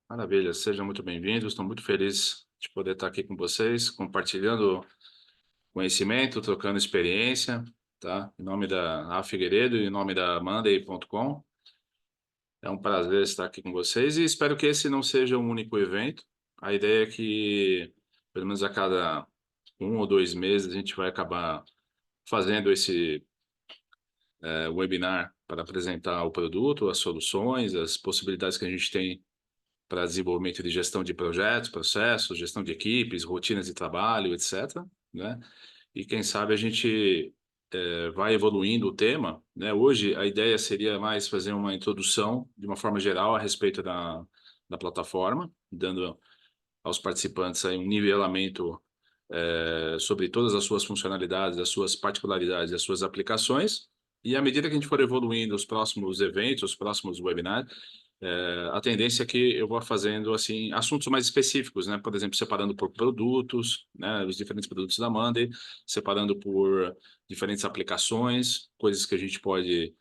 Maravilha, sejam muito bem-vindos. Estou muito feliz de poder estar aqui com vocês, compartilhando conhecimento, trocando experiência, tá? Em nome da A Figueiredo e em nome da Monday.com. É um prazer estar aqui com vocês e espero que esse não seja um único evento. A ideia é que, pelo menos a cada 1 ou 2 meses, a gente vai acabar fazendo esse webinar para apresentar o produto, as soluções, as possibilidades que a gente tem para desenvolvimento de gestão de projetos, processos, gestão de equipes, rotinas de trabalho, etc., né? E quem sabe a gente vai evoluindo o tema, né? Hoje a ideia seria mais fazer uma introdução de uma forma geral a respeito da plataforma, dando aos participantes aí um nivelamento sobre todas as suas funcionalidades, as suas particularidades, as suas aplicações. E à medida que a gente for evoluindo os próximos eventos, os próximos webinars, a tendência é que eu vou fazendo assim assuntos mais específicos, né? Por exemplo, separando por produtos, né? Os diferentes produtos da Monday, separando por diferentes aplicações, coisas que a gente pode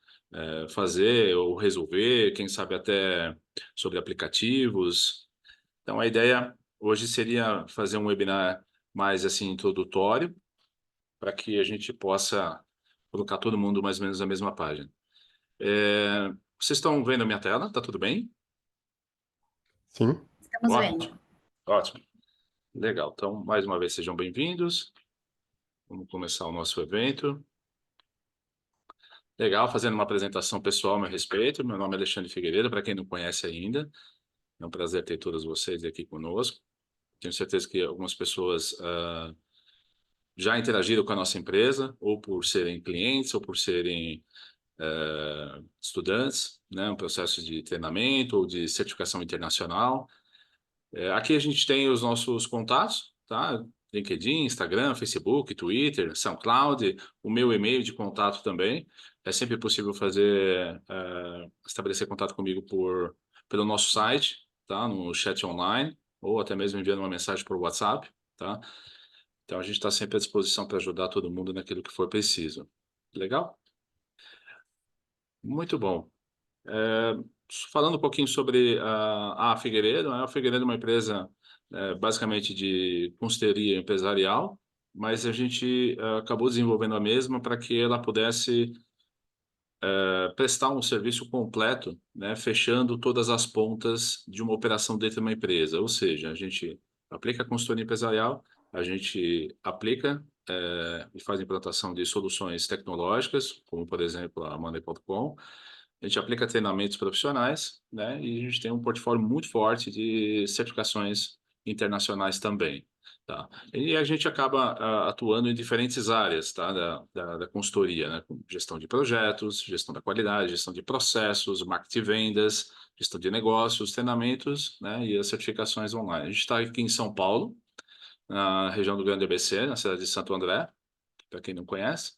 fazer ou resolver, quem sabe até sobre aplicativos. Então, a ideia hoje seria fazer um webinar mais assim introdutório, para que a gente possa colocar todo mundo mais ou menos na mesma página. Vocês estão vendo a minha tela? Tá tudo bem? Sim, Estamos vendo. Ótimo, ótimo. Legal. Então, mais uma vez, sejam bem-vindos. Vamos começar o nosso evento. Legal, fazendo uma apresentação pessoal a meu respeito. Meu nome é Alexandre Figueiredo, para quem não conhece ainda. É um prazer ter todos vocês aqui conosco. Tenho certeza que algumas pessoas já interagiram com a nossa empresa, ou por serem clientes, ou por serem estudantes, né? Um processo de treinamento ou de certificação internacional. Aqui a gente tem os nossos contatos, tá? LinkedIn, Instagram, Facebook, Twitter, SoundCloud, o meu e-mail de contato também. É sempre possível estabelecer contato comigo pelo nosso site, tá? No chat online, ou até mesmo enviando uma mensagem por WhatsApp, tá? Então a gente está sempre à disposição para ajudar todo mundo naquilo que for preciso. Legal? Muito bom. Falando um pouquinho sobre a Figueiredo, né? A Figueiredo é uma empresa basicamente de consultoria empresarial, mas a gente acabou desenvolvendo a mesma para que ela pudesse prestar um serviço completo, né? Fechando todas as pontas de uma operação dentro de uma empresa. Ou seja, a gente aplica a consultoria empresarial, a gente aplica e faz implantação de soluções tecnológicas, como por exemplo a Monday.com. A gente aplica treinamentos profissionais, né? E a gente tem um portfólio muito forte de certificações internacionais também, tá? E a gente acaba atuando em diferentes áreas, tá? Da consultoria, né? Com gestão de projetos, gestão da qualidade, gestão de processos, marketing e vendas, gestão de negócios, treinamentos, né? E as certificações online. A gente está aqui em São Paulo, na região do Grande ABC, na cidade de Santo André, para quem não conhece.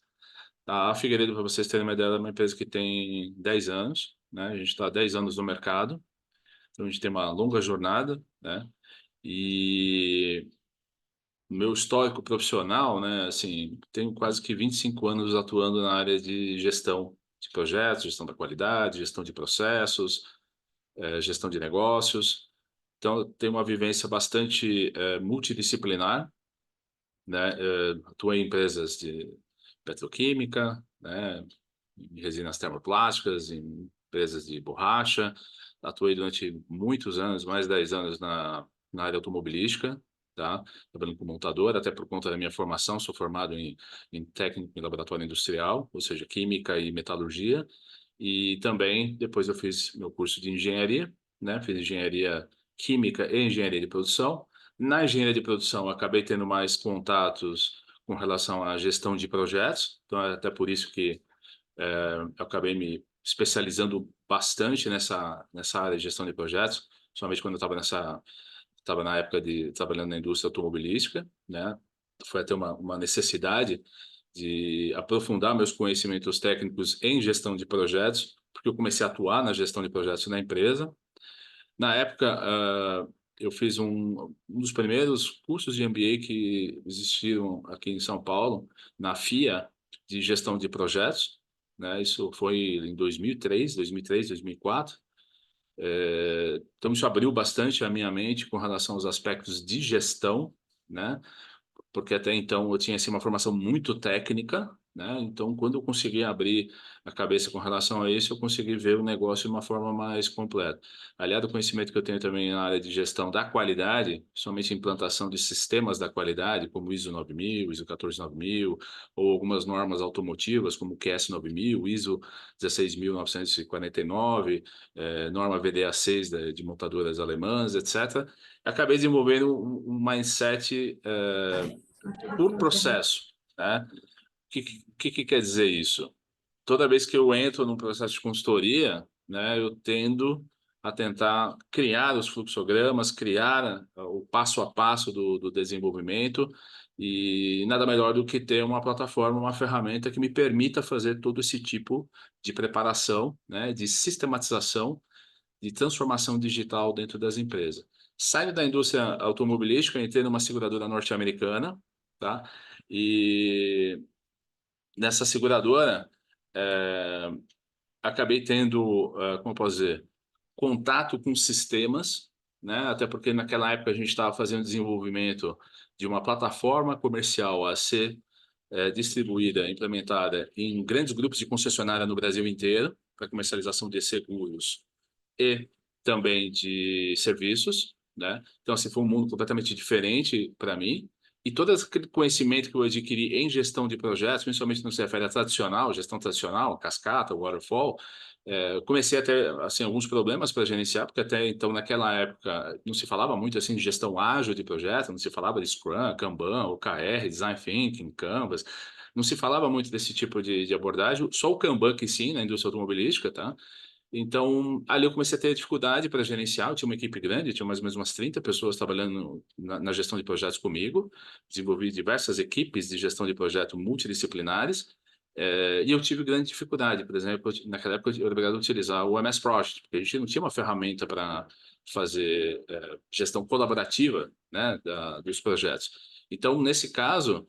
A Figueiredo, para vocês terem uma ideia, é uma empresa que tem 10 anos, né? A gente está há 10 anos no mercado, então a gente tem uma longa jornada, né? E meu histórico profissional, né? Assim, tenho quase que 25 anos atuando na área de gestão de projetos, gestão da qualidade, gestão de processos, gestão de negócios. Então, eu tenho uma vivência bastante multidisciplinar, né? Atuei em empresas de petroquímica, né? Em resinas termoplásticas, em empresas de borracha. Atuei durante muitos anos, mais de 10 anos na área automobilística, tá? Trabalhando como montador, até por conta da minha formação, sou formado em técnico em laboratório industrial, ou seja, química e metalurgia. E também, depois eu fiz meu curso de engenharia, né? Fiz engenharia química e engenharia de produção. Na engenharia de produção, eu acabei tendo mais contatos com relação à gestão de projetos, então é até por isso que eu acabei me especializando bastante nessa área de gestão de projetos, somente quando eu estava na época de trabalhando na indústria automobilística, né? Foi até uma necessidade de aprofundar meus conhecimentos técnicos em gestão de projetos, porque eu comecei a atuar na gestão de projetos na empresa. Na época, eu fiz um dos primeiros cursos de MBA que existiram aqui em São Paulo, na FIA, de gestão de projetos, né? Isso foi em 2003, 2004. Então, isso abriu bastante a minha mente com relação aos aspectos de gestão, né? Porque até então eu tinha assim, uma formação muito técnica, né? Então, quando eu consegui abrir a cabeça com relação a isso, eu consegui ver o negócio de uma forma mais completa. Aliado ao conhecimento que eu tenho também na área de gestão da qualidade, somente implantação de sistemas da qualidade, como ISO 9000, ISO 14900, ou algumas normas automotivas, como o QS 9000, ISO 16949, norma VDA 6 de montadoras alemãs, etc. Acabei desenvolvendo um mindset por processo, né? O que quer dizer isso? Toda vez que eu entro num processo de consultoria, né, eu tendo a tentar criar os fluxogramas, criar o passo a passo do desenvolvimento, e nada melhor do que ter uma plataforma, uma ferramenta que me permita fazer todo esse tipo de preparação, né, de sistematização, de transformação digital dentro das empresas. Saindo da indústria automobilística, entrei numa seguradora norte-americana, tá? E nessa seguradora, é, acabei tendo, como eu posso dizer, contato com sistemas, né? Até porque naquela época a gente estava fazendo desenvolvimento de uma plataforma comercial a ser distribuída, implementada em grandes grupos de concessionária no Brasil inteiro, para comercialização de seguros e também de serviços, né? Então, assim, foi um mundo completamente diferente para mim. E todo aquele conhecimento que eu adquiri em gestão de projetos, principalmente no que se refere à tradicional, gestão tradicional, cascata, waterfall, eu comecei a ter assim, alguns problemas para gerenciar, porque até então, naquela época, não se falava muito assim de gestão ágil de projeto, não se falava de Scrum, Kanban, OKR, Design Thinking, Canvas, não se falava muito desse tipo de abordagem, só o Kanban que sim, na indústria automobilística, tá? Então, ali eu comecei a ter dificuldade para gerenciar. Eu tinha uma equipe grande, tinha mais ou menos umas 30 pessoas trabalhando na gestão de projetos comigo. Desenvolvi diversas equipes de gestão de projeto multidisciplinares. E eu tive grande dificuldade. Por exemplo, naquela época eu era obrigado a utilizar o MS Project, porque a gente não tinha uma ferramenta para fazer gestão colaborativa, né, dos projetos. Então, nesse caso,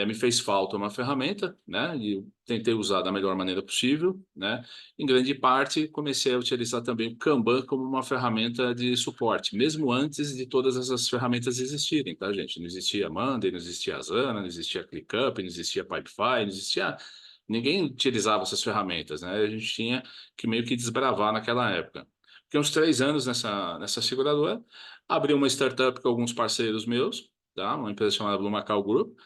me fez falta uma ferramenta, né, e eu tentei usar da melhor maneira possível, né. Em grande parte, comecei a utilizar também o Kanban como uma ferramenta de suporte, mesmo antes de todas essas ferramentas existirem, tá, gente? Não existia Monday, não existia Asana, não existia ClickUp, não existia Pipefy, não existia... Ninguém utilizava essas ferramentas, né? A gente tinha que meio que desbravar naquela época. Fiquei uns 3 anos nessa seguradora, abri uma startup com alguns parceiros meus, tá? Uma empresa chamada Blue Macau Group,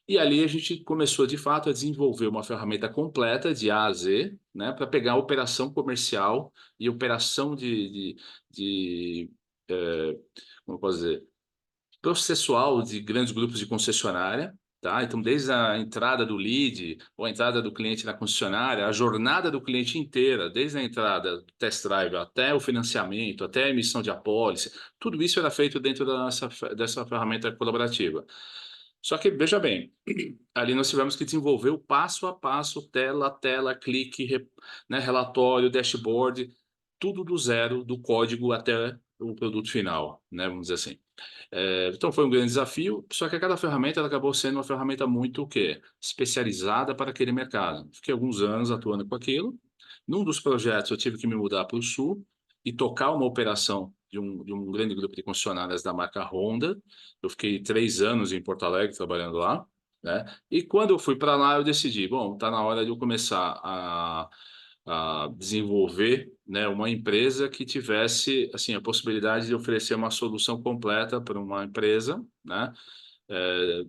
e ali a gente começou, de fato, a desenvolver uma ferramenta completa de A a Z, né, para pegar a operação comercial e operação de, como eu posso dizer, processual de grandes grupos de concessionária, tá? Então, desde a entrada do lead, ou a entrada do cliente na concessionária, a jornada do cliente inteira, desde a entrada do test drive até o financiamento, até a emissão de apólice, tudo isso era feito dentro dessa ferramenta colaborativa. Só que, veja bem, ali nós tivemos que desenvolver o passo a passo, tela a tela, clique, né, relatório, dashboard, tudo do zero, do código até o produto final, né, vamos dizer assim. Então foi um grande desafio, só que cada ferramenta ela acabou sendo uma ferramenta muito o quê? Especializada para aquele mercado. Fiquei alguns anos atuando com aquilo. Num dos projetos eu tive que me mudar para o sul e tocar uma operação de um grande grupo de concessionárias da marca Honda. Eu fiquei 3 anos em Porto Alegre trabalhando lá, né? E quando eu fui para lá eu decidi, bom, está na hora de eu começar a desenvolver, né, uma empresa que tivesse assim a possibilidade de oferecer uma solução completa para uma empresa, né? É,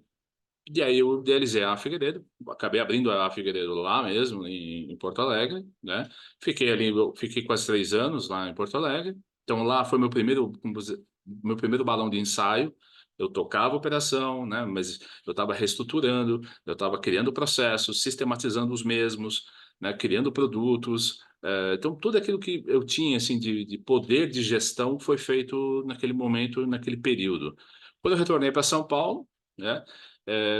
e aí eu idealizei a Figueiredo, acabei abrindo a Figueiredo lá mesmo em Porto Alegre, né? Fiquei ali, fiquei quase 3 anos lá em Porto Alegre. Então lá foi meu primeiro balão de ensaio. Eu tocava a operação, né? Mas eu estava reestruturando, eu estava criando processos, sistematizando os mesmos, né? Criando produtos. Então tudo aquilo que eu tinha assim de poder de gestão foi feito naquele momento, naquele período. Quando eu retornei para São Paulo, né?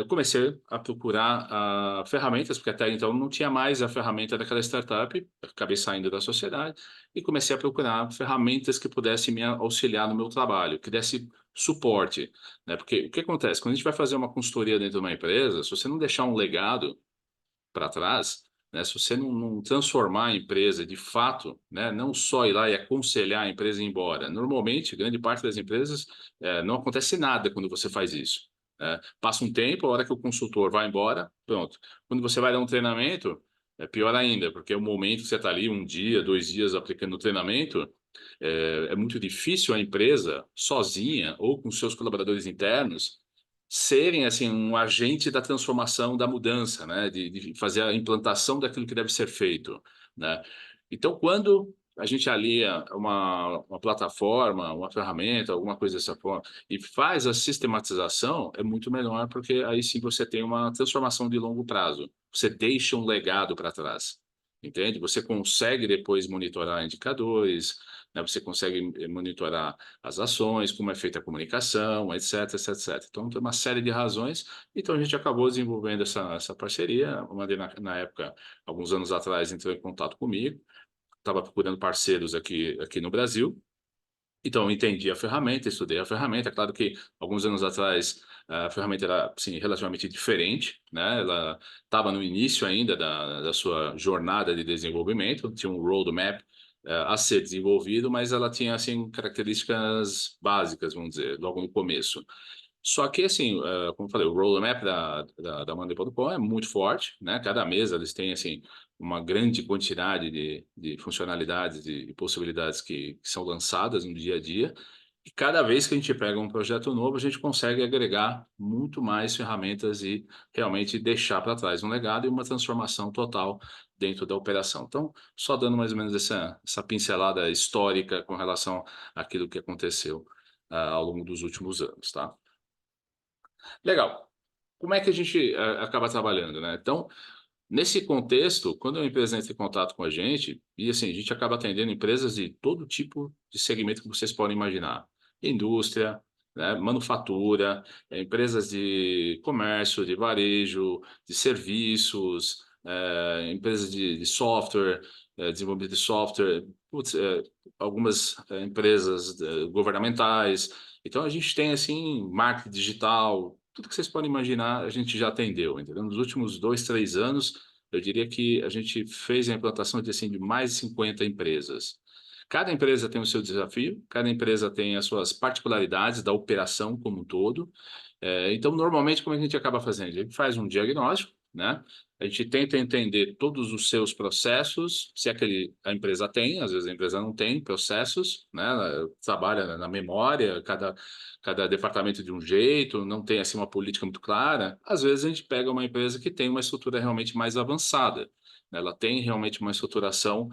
Comecei a procurar ferramentas, porque até então não tinha mais a ferramenta daquela startup, acabei saindo da sociedade e comecei a procurar ferramentas que pudessem me auxiliar no meu trabalho, que desse suporte, né? Porque o que acontece? Quando a gente vai fazer uma consultoria dentro de uma empresa, se você não deixar um legado para trás, né? Se você não transformar a empresa de fato, né? Não só ir lá e aconselhar a empresa a ir embora. Normalmente, grande parte das empresas não acontece nada quando você faz isso. Passa um tempo, a hora que o consultor vai embora, pronto. Quando você vai dar um treinamento, é pior ainda, porque é o momento que você está ali um dia, 2 dias aplicando o treinamento, é muito difícil a empresa, sozinha ou com seus colaboradores internos, serem assim um agente da transformação, da mudança, né? De fazer a implantação daquilo que deve ser feito, né? Então, quando a gente alia uma plataforma, uma ferramenta, alguma coisa dessa forma, e faz a sistematização, é muito melhor, porque aí sim você tem uma transformação de longo prazo. Você deixa um legado para trás, entende? Você consegue depois monitorar indicadores, né? Você consegue monitorar as ações, como é feita a comunicação, etc, etc, etc. Então, tem uma série de razões. Então, a gente acabou desenvolvendo essa parceria. Uma na época, alguns anos atrás, entrou em contato comigo, estava procurando parceiros aqui no Brasil. Então, eu entendi a ferramenta, estudei a ferramenta. É claro que alguns anos atrás a ferramenta era assim, relativamente diferente, né? Ela estava no início ainda da sua jornada de desenvolvimento, tinha um roadmap a ser desenvolvido, mas ela tinha assim características básicas, vamos dizer, logo no começo. Só que, assim, como eu falei, o roadmap da Monday.com é muito forte, né? Cada mês eles têm, assim, uma grande quantidade de funcionalidades e possibilidades que são lançadas no dia a dia. E cada vez que a gente pega um projeto novo, a gente consegue agregar muito mais ferramentas e realmente deixar para trás um legado e uma transformação total dentro da operação. Então, só dando mais ou menos essa pincelada histórica com relação àquilo que aconteceu ao longo dos últimos anos, tá? Legal. Como é que a gente acaba trabalhando, né? Então, nesse contexto, quando a empresa entra em contato com a gente, e assim, a gente acaba atendendo empresas de todo tipo de segmento que vocês podem imaginar. Indústria, né, manufatura, empresas de comércio, de varejo, de serviços, empresas de software, desenvolvimento de software, putz, algumas empresas governamentais. Então, a gente tem, assim, marketing digital, tudo que vocês podem imaginar, a gente já atendeu, entendeu? Nos últimos 2, 3 anos, eu diria que a gente fez a implantação de, assim, de mais de 50 empresas. Cada empresa tem o seu desafio, cada empresa tem as suas particularidades da operação como um todo. Então, normalmente, como a gente acaba fazendo? A gente faz um diagnóstico, né? A gente tenta entender todos os seus processos, se a empresa tem, às vezes a empresa não tem processos, né? Ela trabalha na memória, cada departamento de um jeito, não tem assim uma política muito clara. Às vezes a gente pega uma empresa que tem uma estrutura realmente mais avançada, né? Ela tem realmente uma estruturação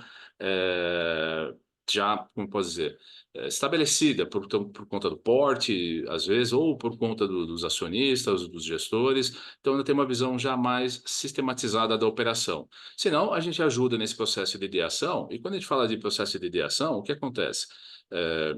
já, como posso dizer, estabelecida por conta do porte, às vezes, ou por conta dos acionistas, dos gestores. Então, ela tem uma visão já mais sistematizada da operação. Senão, a gente ajuda nesse processo de ideação, e quando a gente fala de processo de ideação, o que acontece? É,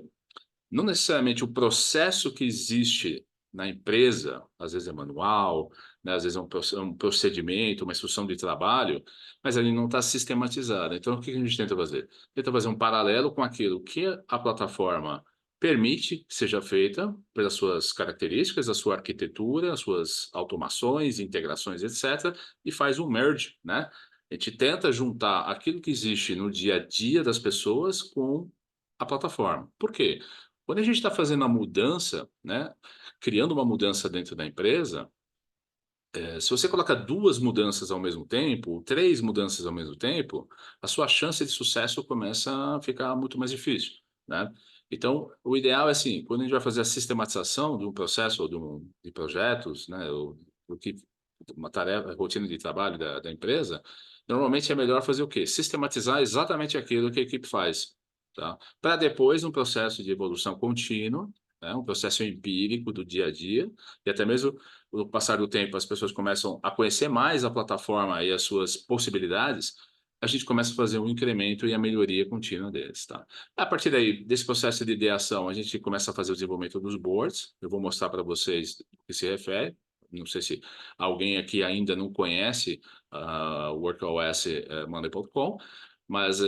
não necessariamente o processo que existe na empresa, às vezes é manual, né, às vezes é um procedimento, uma instrução de trabalho, mas ele não está sistematizado. Então, o que a gente tenta fazer? Tenta fazer um paralelo com aquilo que a plataforma permite que seja feita pelas suas características, a sua arquitetura, as suas automações, integrações, etc., e faz um merge, né? A gente tenta juntar aquilo que existe no dia a dia das pessoas com a plataforma. Por quê? Quando a gente está fazendo a mudança, né, criando uma mudança dentro da empresa, se você coloca 2 mudanças ao mesmo tempo, 3 mudanças ao mesmo tempo, a sua chance de sucesso começa a ficar muito mais difícil, né? Então, o ideal é assim, quando a gente vai fazer a sistematização de um processo ou de projetos, né, ou do que uma tarefa, rotina de trabalho da empresa, normalmente é melhor fazer o quê? Sistematizar exatamente aquilo que a equipe faz, tá? Para depois, um processo de evolução contínua, né, um processo empírico do dia a dia, e até mesmo no passar do tempo as pessoas começam a conhecer mais a plataforma e as suas possibilidades, a gente começa a fazer um incremento e a melhoria contínua deles, tá? A partir daí, desse processo de ideação, a gente começa a fazer o desenvolvimento dos boards. Eu vou mostrar para vocês o que se refere. Não sei se alguém aqui ainda não conhece o WorkOS Monday.com, mas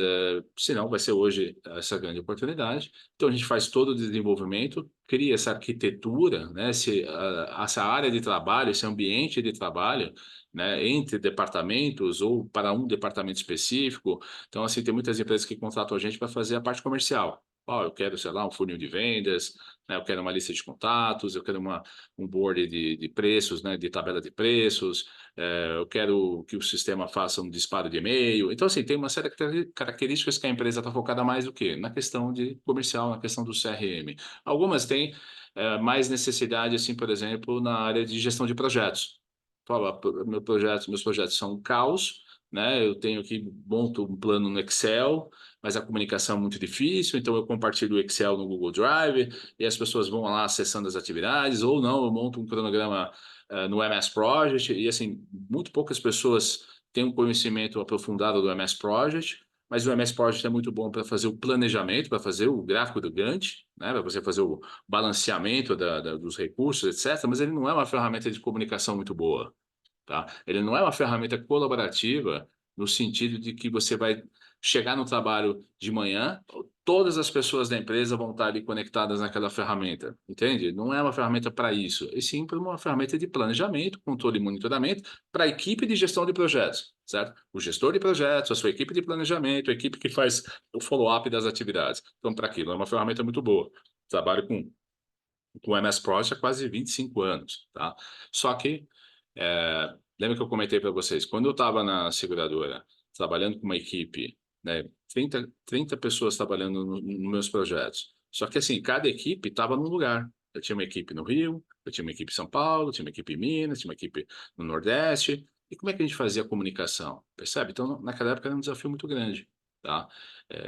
se não, vai ser hoje essa grande oportunidade. Então, a gente faz todo o desenvolvimento, cria essa arquitetura, né, essa área de trabalho, esse ambiente de trabalho, né, entre departamentos ou para um departamento específico. Então, assim, tem muitas empresas que contratam a gente para fazer a parte comercial. Ó, eu quero, sei lá, um funil de vendas, né, eu quero uma lista de contatos, eu quero um board de preços, né, de tabela de preços, eu quero que o sistema faça um disparo de e-mail. Então, assim, tem uma série de características que a empresa está focada mais do que na questão de comercial, na questão do CRM. Algumas têm mais necessidade, assim, por exemplo, na área de gestão de projetos. Fala, meus projetos são um caos, né? Eu tenho que monto um plano no Excel, mas a comunicação é muito difícil, então eu compartilho o Excel no Google Drive e as pessoas vão lá acessando as atividades, ou não, eu monto um cronograma no MS Project, e assim, muito poucas pessoas têm um conhecimento aprofundado do MS Project, mas o MS Project é muito bom para fazer o planejamento, para fazer o gráfico do Gantt, né, para você fazer o balanceamento dos recursos, etc. Mas ele não é uma ferramenta de comunicação muito boa. Tá? Ele não é uma ferramenta colaborativa no sentido de que você vai chegar no trabalho de manhã, todas as pessoas da empresa vão estar ali conectadas naquela ferramenta, entende? Não é uma ferramenta para isso, e sim para uma ferramenta de planejamento, controle e monitoramento para a equipe de gestão de projetos, certo? O gestor de projetos, a sua equipe de planejamento, a equipe que faz o follow-up das atividades. Então, para aquilo, é uma ferramenta muito boa. Trabalho com o MS Project há quase 25 anos, tá? Só que lembra que eu comentei para vocês, quando eu estava na seguradora, trabalhando com uma equipe, né, 30 pessoas trabalhando nos meus projetos. Só que assim, cada equipe estava num lugar. Eu tinha uma equipe no Rio, eu tinha uma equipe em São Paulo, eu tinha uma equipe em Minas, tinha uma equipe no Nordeste. E como é que a gente fazia a comunicação? Percebe? Então, naquela época era um desafio muito grande, tá?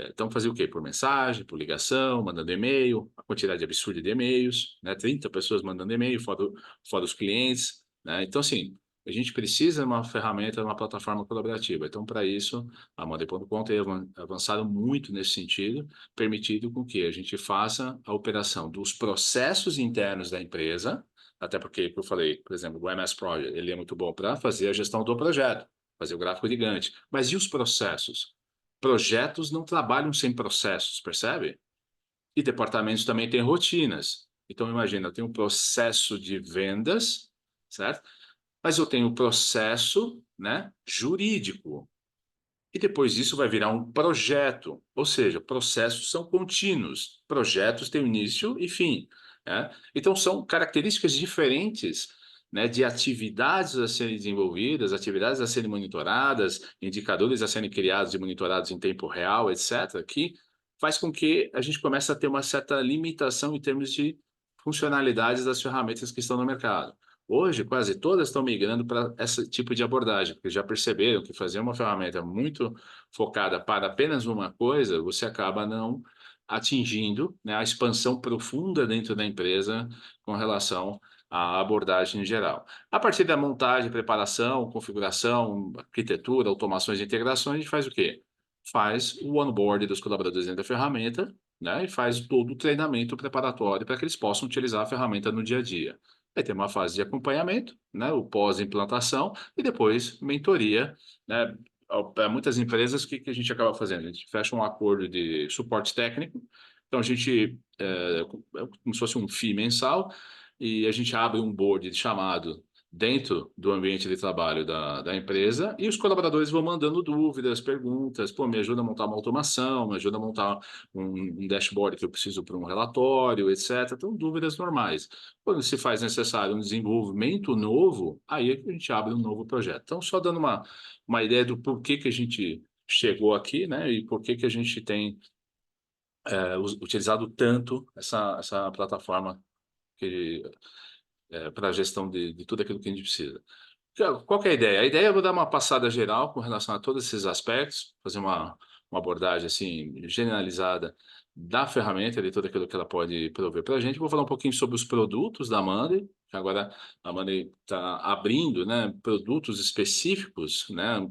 Então, fazia o quê? Por mensagem, por ligação, mandando e-mail, a quantidade absurda de e-mails, né? 30 pessoas mandando e-mail, fora os clientes, né? Então, assim, a gente precisa de uma ferramenta, de uma plataforma colaborativa. Então, para isso, a Monday.com tem avançado muito nesse sentido, permitindo com que a gente faça a operação dos processos internos da empresa, até porque, como eu falei, por exemplo, o MS Project, ele é muito bom para fazer a gestão do projeto, fazer o gráfico de Gantt. Mas e os processos? Projetos não trabalham sem processos, percebe? E departamentos também têm rotinas. Então, imagina, eu tenho um processo de vendas, certo? Mas eu tenho o processo, né, jurídico. E depois disso vai virar um projeto. Ou seja, processos são contínuos. Projetos têm início e fim, né? Então, são características diferentes, né, de atividades a serem desenvolvidas, atividades a serem monitoradas, indicadores a serem criados e monitorados em tempo real, etc., que faz com que a gente comece a ter uma certa limitação em termos de funcionalidades das ferramentas que estão no mercado. Hoje, quase todas estão migrando para esse tipo de abordagem, porque já perceberam que fazer uma ferramenta muito focada para apenas uma coisa, você acaba não atingindo, né, a expansão profunda dentro da empresa com relação à abordagem em geral. A partir da montagem, preparação, configuração, arquitetura, automações e integrações, a gente faz o quê? Faz o onboard dos colaboradores dentro da ferramenta, né, e faz todo o treinamento preparatório para que eles possam utilizar a ferramenta no dia a dia. Aí tem uma fase de acompanhamento, né, o pós-implantação e depois mentoria, né? Para muitas empresas, o que a gente acaba fazendo? A gente fecha um acordo de suporte técnico, então a gente é como se fosse um FII mensal e a gente abre um board de chamado dentro do ambiente de trabalho da empresa e os colaboradores vão mandando dúvidas, perguntas, pô, me ajuda a montar uma automação, me ajuda a montar um dashboard que eu preciso para um relatório, etc. Então, dúvidas normais. Quando se faz necessário um desenvolvimento novo, aí é que a gente abre um novo projeto. Então, só dando uma ideia do porquê que a gente chegou aqui, né, e por que a gente tem utilizado tanto essa plataforma para a gestão de tudo aquilo que a gente precisa. Qual que é a ideia? A ideia é eu vou dar uma passada geral com relação a todos esses aspectos, fazer uma abordagem assim generalizada da ferramenta, de tudo aquilo que ela pode prover para a gente. Vou falar um pouquinho sobre os produtos da Monday, que agora a Monday está abrindo, né, produtos específicos, né,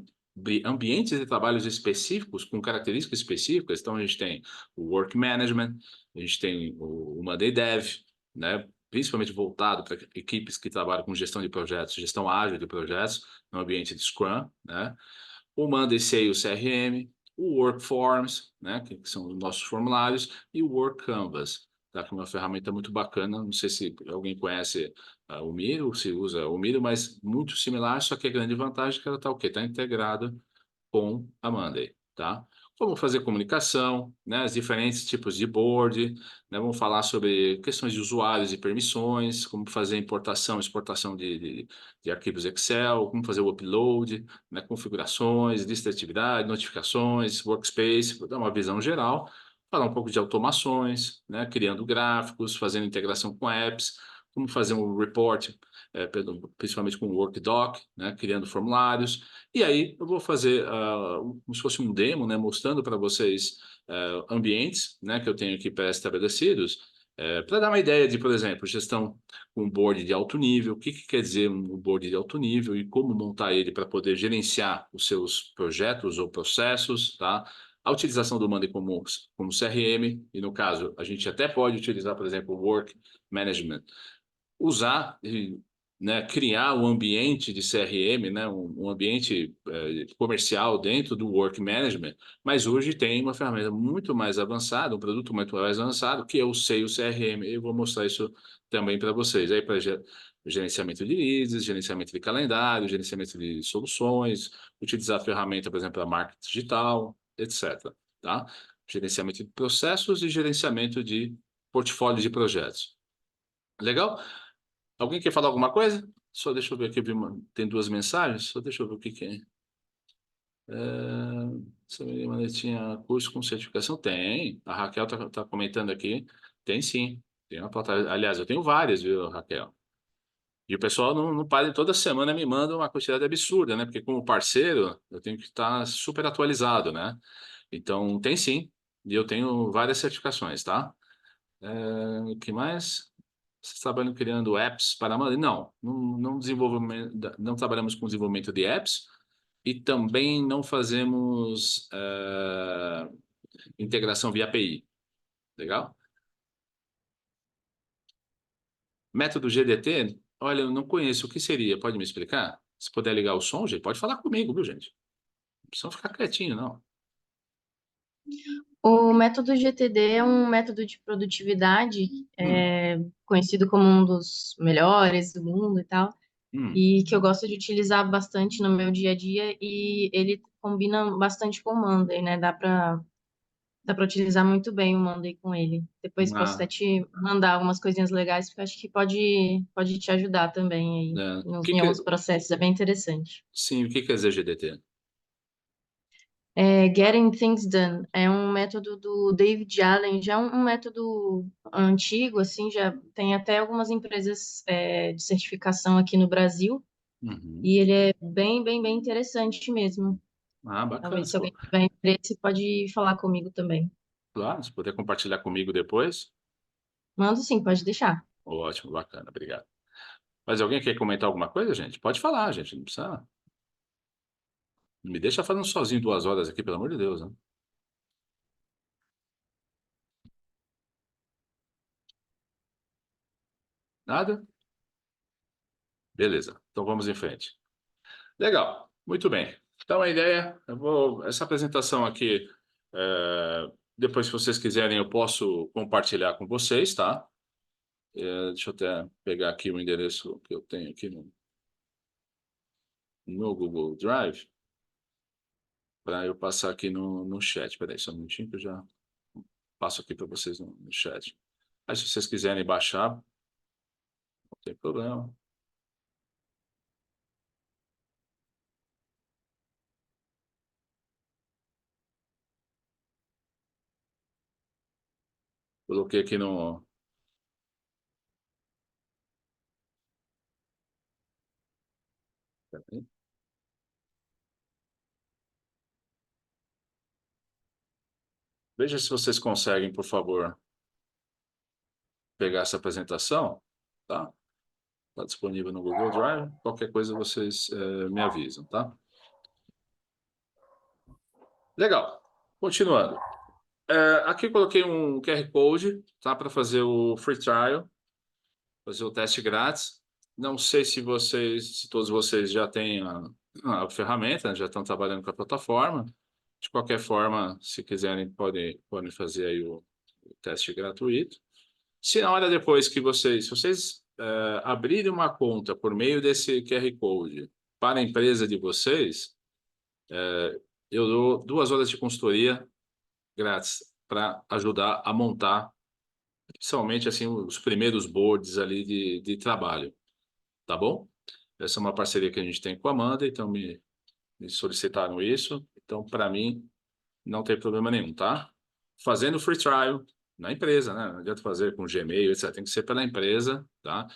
ambientes de trabalhos específicos, com características específicas. Então, a gente tem o Work Management, a gente tem o Monday Dev, né, principalmente voltado para equipes que trabalham com gestão de projetos, gestão ágil de projetos, no ambiente de Scrum, né? O Monday Sales CRM, o Workforms, né, que são os nossos formulários, e o Work Canvas, tá, que é uma ferramenta muito bacana. Não sei se alguém conhece o Miro, se usa o Miro, mas muito similar, só que a grande vantagem é que ela está o quê? Está integrada com a Monday, tá? Como fazer comunicação, né? Os diferentes tipos de board, né? Vamos falar sobre questões de usuários e permissões, como fazer importação, exportação de arquivos Excel, como fazer o upload, né? Configurações, lista de atividade, notificações, workspace, vou dar uma visão geral, falar um pouco de automações, né? Criando gráficos, fazendo integração com apps, como fazer um report, principalmente com o WorkDoc, né? Criando formulários. E aí eu vou fazer como se fosse um demo, né, mostrando para vocês ambientes, né, que eu tenho aqui pré-estabelecidos, para dar uma ideia de, por exemplo, gestão com board de alto nível, o que, que quer dizer um board de alto nível e como montar ele para poder gerenciar os seus projetos ou processos, tá? A utilização do Monday como CRM, e no caso, a gente até pode utilizar, por exemplo, o Work Management, usar, né, criar um ambiente de CRM, né, um ambiente comercial dentro do Work Management, mas hoje tem uma ferramenta muito mais avançada, um produto muito mais avançado, que é o Sales CRM. Eu vou mostrar isso também para vocês. Aí para gerenciamento de leads, gerenciamento de calendário, gerenciamento de soluções, utilizar a ferramenta, por exemplo, a marketing digital, etc. Tá? Gerenciamento de processos e gerenciamento de portfólio de projetos. Legal? Alguém quer falar alguma coisa? Só deixa eu ver aqui, tem duas mensagens, só deixa eu ver o que que é. Essa menina tinha curso com certificação? Tem. A Raquel tá comentando aqui. Tem sim. Tem uma plataforma. Aliás, eu tenho várias, viu, Raquel? E o pessoal não para, toda semana me manda uma quantidade absurda, né? Porque como parceiro, eu tenho que estar super atualizado, né? Então, tem sim. E eu tenho várias certificações, tá? O que mais? Vocês trabalham criando apps para Monday? Não desenvolvimento, não trabalhamos com desenvolvimento de apps e também não fazemos integração via API. Legal? Método GDT? Olha, eu não conheço. O que seria? Pode me explicar? Se puder ligar o som, gente, pode falar comigo, viu, gente? Não precisa ficar quietinho, não. O método GTD é um método de produtividade, Hum, conhecido como um dos melhores do mundo e tal, hum. e que eu gosto de utilizar bastante no meu dia a dia, e ele combina bastante com o Monday, né? Dá para utilizar muito bem o Monday com ele. Depois posso até Ah, te mandar algumas coisinhas legais, porque eu acho que pode te ajudar também aí em alguns processos, é bem interessante. sim, o que quer dizer GDT? Getting Things Done é um método do David Allen, já um método antigo, assim, já tem até algumas empresas de certificação aqui no Brasil, Uhum. e ele é bem interessante mesmo. Ah, bacana. Talvez se alguém tiver interesse, pode falar comigo também. Claro, se puder compartilhar comigo depois. Mando sim, pode deixar. Ótimo, bacana, obrigado. Mas alguém quer comentar alguma coisa, gente? Pode falar, gente. Não precisa. Não me deixa falando sozinho 2 horas aqui, pelo amor de Deus, né? Nada? Beleza. Então vamos em frente. Legal. Muito bem. Então a ideia, essa apresentação aqui, depois se vocês quiserem, eu posso compartilhar com vocês, tá? Deixa eu até pegar aqui o endereço que eu tenho aqui no Google Drive, para eu passar aqui no chat. Espera aí, só um minutinho que eu já passo aqui para vocês no chat. Aí se vocês quiserem baixar, não tem problema. Coloquei aqui no. Veja se vocês conseguem, por favor, pegar essa apresentação, tá? Está disponível no Google Drive. Qualquer coisa vocês me avisam, tá? Legal. Continuando. Aqui eu coloquei um QR Code, tá? Para fazer o free trial, fazer o teste grátis. Não sei se todos vocês já têm a ferramenta, né? Já estão trabalhando com a plataforma. De qualquer forma, se quiserem, podem fazer aí o teste gratuito. Se na hora depois que se vocês abrirem uma conta por meio desse QR Code para a empresa de vocês, eu dou 2 horas de consultoria grátis para ajudar a montar, principalmente assim, os primeiros boards ali de trabalho, tá bom? Essa é uma parceria que a gente tem com a Amanda, então me solicitaram isso. Então, para mim, não tem problema nenhum, tá? Fazendo free trial na empresa, né? Não adianta fazer com Gmail, etc. Tem que ser pela empresa, tá?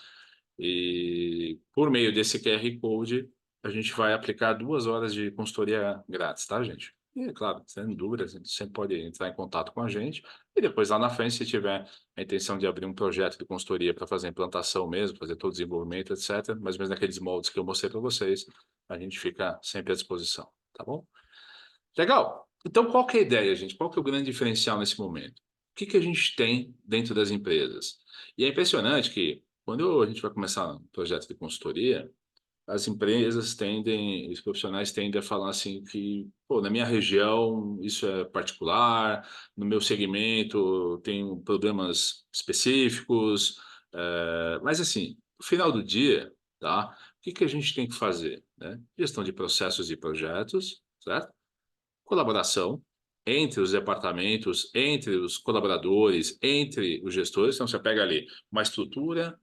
E por meio desse QR Code, a gente vai aplicar 2 horas de consultoria grátis, tá, gente? E, claro, tendo dúvidas, a gente sempre pode entrar em contato com a gente. E depois, lá na frente, se tiver a intenção de abrir um projeto de consultoria para fazer implantação mesmo, fazer todo o desenvolvimento, etc., mais ou menos naqueles moldes que eu mostrei para vocês, a gente fica sempre à disposição, tá bom? Legal. Então, qual que é a ideia, gente? Qual que é o grande diferencial nesse momento? O que a gente tem dentro das empresas? E é impressionante que, quando a gente vai começar um projeto de consultoria, as empresas tendem, os profissionais tendem a falar assim que, pô, na minha região isso é particular, no meu segmento tem problemas específicos, mas assim, no final do dia, tá? O que a gente tem que fazer, né? Gestão de processos e projetos, certo? Colaboração entre os departamentos, entre os colaboradores, entre os gestores. Então, você pega ali uma estrutura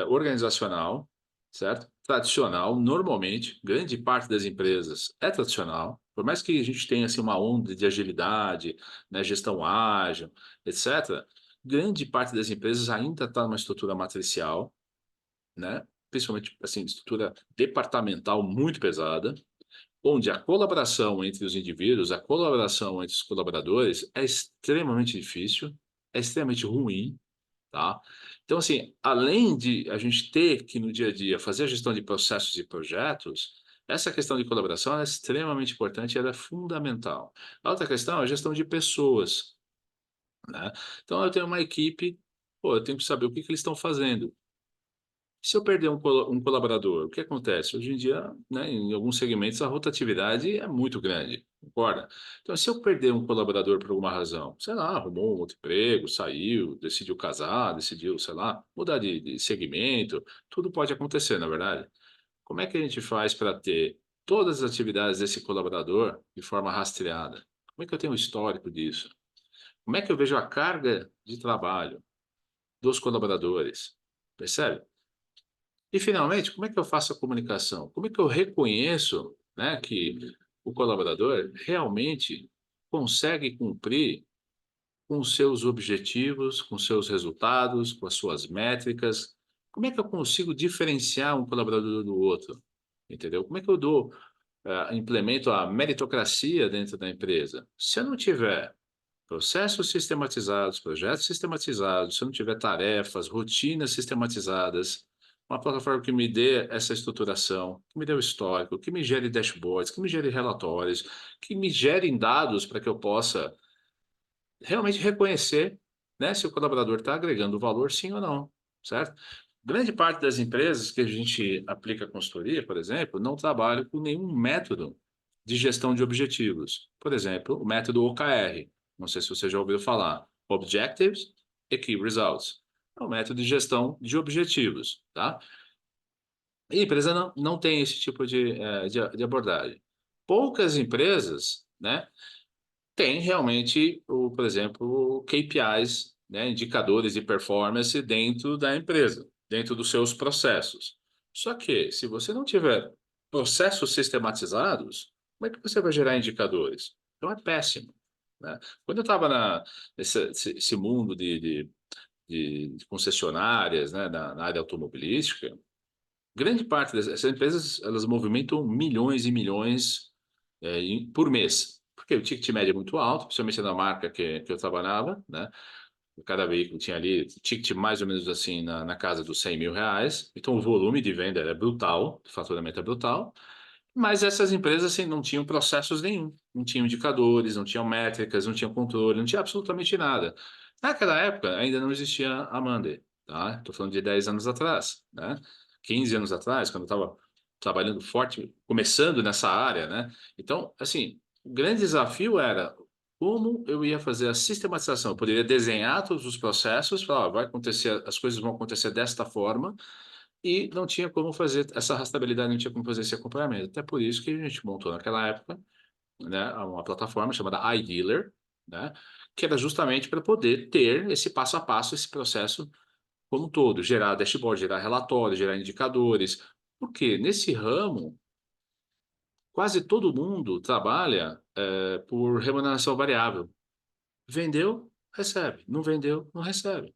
organizacional, certo? Tradicional, normalmente, grande parte das empresas é tradicional, por mais que a gente tenha assim, uma onda de agilidade, né, gestão ágil, etc., grande parte das empresas ainda está numa estrutura matricial, né? Principalmente assim, estrutura departamental muito pesada, onde a colaboração entre os indivíduos, a colaboração entre os colaboradores é extremamente difícil, é extremamente ruim, tá? Então, assim, além de a gente ter que, no dia a dia, fazer a gestão de processos e projetos, essa questão de colaboração é extremamente importante e ela é fundamental. A outra questão é a gestão de pessoas, né? Então, eu tenho uma equipe, pô, eu tenho que saber o que eles estão fazendo. Se eu perder um colaborador, o que acontece? Hoje em dia, né, em alguns segmentos, a rotatividade é muito grande, concorda? Então, se eu perder um colaborador por alguma razão, sei lá, arrumou um outro emprego, saiu, decidiu casar, decidiu, sei lá, mudar de segmento, tudo pode acontecer, na verdade. Como é que a gente faz para ter todas as atividades desse colaborador de forma rastreada? Como é que eu tenho o histórico disso? Como é que eu vejo a carga de trabalho dos colaboradores? Percebe? E, finalmente, como é que eu faço a comunicação? Como é que eu reconheço, né, que o colaborador realmente consegue cumprir com os seus objetivos, com os seus resultados, com as suas métricas? Como é que eu consigo diferenciar um colaborador do outro? Entendeu? Como é que eu implemento a meritocracia dentro da empresa? Se eu não tiver processos sistematizados, projetos sistematizados, se eu não tiver tarefas, rotinas sistematizadas, uma plataforma que me dê essa estruturação, que me dê o histórico, que me gere dashboards, que me gere relatórios, que me gerem dados para que eu possa realmente reconhecer, né, se o colaborador está agregando valor, sim ou não, certo? Grande parte das empresas que a gente aplica consultoria, por exemplo, não trabalham com nenhum método de gestão de objetivos. Por exemplo, o método OKR. Não sei se você já ouviu falar. Objectives e Key Results. É um método de gestão de objetivos, tá? E a empresa não tem esse tipo de abordagem. Poucas empresas, né, tem realmente, por exemplo, KPIs, né, indicadores de performance dentro da empresa, dentro dos seus processos. Só que, se você não tiver processos sistematizados, como é que você vai gerar indicadores? Então é péssimo, né? Quando eu estava nesse mundo de concessionárias, né, na área automobilística, grande parte dessas empresas, elas movimentam milhões e milhões por mês. Porque o ticket médio é muito alto, principalmente na marca que eu trabalhava, né? Cada veículo tinha ali ticket mais ou menos assim na casa dos R$ 100.000. Então o volume de venda era brutal, o faturamento é brutal. Mas essas empresas assim, não tinham processos nenhum, não tinham indicadores, não tinham métricas, não tinham controle, não tinha absolutamente nada. Naquela época ainda não existia a Monday, tá? Estou falando de 10 anos atrás, né? 15 anos atrás, quando eu estava trabalhando forte, começando nessa área, né? Então, assim, o grande desafio era como eu ia fazer a sistematização. Eu poderia desenhar todos os processos, falar, ó, vai acontecer, as coisas vão acontecer desta forma, e não tinha como fazer essa rastreabilidade, não tinha como fazer esse acompanhamento. Até por isso que a gente montou naquela época, né, uma plataforma chamada iDealer, né, que era justamente para poder ter esse passo a passo, esse processo como um todo, gerar dashboard, gerar relatórios, gerar indicadores. Porque nesse ramo, quase todo mundo trabalha por remuneração variável. Vendeu, recebe. Não vendeu, não recebe.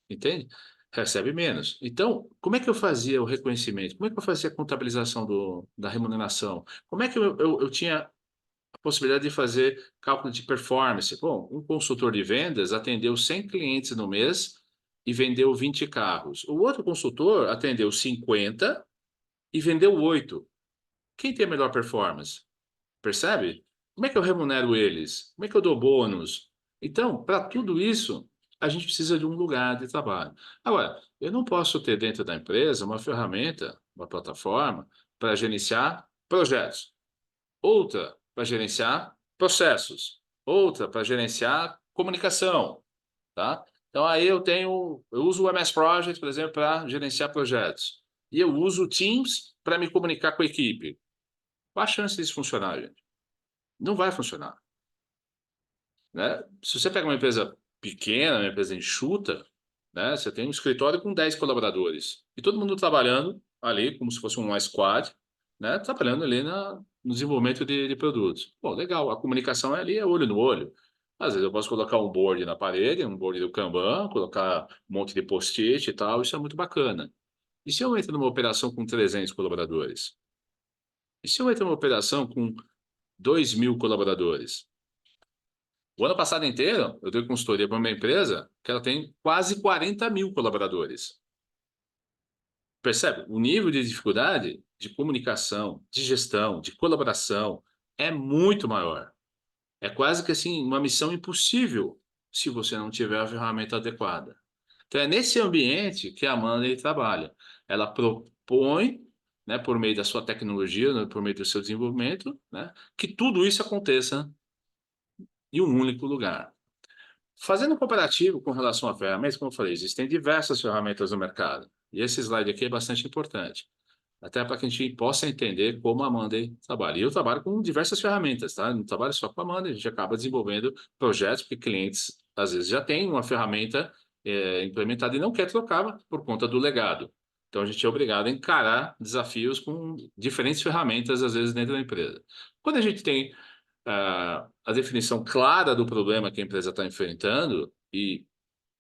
Entende? Recebe menos. Então, como é que eu fazia o reconhecimento? Como é que eu fazia a contabilização da remuneração? Como é que eu tinha a possibilidade de fazer cálculo de performance? Bom, um consultor de vendas atendeu 100 clientes no mês e vendeu 20 carros. O outro consultor atendeu 50 e vendeu 8. Quem tem a melhor performance? Percebe? Como é que eu remunero eles? Como é que eu dou bônus? Então, para tudo isso, a gente precisa de um lugar de trabalho. Agora, eu não posso ter dentro da empresa uma ferramenta, uma plataforma, para gerenciar projetos, outra para gerenciar processos, outra para gerenciar comunicação, tá? Então, aí eu uso o MS Project, por exemplo, para gerenciar projetos. E eu uso o Teams para me comunicar com a equipe. Qual a chance disso funcionar, gente? Não vai funcionar, né? Se você pega uma empresa pequena, uma empresa enxuta, né? Você tem um escritório com 10 colaboradores e todo mundo trabalhando ali como se fosse um squad, né? Trabalhando ali no desenvolvimento de produtos. Bom, legal, a comunicação é ali, é olho no olho. Às vezes eu posso colocar um board na parede, um board do Kanban, colocar um monte de post-it e tal, isso é muito bacana. E se eu entro numa operação com 300 colaboradores? E se eu entro numa operação com 2.000 colaboradores? O ano passado inteiro, eu dei consultoria para uma empresa que ela tem quase 40.000 colaboradores. Percebe? O nível de dificuldade de comunicação, de gestão, de colaboração é muito maior. É quase que assim uma missão impossível se você não tiver a ferramenta adequada. Então é nesse ambiente que a Monday trabalha. Ela propõe, né, por meio da sua tecnologia, né, por meio do seu desenvolvimento, né, que tudo isso aconteça em um único lugar. Fazendo um comparativo com relação a ferramentas, como eu falei, existem diversas ferramentas no mercado. E esse slide aqui é bastante importante, até para que a gente possa entender como a Monday trabalha. E eu trabalho com diversas ferramentas, tá? Não trabalho só com a Monday, a gente acaba desenvolvendo projetos que clientes, às vezes, já têm uma ferramenta implementada e não quer trocar por conta do legado. Então, a gente é obrigado a encarar desafios com diferentes ferramentas, às vezes, dentro da empresa. Quando a gente tem a definição clara do problema que a empresa está enfrentando e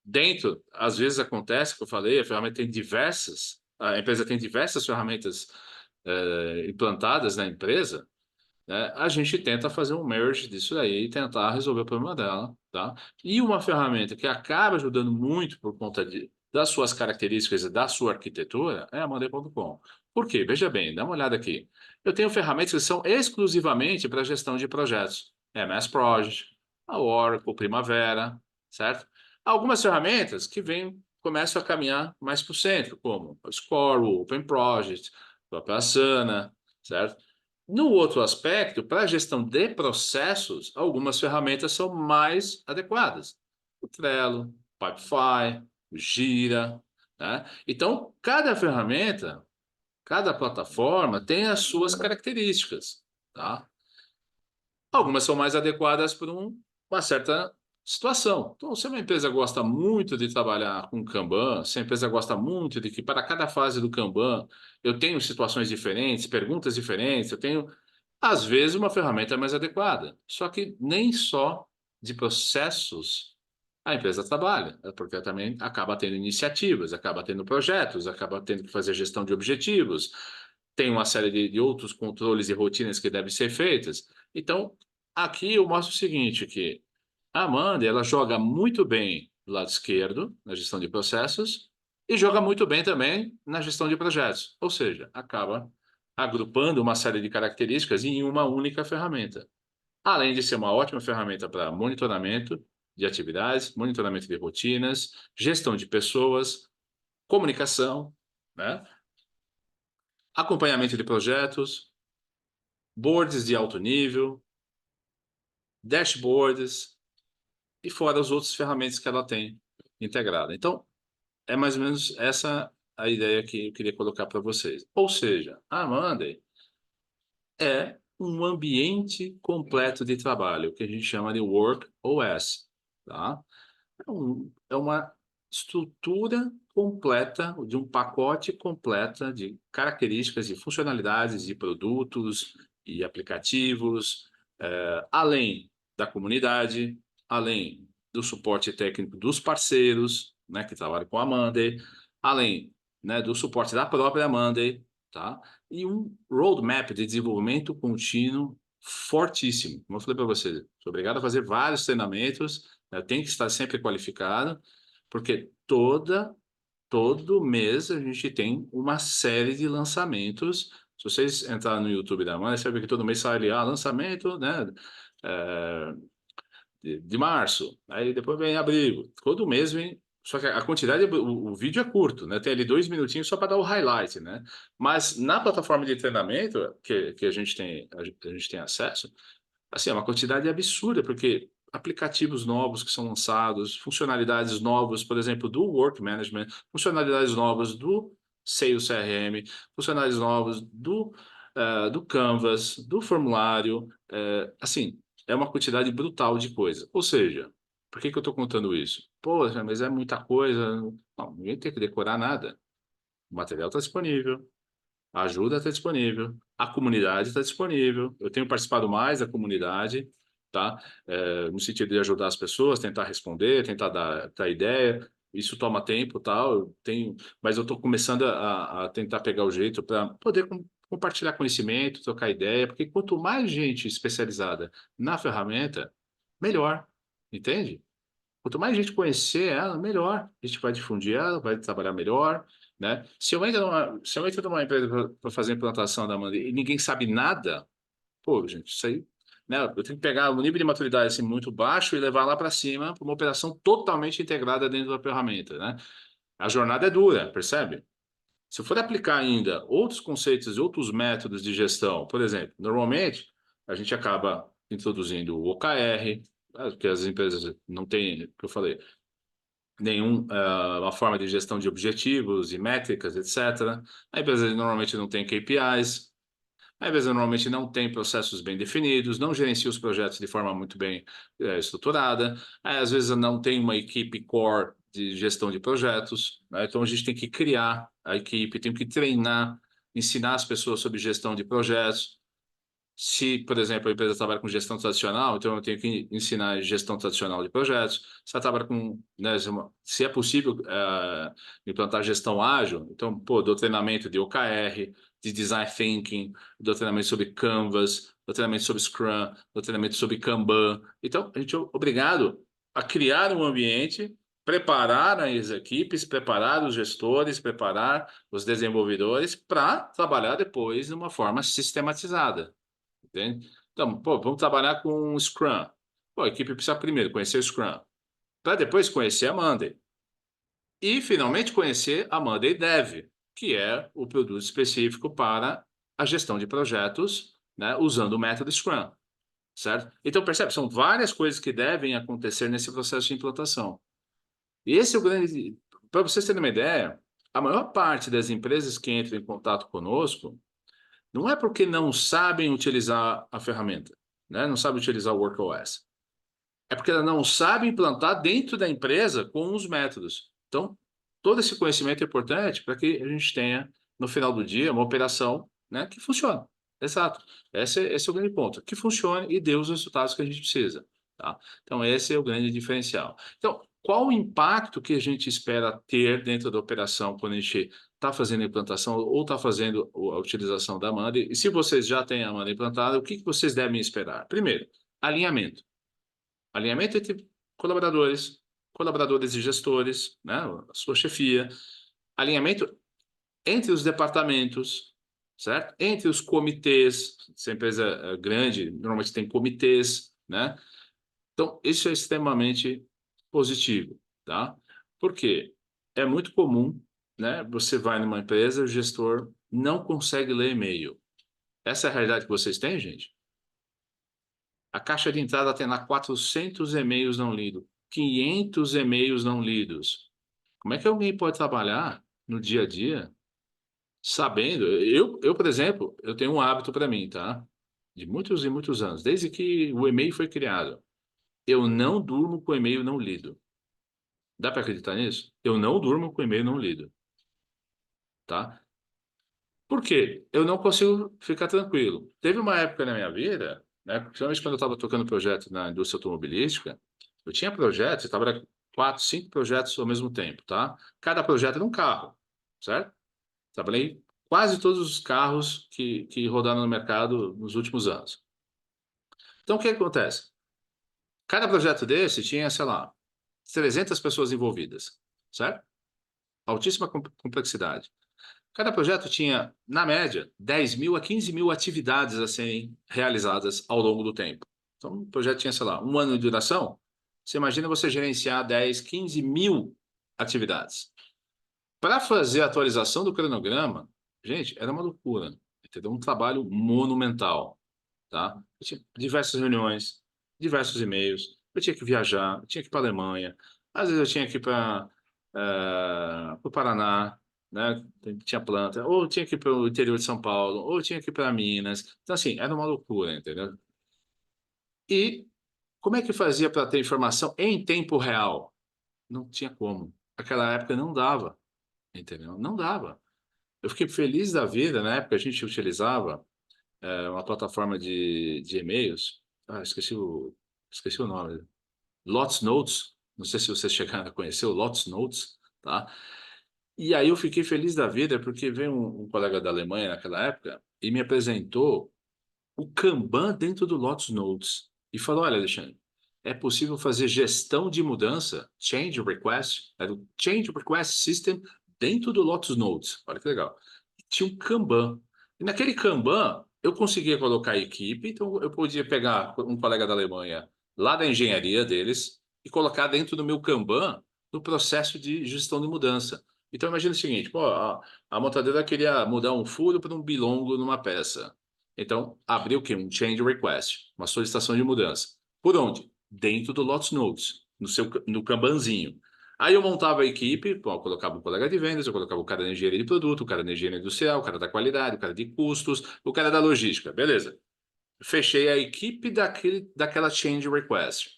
dentro, às vezes acontece, que eu falei, a empresa tem diversas ferramentas implantadas na empresa, né? A gente tenta fazer um merge disso aí e tentar resolver o problema dela, tá? E uma ferramenta que acaba ajudando muito por conta das suas características e da sua arquitetura é a Monday.com. Por quê? Veja bem, dá uma olhada aqui. Eu tenho ferramentas que são exclusivamente para gestão de projetos. MS Project, a Oracle, Primavera, certo? Algumas ferramentas que começam a caminhar mais para o centro, como o Score, o Open Project, a própria Asana, certo? No outro aspecto, para a gestão de processos, algumas ferramentas são mais adequadas. O Trello, o Pipefy, o Gira, né? Então, cada ferramenta, cada plataforma tem as suas características, tá? Algumas são mais adequadas para uma certa situação. Então, se uma empresa gosta muito de trabalhar com Kanban, se a empresa gosta muito de que para cada fase do Kanban eu tenho situações diferentes, perguntas diferentes, eu tenho, às vezes, uma ferramenta é mais adequada. Só que nem só de processos a empresa trabalha, porque ela também acaba tendo iniciativas, acaba tendo projetos, acaba tendo que fazer gestão de objetivos, tem uma série de outros controles e rotinas que devem ser feitas. Então, aqui eu mostro o seguinte, que a Amanda, ela joga muito bem do lado esquerdo, na gestão de processos, e joga muito bem também na gestão de projetos. Ou seja, acaba agrupando uma série de características em uma única ferramenta. Além de ser uma ótima ferramenta para monitoramento de atividades, monitoramento de rotinas, gestão de pessoas, comunicação, né? Acompanhamento de projetos, boards de alto nível, dashboards e fora as outras ferramentas que ela tem integrada. Então, é mais ou menos essa a ideia que eu queria colocar para vocês. Ou seja, a Monday é um ambiente completo de trabalho, que a gente chama de Work OS, tá? É uma estrutura completa, de um pacote completa de características e funcionalidades de produtos e aplicativos, além da comunidade, além do suporte técnico dos parceiros, né, que trabalham com a Monday, além, né, do suporte da própria Monday, tá? E um roadmap de desenvolvimento contínuo fortíssimo. Como eu falei para você, sou obrigado a fazer vários treinamentos, né, tem que estar sempre qualificado, porque todo mês a gente tem uma série de lançamentos. Se vocês entrarem no YouTube da Monday, você vai ver que todo mês sai ali, lançamento, né? é, de março, aí depois vem abril, todo mês vem, só que a quantidade, o vídeo é curto, né? Tem ali 2 minutinhos só para dar o highlight, né? Mas na plataforma de treinamento que a gente tem acesso, assim, é uma quantidade absurda, porque aplicativos novos que são lançados, funcionalidades novas, por exemplo, do Work Management, funcionalidades novas do Sales CRM, funcionalidades novas do Canvas, do formulário, assim, é uma quantidade brutal de coisa. Ou seja, por que que eu estou contando isso? Pô, mas é muita coisa. Não, ninguém tem que decorar nada. O material está disponível. A ajuda está disponível, a comunidade está disponível. Eu tenho participado mais da comunidade, tá? No sentido de ajudar as pessoas, tentar responder, tentar dar ideia. Isso toma tempo, tal. Mas eu estou começando a tentar pegar o jeito para poder compartilhar conhecimento, trocar ideia, porque quanto mais gente especializada na ferramenta, melhor, entende? Quanto mais gente conhecer ela, melhor. A gente vai difundir ela, vai trabalhar melhor, né? Se eu entro numa empresa para fazer implantação da Amanda e ninguém sabe nada, pô, gente, isso aí, né? Eu tenho que pegar o nível de maturidade assim, muito baixo e levar lá para cima para uma operação totalmente integrada dentro da ferramenta, né? A jornada é dura, percebe? Se eu for aplicar ainda outros conceitos e outros métodos de gestão, por exemplo, normalmente a gente acaba introduzindo o OKR, porque as empresas não têm, que eu falei, uma forma de gestão de objetivos e métricas, etc. A empresa normalmente não tem KPIs, a empresa normalmente não tem processos bem definidos, não gerencia os projetos de forma muito bem estruturada, às vezes não tem uma equipe core de gestão de projetos, né? Então a gente tem que criar a equipe, tem que treinar, ensinar as pessoas sobre gestão de projetos. Se, por exemplo, a empresa trabalha com gestão tradicional, então eu tenho que ensinar gestão tradicional de projetos. Se ela trabalha com, né, se é possível implantar gestão ágil, então, pô, dou treinamento de OKR, de Design Thinking, dou treinamento sobre Canvas, dou treinamento sobre Scrum, dou treinamento sobre Kanban. Então, a gente é obrigado a criar um ambiente, preparar as equipes, preparar os gestores, preparar os desenvolvedores para trabalhar depois de uma forma sistematizada. Entende? Então, pô, vamos trabalhar com o Scrum. Pô, a equipe precisa primeiro conhecer o Scrum, para depois conhecer a Monday. E, finalmente, conhecer a Monday Dev, que é o produto específico para a gestão de projetos, né, usando o método Scrum, certo? Então, percebe, são várias coisas que devem acontecer nesse processo de implantação. E esse é o grande... Para vocês terem uma ideia, a maior parte das empresas que entram em contato conosco não é porque não sabem utilizar a ferramenta, né? Não sabem utilizar o WorkOS. É porque ela não sabe implantar dentro da empresa com os métodos. Então, todo esse conhecimento é importante para que a gente tenha, no final do dia, uma operação, né, que funcione. Exato. Esse é o grande ponto. Que funcione e dê os resultados que a gente precisa. Tá? Então, esse é o grande diferencial. Então, qual o impacto que a gente espera ter dentro da operação quando a gente está fazendo a implantação ou está fazendo a utilização da Amanda? E se vocês já têm a Amanda implantada, o que vocês devem esperar? Primeiro, alinhamento. Alinhamento entre colaboradores e gestores, né, a sua chefia. Alinhamento entre os departamentos, certo? Entre os comitês. Se a empresa é grande, normalmente tem comitês, né? Então, isso é extremamente positivo, tá? Por quê? É muito comum, né? Você vai numa empresa, o gestor não consegue ler e-mail. Essa é a realidade que vocês têm, gente? A caixa de entrada tem lá 400 e-mails não lidos, 500 e-mails não lidos. Como é que alguém pode trabalhar no dia a dia sabendo? Por exemplo, eu tenho um hábito para mim, tá? De muitos e muitos anos, desde que o e-mail foi criado. Eu não durmo com e-mail não lido. Dá para acreditar nisso? Eu não durmo com e-mail não lido, tá? Por quê? Eu não consigo ficar tranquilo. Teve uma época na minha vida, né, principalmente quando eu estava tocando projeto na indústria automobilística, eu tinha projetos, eu trabalhava 4, 5 projetos ao mesmo tempo, tá? Cada projeto era um carro, certo? Trabalhei quase todos os carros que rodaram no mercado nos últimos anos. Então, o que acontece? Cada projeto desse tinha, sei lá, 300 pessoas envolvidas, certo? Altíssima complexidade. Cada projeto tinha, na média, 10.000 a 15.000 atividades a serem realizadas ao longo do tempo. Então, o projeto tinha, sei lá, um ano de duração. Você imagina você gerenciar 10, 15 mil atividades. Para fazer a atualização do cronograma, gente, era uma loucura. Entendeu? Um trabalho monumental, tá? Eu tinha diversas reuniões, diversos e-mails. Eu tinha que viajar, eu tinha que ir para a Alemanha. Às vezes eu tinha que ir para o Paraná, né? Tinha planta. Ou tinha que ir para o interior de São Paulo, ou tinha que ir para Minas. Então, assim, era uma loucura, entendeu? E como é que fazia para ter informação em tempo real? Não tinha como. Naquela época não dava, entendeu? Não dava. Eu fiquei feliz da vida, na época a gente utilizava uma plataforma de e-mails. Ah, esqueci o nome. Lots Notes. Não sei se vocês chegaram a conhecer o Lots Notes, tá? E aí eu fiquei feliz da vida porque veio um colega da Alemanha naquela época e me apresentou o Kanban dentro do Lotus Notes e falou: Olha, Alexandre, é possível fazer gestão de mudança, change request, era o change request system dentro do Lotus Notes. Olha que legal. Tinha um Kanban. E naquele Kanban, eu conseguia colocar a equipe, então eu podia pegar um colega da Alemanha, lá da engenharia deles, e colocar dentro do meu Kanban no processo de gestão de mudança. Então imagina o seguinte, pô, a montadeira queria mudar um furo para um bilongo numa peça. Então, abriu o quê? Um change request, uma solicitação de mudança. Por onde? Dentro do Lotus Notes, no Kanbanzinho. Aí eu montava a equipe, bom, eu colocava o colega de vendas, eu colocava o cara da engenharia de produto, o cara da engenharia industrial, o cara da qualidade, o cara de custos, o cara da logística. Beleza. Fechei a equipe daquela change request.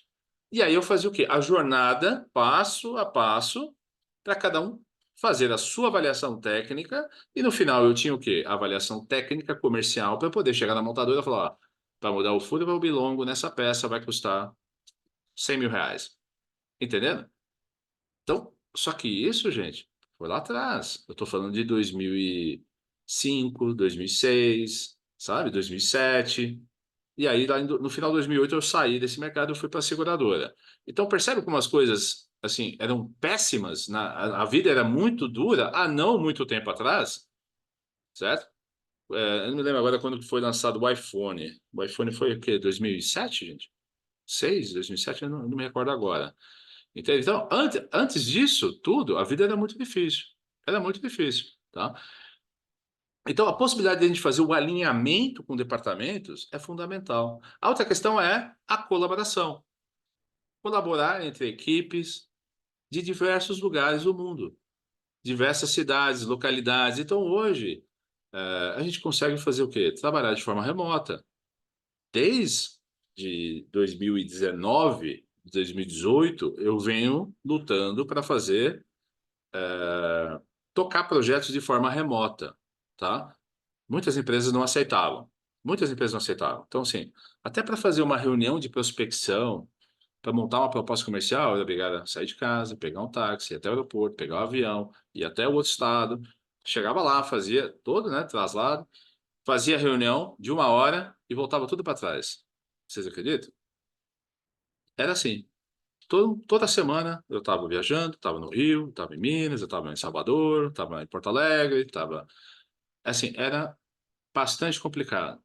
E aí eu fazia o quê? A jornada, passo a passo, para cada um fazer a sua avaliação técnica, e no final eu tinha o quê? A avaliação técnica comercial para poder chegar na montadora e falar, para mudar o furo para o bilongo nessa peça vai custar R$ 100.000. Entendendo? Então, só que isso, gente, foi lá atrás. Eu estou falando de 2005, 2006, sabe? 2007. E aí, lá no final de 2008, eu saí desse mercado e fui para a seguradora. Então, percebe como as coisas, assim, eram péssimas? A vida era muito dura há não muito tempo atrás, certo? Eu não me lembro agora quando foi lançado o iPhone. O iPhone foi o quê? 2007, gente? 2007, eu não me recordo agora. Entende? Então, antes disso tudo, a vida era muito difícil. Era muito difícil, tá? Então, a possibilidade de a gente fazer o alinhamento com departamentos é fundamental. A outra questão é a colaboração. Colaborar entre equipes de diversos lugares do mundo, diversas cidades, localidades. Então, hoje, a gente consegue fazer o quê? Trabalhar de forma remota. Desde 2019, 2018, eu venho lutando para tocar projetos de forma remota, tá? Muitas empresas não aceitavam. Muitas empresas não aceitavam. Então, assim, até para fazer uma reunião de prospecção, para montar uma proposta comercial, eu era obrigado a sair de casa, pegar um táxi, ir até o aeroporto, pegar um avião, ir até o outro estado. Chegava lá, fazia todo, né, traslado, fazia a reunião de 1 hora e voltava tudo para trás. Vocês acreditam? Era assim. Toda semana eu estava viajando, estava no Rio, estava em Minas, eu estava em Salvador, estava em Porto Alegre, estava. Assim, era bastante complicado.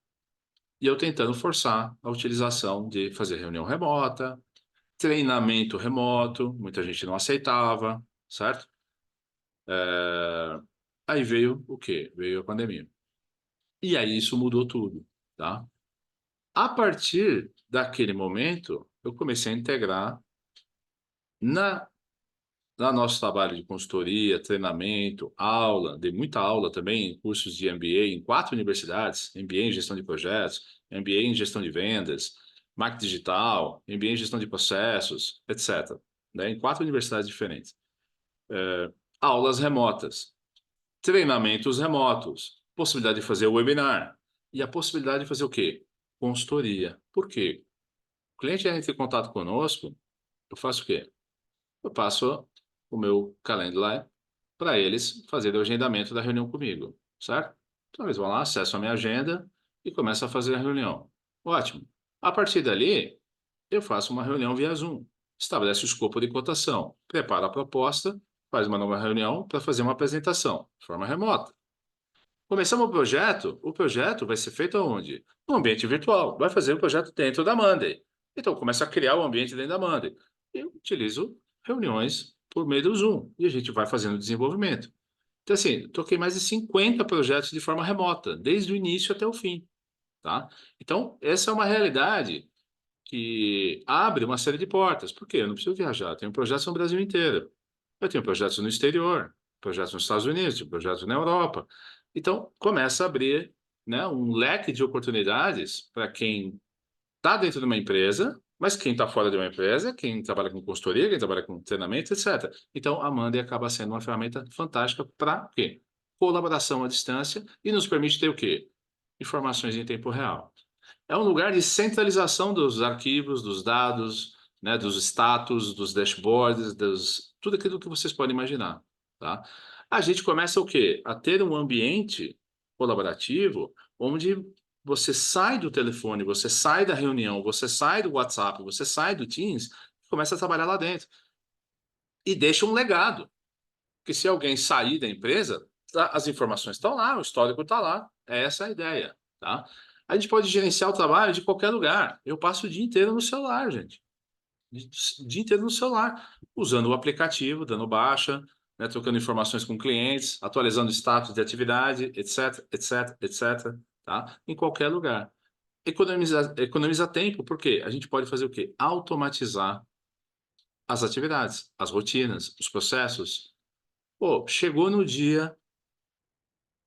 E eu tentando forçar a utilização de fazer reunião remota, treinamento remoto, muita gente não aceitava, certo? Aí veio o quê? Veio a pandemia. E aí isso mudou tudo, tá? A partir daquele momento, eu comecei a integrar na nosso trabalho de consultoria, treinamento, aula, dei muita aula também em cursos de MBA em 4 universidades, MBA em gestão de projetos, MBA em gestão de vendas, marketing digital, MBA em gestão de processos, etc. Né, em 4 universidades diferentes. Aulas remotas, treinamentos remotos, possibilidade de fazer webinar e a possibilidade de fazer o quê? Consultoria. Por quê? O cliente entra em contato conosco, eu faço o quê? Eu passo o meu calendário para eles fazerem o agendamento da reunião comigo, certo? Então eles vão lá, acessam a minha agenda e começam a fazer a reunião. Ótimo. A partir dali, eu faço uma reunião via Zoom. Estabelece o escopo de cotação, prepara a proposta, faz uma nova reunião para fazer uma apresentação, de forma remota. Começamos o projeto vai ser feito aonde? No ambiente virtual. Vai fazer o projeto dentro da Monday. Então, começa a criar o ambiente dentro da Monday. Eu utilizo reuniões por meio do Zoom e a gente vai fazendo desenvolvimento. Então, assim, toquei mais de 50 projetos de forma remota, desde o início até o fim, tá? Então, essa é uma realidade que abre uma série de portas. Por quê? Eu não preciso viajar. Eu tenho projetos no Brasil inteiro. Eu tenho projetos no exterior, projetos nos Estados Unidos, projetos na Europa. Então, começa a abrir, né, um leque de oportunidades para quem está dentro de uma empresa, mas quem está fora de uma empresa, quem trabalha com consultoria, quem trabalha com treinamento, etc. Então, a Monday acaba sendo uma ferramenta fantástica para o quê? Colaboração à distância e nos permite ter o quê? Informações em tempo real. É um lugar de centralização dos arquivos, dos dados, né, dos status, dos dashboards, tudo aquilo que vocês podem imaginar, tá? A gente começa o quê? A ter um ambiente colaborativo onde você sai do telefone, você sai da reunião, você sai do WhatsApp, você sai do Teams e começa a trabalhar lá dentro. E deixa um legado, que se alguém sair da empresa, as informações estão lá, o histórico está lá. É essa a ideia, tá? A gente pode gerenciar o trabalho de qualquer lugar. Eu passo o dia inteiro no celular, gente. O dia inteiro no celular, usando o aplicativo, dando baixa, né, trocando informações com clientes, atualizando o status de atividade, etc, etc, etc, tá? Em qualquer lugar. Economiza tempo, porque a gente pode fazer o quê? Automatizar as atividades, as rotinas, os processos. Pô, chegou no dia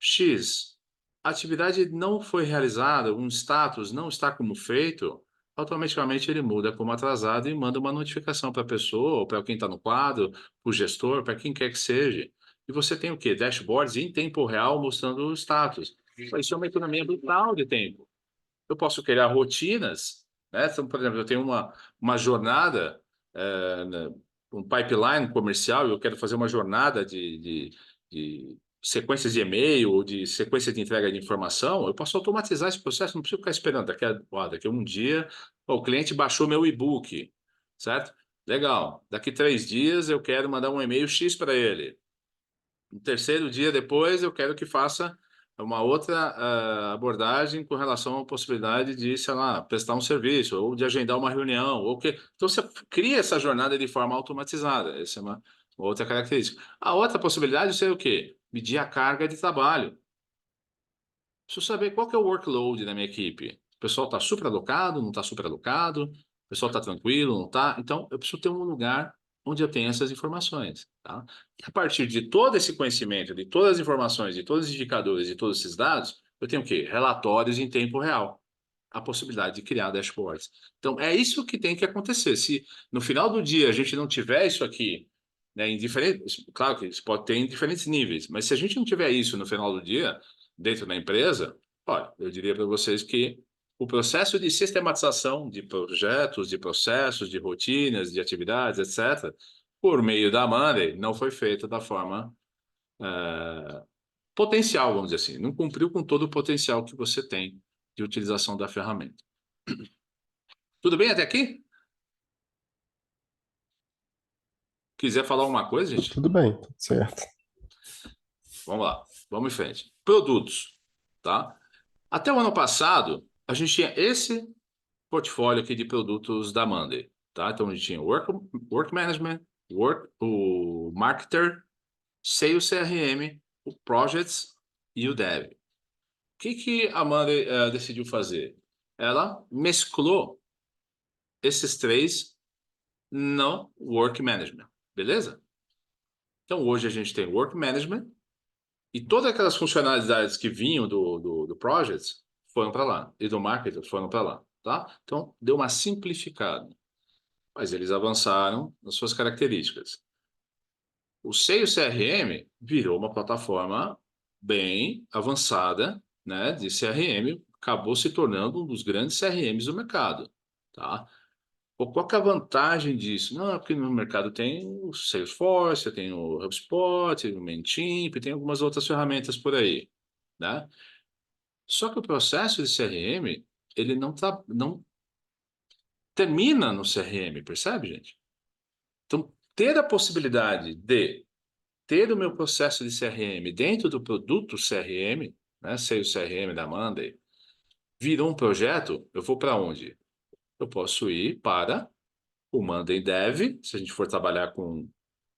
X, a atividade não foi realizada, um status não está como feito, automaticamente ele muda como atrasado e manda uma notificação para a pessoa, ou para quem está no quadro, para o gestor, para quem quer que seja. E você tem o quê? Dashboards em tempo real mostrando o status. Isso é uma economia brutal de tempo. Eu posso criar rotinas, né? Então, por exemplo, eu tenho uma jornada, um pipeline comercial, e eu quero fazer uma jornada de sequências de e-mail ou de sequência de entrega de informação, eu posso automatizar esse processo, não preciso ficar esperando. Daqui a um dia, o cliente baixou meu e-book, certo? Legal. Daqui 3 dias eu quero mandar um e-mail X para ele. No terceiro dia depois, eu quero que faça uma outra abordagem com relação à possibilidade de, sei lá, prestar um serviço, ou de agendar uma reunião, ou que... Então, você cria essa jornada de forma automatizada. Essa é uma outra característica. A outra possibilidade seria o quê? Medir a carga de trabalho. Preciso saber qual que é o workload da minha equipe. O pessoal está superalocado, não está superalocado? O pessoal está tranquilo, não está? Então, eu preciso ter um lugar onde eu tenho essas informações, tá? E a partir de todo esse conhecimento, de todas as informações, de todos os indicadores, de todos esses dados, eu tenho o quê? Relatórios em tempo real. A possibilidade de criar dashboards. Então, é isso que tem que acontecer. Se no final do dia a gente não tiver isso aqui, né, em diferentes, claro que isso pode ter em diferentes níveis, mas se a gente não tiver isso no final do dia, dentro da empresa, olha, eu diria para vocês que o processo de sistematização de projetos, de processos, de rotinas, de atividades, etc., por meio da Monday, não foi feito da forma potencial, vamos dizer assim. Não cumpriu com todo o potencial que você tem de utilização da ferramenta. Tudo bem até aqui? Quiser falar alguma coisa, gente? Tudo bem, tudo certo. Vamos lá, vamos em frente. Produtos, tá? Até o ano passado, a gente tinha esse portfólio aqui de produtos da Monday, tá? Então, a gente tinha Work Management, o Marketer, Sales CRM, o Projects e o Dev. O que a Monday decidiu fazer? Ela mesclou esses 3 no Work Management, beleza? Então, hoje a gente tem Work Management e todas aquelas funcionalidades que vinham do Projects foram para lá, e do Marketer foram para lá, tá? Então, deu uma simplificada, mas eles avançaram nas suas características. O Sales CRM virou uma plataforma bem avançada, né, de CRM, acabou se tornando um dos grandes CRMs do mercado, tá? Qual que é a vantagem disso? Não, é porque no mercado tem o Salesforce, tem o HubSpot, tem o Mailchimp, tem algumas outras ferramentas por aí, né? Só que o processo de CRM, ele não termina no CRM, percebe, gente? Então, ter a possibilidade de ter o meu processo de CRM dentro do produto CRM, né, Sales CRM da Monday, virou um projeto, eu vou para onde? Eu posso ir para o Monday Dev, se a gente for trabalhar com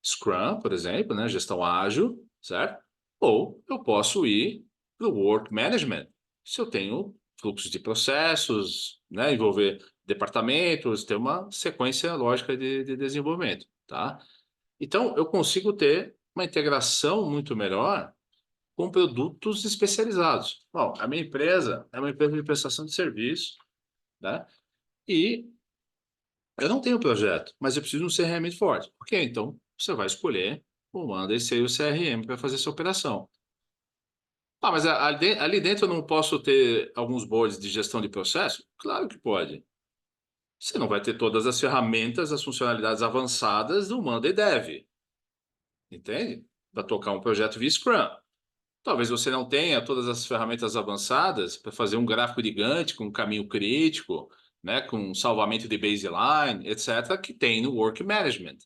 Scrum, por exemplo, né, gestão ágil, certo? Ou eu posso ir para o Work Management, se eu tenho fluxos de processos, né, envolver departamentos, ter uma sequência lógica de desenvolvimento, tá? Então, eu consigo ter uma integração muito melhor com produtos especializados. Bom, a minha empresa é uma empresa de prestação de serviço, né? E eu não tenho projeto, mas eu preciso de um CRM forte. Ok, então você vai escolher o Monday Sales CRM para fazer essa operação. Ah, mas ali dentro eu não posso ter alguns boards de gestão de processo? Claro que pode. Você não vai ter todas as ferramentas, as funcionalidades avançadas do Monday Dev, entende? Para tocar um projeto via Scrum. Talvez você não tenha todas as ferramentas avançadas para fazer um gráfico de Gantt com um caminho crítico, né, com salvamento de baseline, etc., que tem no Work Management.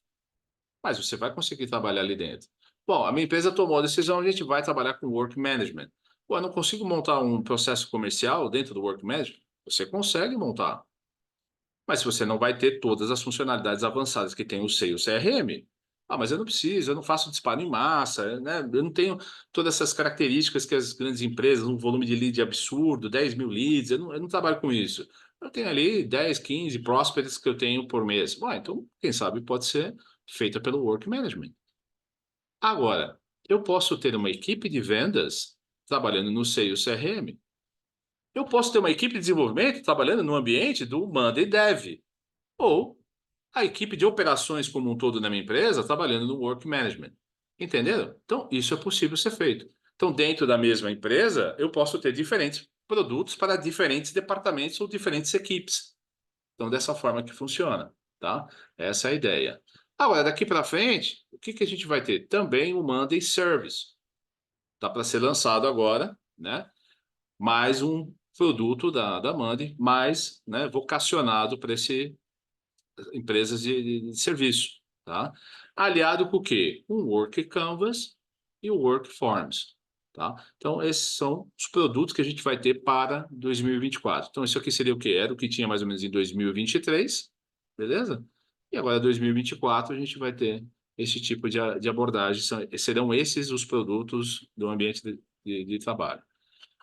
Mas você vai conseguir trabalhar ali dentro. Bom, a minha empresa tomou a decisão, a gente vai trabalhar com Work Management. Pô, eu não consigo montar um processo comercial dentro do Work Management? Você consegue montar. Mas você não vai ter todas as funcionalidades avançadas que tem o Sales CRM. Ah, mas eu não preciso, eu não faço disparo em massa, né? Eu não tenho todas essas características que as grandes empresas, um volume de lead absurdo, 10 mil leads, eu não trabalho com isso. Eu tenho ali 10, 15 prospects que eu tenho por mês. Bom, então, quem sabe pode ser feita pelo Work Management. Agora, eu posso ter uma equipe de vendas trabalhando no Sales CRM. Eu posso ter uma equipe de desenvolvimento trabalhando no ambiente do Monday Dev. Ou a equipe de operações como um todo na minha empresa trabalhando no Work Management. Entenderam? Então, isso é possível ser feito. Então, dentro da mesma empresa, eu posso ter diferentes produtos para diferentes departamentos ou diferentes equipes. Então, dessa forma que funciona, tá? Essa é a ideia. Agora, daqui para frente, o que a gente vai ter? Também o Monday Service. Está para ser lançado agora, né? Mais um produto da Monday, mais, né, vocacionado para esse empresas de serviço, tá? Aliado com o quê? Um Work Canvas e o Work Forms, tá? Então, esses são os produtos que a gente vai ter para 2024. Então, isso aqui seria o quê? Era o que tinha mais ou menos em 2023, beleza? E agora, 2024, a gente vai ter esse tipo de abordagem. Serão esses os produtos do ambiente de trabalho.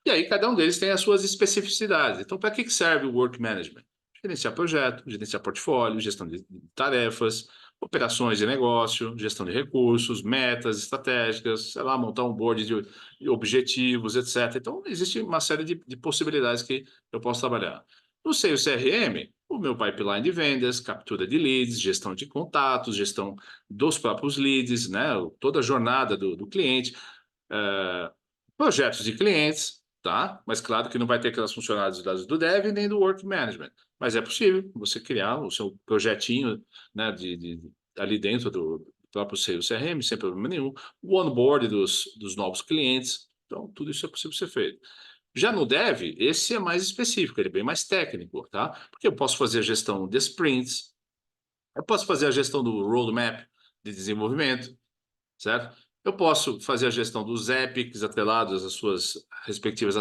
E aí, cada um deles tem as suas especificidades. Então, para que serve o Work Management? Gerenciar projeto, gerenciar portfólio, gestão de tarefas, operações de negócio, gestão de recursos, metas estratégicas, sei lá, montar um board de objetivos, etc. Então, existe uma série de possibilidades que eu posso trabalhar. No Sales CRM, o meu pipeline de vendas, captura de leads, gestão de contatos, gestão dos próprios leads, né? Toda a jornada do cliente, projetos de clientes, tá? Mas claro que não vai ter aquelas funcionalidades do Dev nem do Work Management. Mas é possível você criar o seu projetinho, né, ali dentro do próprio Sales CRM, sem problema nenhum. O onboard dos novos clientes. Então, tudo isso é possível ser feito. Já no Dev, esse é mais específico, ele é bem mais técnico, tá? Porque eu posso fazer a gestão de sprints, eu posso fazer a gestão do roadmap de desenvolvimento, certo? Eu posso fazer a gestão dos epics atrelados às suas respectivas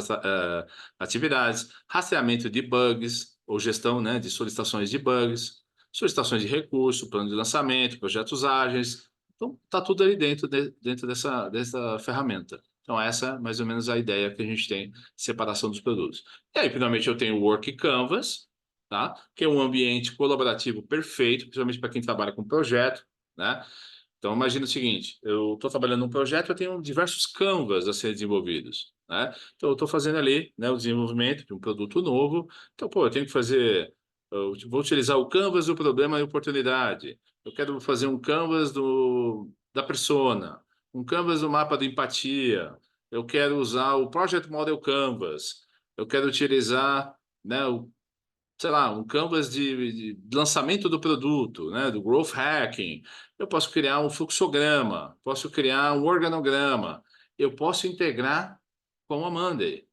atividades, rastreamento de bugs, ou gestão, né, de solicitações de bugs, solicitações de recurso, plano de lançamento, projetos ágeis. Então, está tudo ali dentro dessa ferramenta. Então, essa é mais ou menos a ideia que a gente tem de separação dos produtos. E aí, finalmente, eu tenho o Work Canvas, tá? Que é um ambiente colaborativo perfeito, principalmente para quem trabalha com projeto, né? Então, imagina o seguinte, eu estou trabalhando num projeto, eu tenho diversos canvas a serem desenvolvidos, né? Então, eu estou fazendo ali, né, o desenvolvimento de um produto novo. Então, pô, eu tenho que fazer, eu vou utilizar o canvas do problema e oportunidade. Eu quero fazer um canvas da persona, um canvas do mapa de empatia. Eu quero usar o Project Model Canvas. Eu quero utilizar, né, sei lá, um canvas de lançamento do produto, né, do growth hacking. Eu posso criar um fluxograma, posso criar um organograma, eu posso integrar com a Monday.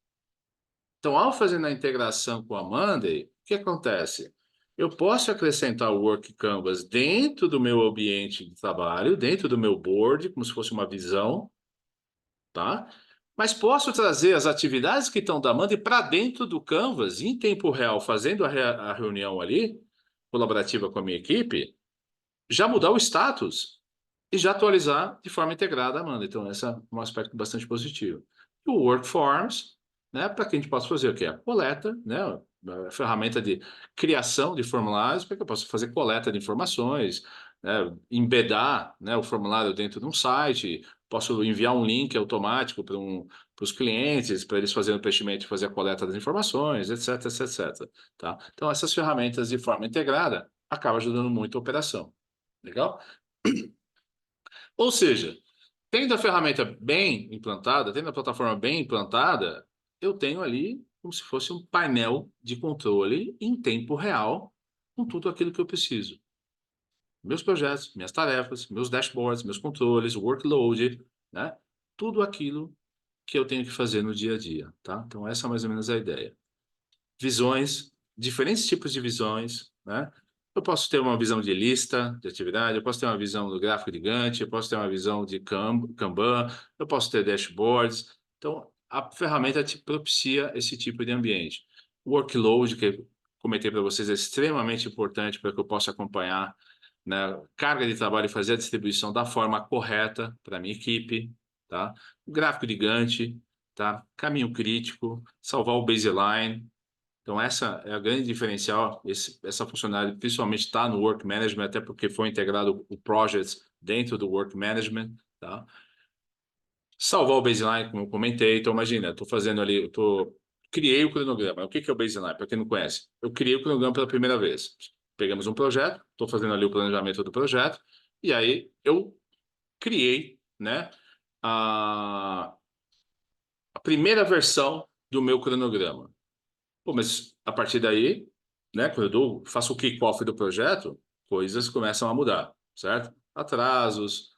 Então, ao fazer a integração com a Monday, o que acontece? Eu posso acrescentar o Work Canvas dentro do meu ambiente de trabalho, dentro do meu board, como se fosse uma visão, tá? Mas posso trazer as atividades que estão da Monday para dentro do Canvas, em tempo real, fazendo a reunião ali, colaborativa com a minha equipe, já mudar o status e já atualizar de forma integrada a Monday. Então, esse é um aspecto bastante positivo. E o Workforms, né, para que a gente possa fazer o quê? A coleta, né, a ferramenta de criação de formulários, para que eu possa fazer coleta de informações, né, embedar, né, o formulário dentro de um site, posso enviar um link automático para os clientes, para eles fazerem o preenchimento e fazer a coleta das informações, etc, etc, etc. Tá? Então, essas ferramentas de forma integrada acabam ajudando muito a operação. Legal? Ou seja, tendo a ferramenta bem implantada, tendo a plataforma bem implantada, eu tenho ali como se fosse um painel de controle em tempo real com tudo aquilo que eu preciso. Meus projetos, minhas tarefas, meus dashboards, meus controles, workload, né? Tudo aquilo que eu tenho que fazer no dia a dia, tá? Então, essa é mais ou menos a ideia. Visões, diferentes tipos de visões, né? Eu posso ter uma visão de lista de atividade, eu posso ter uma visão do gráfico de Gantt, eu posso ter uma visão de Kanban, eu posso ter dashboards. Então, a ferramenta te propicia esse tipo de ambiente. O workload, que eu comentei para vocês, é extremamente importante para que eu possa acompanhar, né, carga de trabalho e fazer a distribuição da forma correta para a minha equipe, tá? O gráfico de Gantt, tá? Caminho crítico, salvar o baseline. Então, essa é a grande diferencial. Essa funcionalidade principalmente está no Work Management, até porque foi integrado o Projects dentro do Work Management, tá? Salvar o baseline, como eu comentei. Então, imagina, estou fazendo ali, criei o cronograma. O que é o baseline? Para quem não conhece, eu criei o cronograma pela primeira vez. Pegamos um projeto, estou fazendo ali o planejamento do projeto, e aí eu criei, né, a, a primeira versão do meu cronograma. Pô, mas a partir daí, né, quando faço o kick-off do projeto, coisas começam a mudar, certo? Atrasos,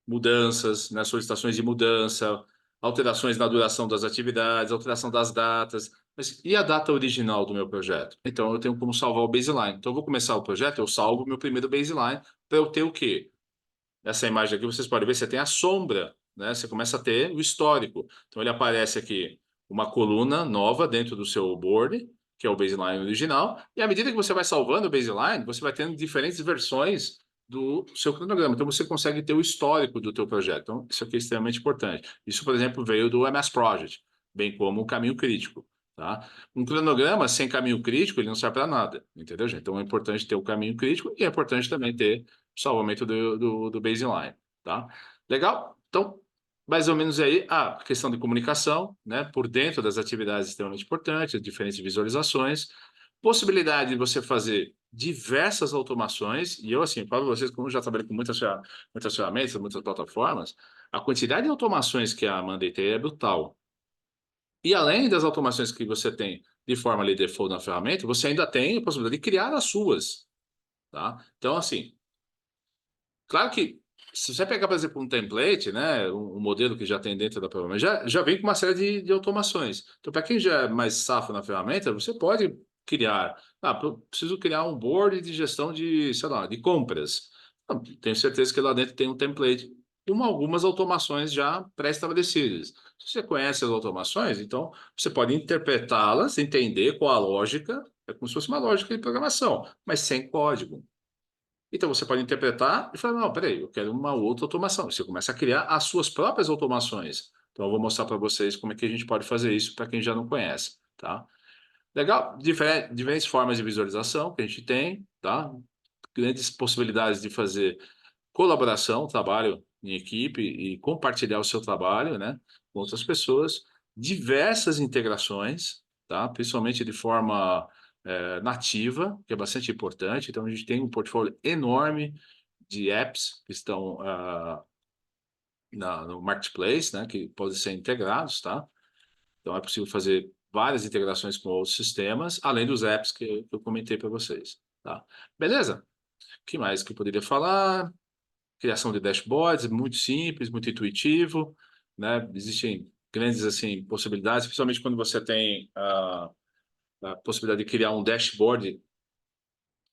mudanças, né, solicitações de mudança, alterações na duração das atividades, alteração das datas. Mas e a data original do meu projeto? Então, eu tenho como salvar o baseline. Então, eu vou começar o projeto, eu salvo o meu primeiro baseline para eu ter o quê? Essa imagem aqui, vocês podem ver, você tem a sombra, né? Você começa a ter o histórico. Então, ele aparece aqui uma coluna nova dentro do seu board, que é o baseline original, e à medida que você vai salvando o baseline, você vai tendo diferentes versões do seu cronograma. Então, você consegue ter o histórico do teu projeto. Então, isso aqui é extremamente importante. Isso, por exemplo, veio do MS Project, bem como o caminho crítico. Tá? Um cronograma sem caminho crítico, ele não serve para nada, entendeu, gente? Então, é importante ter o caminho crítico e é importante também ter salvamento do baseline, tá? Legal? Então, mais ou menos aí a questão de comunicação, né? Por dentro das atividades extremamente importantes, diferentes visualizações, possibilidade de você fazer diversas automações, e eu, assim, para vocês, como eu já trabalhei com muitas ferramentas, muitas plataformas, a quantidade de automações que a Monday tem é brutal. E além das automações que você tem de forma ali default na ferramenta, você ainda tem a possibilidade de criar as suas, tá? Então, assim, claro que se você pegar, por exemplo, um template, né, um modelo que já tem dentro da ferramenta, já vem com uma série de automações. Então, para quem já é mais safo na ferramenta, você pode criar. Ah, preciso criar um board de gestão de, sei lá, de compras. Não, tenho certeza que lá dentro tem um template com algumas automações já pré-estabelecidas. Se você conhece as automações, então você pode interpretá-las, entender qual a lógica, é como se fosse uma lógica de programação, mas sem código. Então você pode interpretar e falar, não, peraí, eu quero uma outra automação. Você começa a criar as suas próprias automações. Então eu vou mostrar para vocês como é que a gente pode fazer isso para quem já não conhece, tá? Legal, diferentes formas de visualização que a gente tem, tá? Grandes possibilidades de fazer colaboração, trabalho em equipe e compartilhar o seu trabalho, né, com outras pessoas, diversas integrações, tá? Principalmente de forma nativa, que é bastante importante. Então, a gente tem um portfólio enorme de apps que estão no Marketplace, né, que podem ser integrados, tá? Então, é possível fazer várias integrações com outros sistemas, além dos apps que eu comentei para vocês, tá? Beleza? O que mais que eu poderia falar? Criação de dashboards, muito simples, muito intuitivo, né? Existem grandes assim possibilidades, principalmente quando você tem a possibilidade de criar um dashboard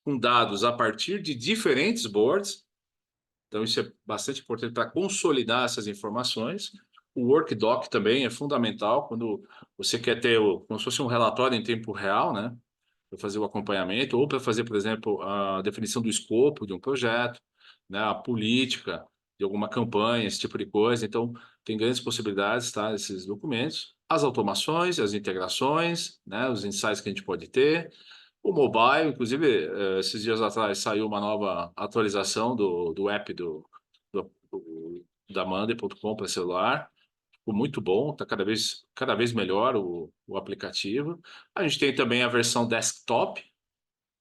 com dados a partir de diferentes boards. Então isso é bastante importante para consolidar essas informações. O Workdoc também é fundamental quando você quer ter como se fosse um relatório em tempo real, né? Para fazer o acompanhamento, ou para fazer, por exemplo, a definição do escopo de um projeto, né, a política de alguma campanha, esse tipo de coisa. Então, tem grandes possibilidades, tá, esses documentos. As automações, as integrações, né, os insights que a gente pode ter. O mobile, inclusive, esses dias atrás saiu uma nova atualização do app da Monday.com para celular. Ficou muito bom, está cada vez melhor o aplicativo. A gente tem também a versão desktop,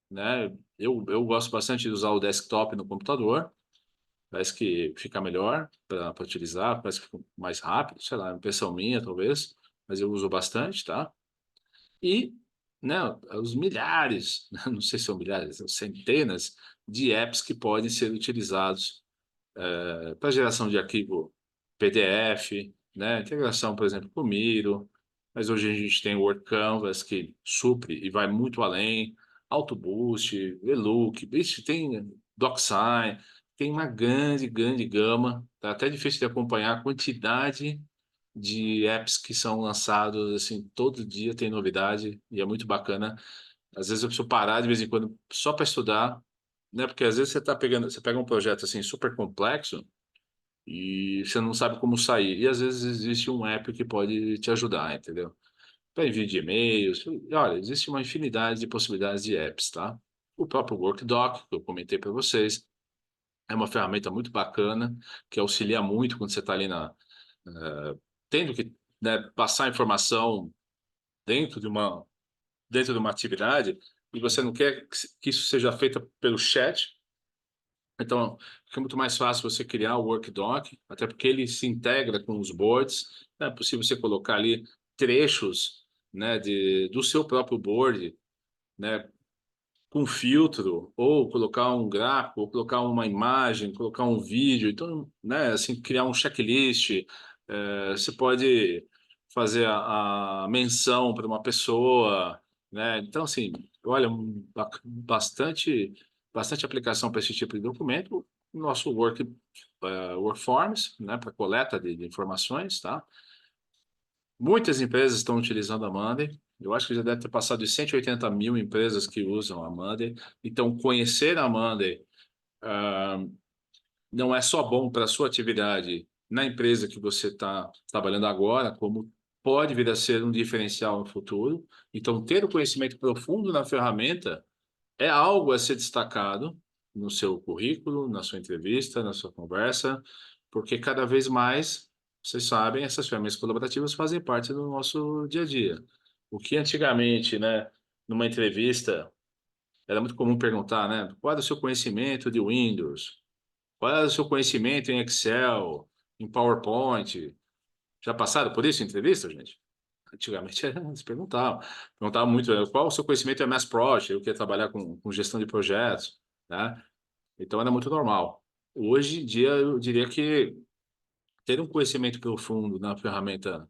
né? Eu gosto bastante de usar o desktop no computador, parece que fica melhor para utilizar, parece que fica mais rápido, sei lá, impressão minha talvez, mas eu uso bastante, tá? E, né, os milhares, não sei se são milhares, são centenas de apps que podem ser utilizados para geração de arquivo PDF, né? Integração, por exemplo, com o Miro, mas hoje a gente tem o Word Canvas que supre e vai muito além, AutoBoost, VLOOK, ixi, tem DocSign, tem uma grande gama, tá até difícil de acompanhar a quantidade de apps que são lançados, assim, todo dia tem novidade e é muito bacana. Às vezes eu preciso parar de vez em quando só para estudar, né? Porque às vezes você pega um projeto assim super complexo e você não sabe como sair. E às vezes existe um app que pode te ajudar, entendeu? Para envio de e-mails. E, olha, existe uma infinidade de possibilidades de apps, tá? O próprio Workdoc, que eu comentei para vocês, é uma ferramenta muito bacana que auxilia muito quando você está ali tendo que, né, passar informação dentro de uma dentro de uma atividade e você não quer que isso seja feito pelo chat. Então, fica muito mais fácil você criar o Workdoc, até porque ele se integra com os boards. É possível você colocar ali trechos, né, do seu próprio board, né, com filtro, ou colocar um gráfico, ou colocar uma imagem, colocar um vídeo. Então, né, assim, criar um checklist. Você pode fazer a menção para uma pessoa, né? Então, assim, olha, bastante aplicação para esse tipo de documento. Nosso Workforms, né, para coleta de informações, tá? Muitas empresas estão utilizando a Monday. Eu acho que já deve ter passado de 180 mil empresas que usam a Monday. Então, conhecer a Monday não é só bom para a sua atividade na empresa que você está trabalhando agora, como pode vir a ser um diferencial no futuro. Então, ter o conhecimento profundo na ferramenta é algo a ser destacado no seu currículo, na sua entrevista, na sua conversa, porque cada vez mais, vocês sabem, essas ferramentas colaborativas fazem parte do nosso dia a dia. O que antigamente, né, numa entrevista, era muito comum perguntar, né, qual é o seu conhecimento de Windows? Qual é o seu conhecimento em Excel, em PowerPoint? Já passaram por isso em entrevista, gente? Antigamente eles perguntavam muito qual o seu conhecimento em MS Project, eu queria trabalhar com gestão de projetos, né? Então era muito normal. Hoje em dia eu diria que ter um conhecimento profundo numa ferramenta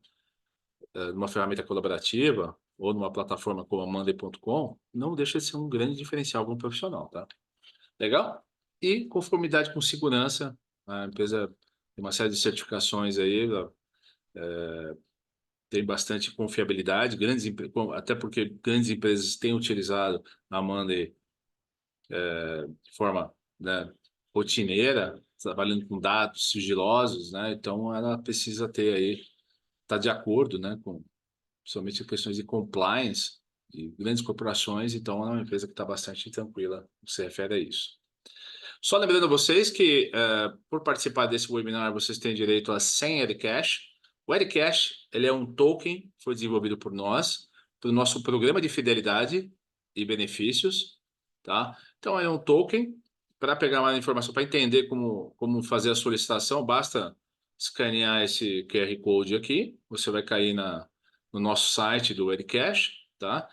colaborativa ou numa plataforma como a Monday.com não deixa de ser um grande diferencial para um profissional, tá? Legal? E conformidade com segurança, a empresa tem uma série de certificações aí, ela tem bastante confiabilidade, até porque grandes empresas têm utilizado a Monday de forma, né, rotineira, trabalhando com dados sigilosos, né? Então ela precisa ter aí, estar de acordo, né, com principalmente questões de compliance, de grandes corporações, então é uma empresa que está bastante tranquila no que se refere a isso. Só lembrando a vocês que, por participar desse webinar, vocês têm direito a 100 Edcash. O Edcash, ele é um token que foi desenvolvido por nós, para o nosso programa de fidelidade e benefícios, tá? Então, é um token para pegar mais informação, para entender como fazer a solicitação, basta escanear esse QR Code aqui, você vai cair no nosso site do Edcash, tá?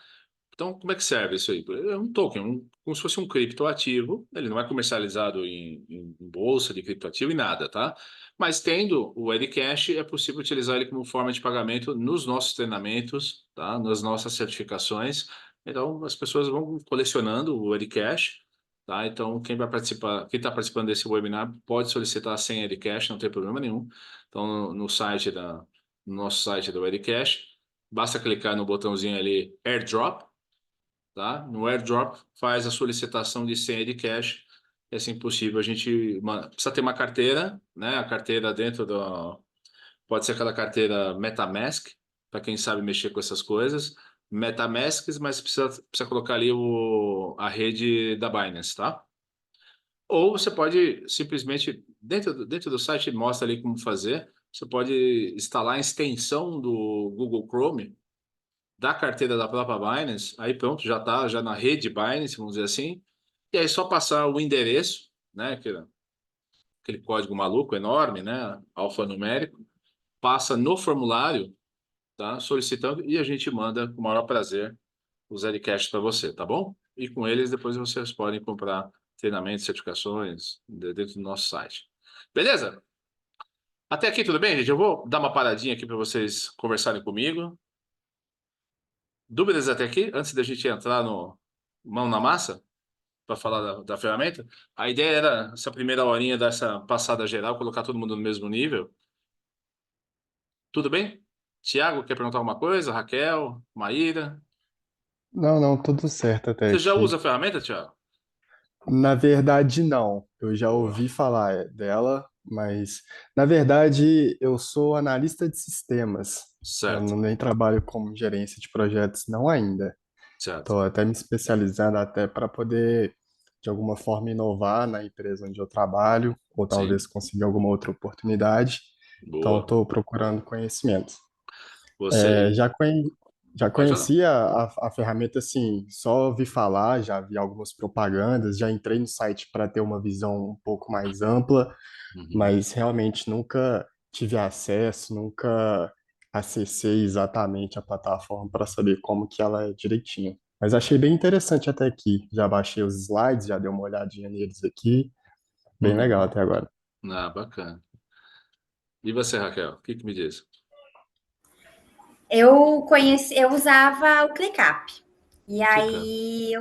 Então, como é que serve isso aí? É um token, como se fosse um criptoativo. Ele não é comercializado em bolsa de criptoativo e nada, tá? Mas tendo o Edcash, é possível utilizar ele como forma de pagamento nos nossos treinamentos, tá? Nas nossas certificações. Então, as pessoas vão colecionando o Edcash, tá? Então, quem vai participar, quem está participando desse webinar pode solicitar sem Edcash, não tem problema nenhum. Então, no nosso site do Edcash, basta clicar no botãozinho ali AirDrop, tá? No AirDrop faz a solicitação de senha de cache. É assim possível. A gente precisa ter uma carteira, né? A carteira dentro do. Pode ser aquela carteira MetaMask, para quem sabe mexer com essas coisas. MetaMasks, mas precisa colocar ali a rede da Binance, tá? Ou você pode simplesmente, dentro do site, mostra ali como fazer. Você pode instalar a extensão do Google Chrome da carteira da própria Binance, aí pronto, já está já na rede Binance, vamos dizer assim, e aí só passar o endereço, né, aquele código maluco, enorme, né, alfanumérico, passa no formulário, tá, solicitando, e a gente manda com o maior prazer os Zcash para você, tá bom? E com eles depois vocês podem comprar treinamentos, certificações dentro do nosso site. Beleza? Até aqui tudo bem, gente? Eu vou dar uma paradinha aqui para vocês conversarem comigo. Dúvidas até aqui, antes da gente entrar no mão na massa, para falar da ferramenta? A ideia era, essa primeira horinha dessa passada geral, colocar todo mundo no mesmo nível. Tudo bem? Tiago, quer perguntar alguma coisa? Raquel, Maíra? Não, não, tudo certo até Você já usa aqui. a ferramenta, Tiago? Na verdade, não. Eu já Boa. ouvi falar dela, mas na verdade eu sou analista de sistemas. Eu Certo, não nem trabalho como gerência de projetos, não ainda. certo. Estou até me especializando até para poder, de alguma forma, inovar na empresa onde eu trabalho, ou Sim, talvez conseguir alguma outra oportunidade. Então, boa. estou procurando conhecimento. Você. É, já Pode falar. conhecia a ferramenta, assim, só ouvi falar, já vi algumas propagandas, já entrei no site para ter uma visão um pouco mais ampla, Uhum. mas realmente nunca tive acesso, nunca acessei exatamente a plataforma para saber como que ela é direitinho. Mas achei bem interessante até aqui. Já baixei os slides, já dei uma olhadinha neles aqui. Bem legal Uhum. até agora. Ah, bacana. E você, Raquel? O que me diz? Eu usava o ClickUp. E Clica. aí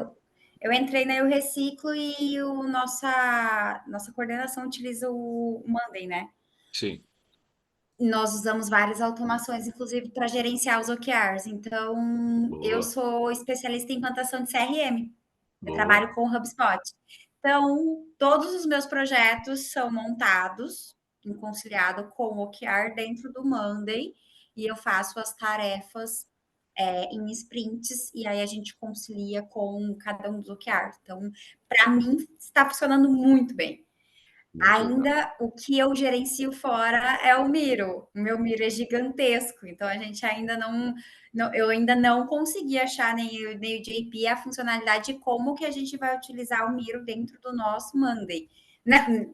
eu entrei na Eu Reciclo e nossa coordenação utiliza o Monday, né? Sim, Nós usamos várias automações, inclusive para gerenciar os OKRs. Então, eu boa, sou especialista em implantação de CRM. Eu boa. trabalho com o HubSpot. Então, todos os meus projetos são montados, conciliado com o OKR dentro do Monday, e eu faço as tarefas em sprints, e aí a gente concilia com cada um dos OKRs. Então, para mim, está funcionando muito bem. Muito legal. Ainda o que eu gerencio fora é o Miro. O meu Miro é gigantesco, então a gente ainda eu ainda não consegui achar nem o JP a funcionalidade de como que a gente vai utilizar o Miro dentro do nosso Monday.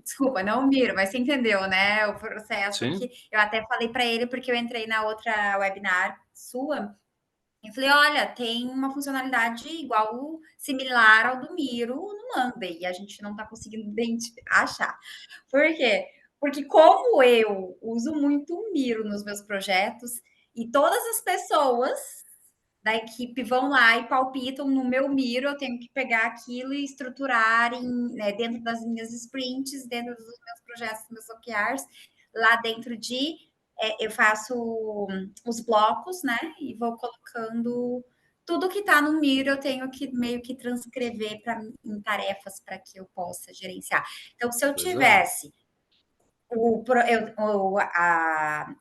Desculpa, não o Miro, mas você entendeu, né? O processo Sim, que eu até falei para ele, porque eu entrei na outra webinar sua, eu falei, olha, tem uma funcionalidade igual, similar ao do Miro no Monday, e a gente não está conseguindo achar. Por quê? Porque como eu uso muito o Miro nos meus projetos, e todas as pessoas da equipe vão lá e palpitam no meu Miro, eu tenho que pegar aquilo e estruturar dentro das minhas sprints, dentro dos meus projetos, dos meus OKRs, lá dentro eu faço os blocos, né? E vou colocando tudo que está no Miro, eu tenho que meio que transcrever em tarefas para que eu possa gerenciar. Então, se eu pois é. tivesse o, a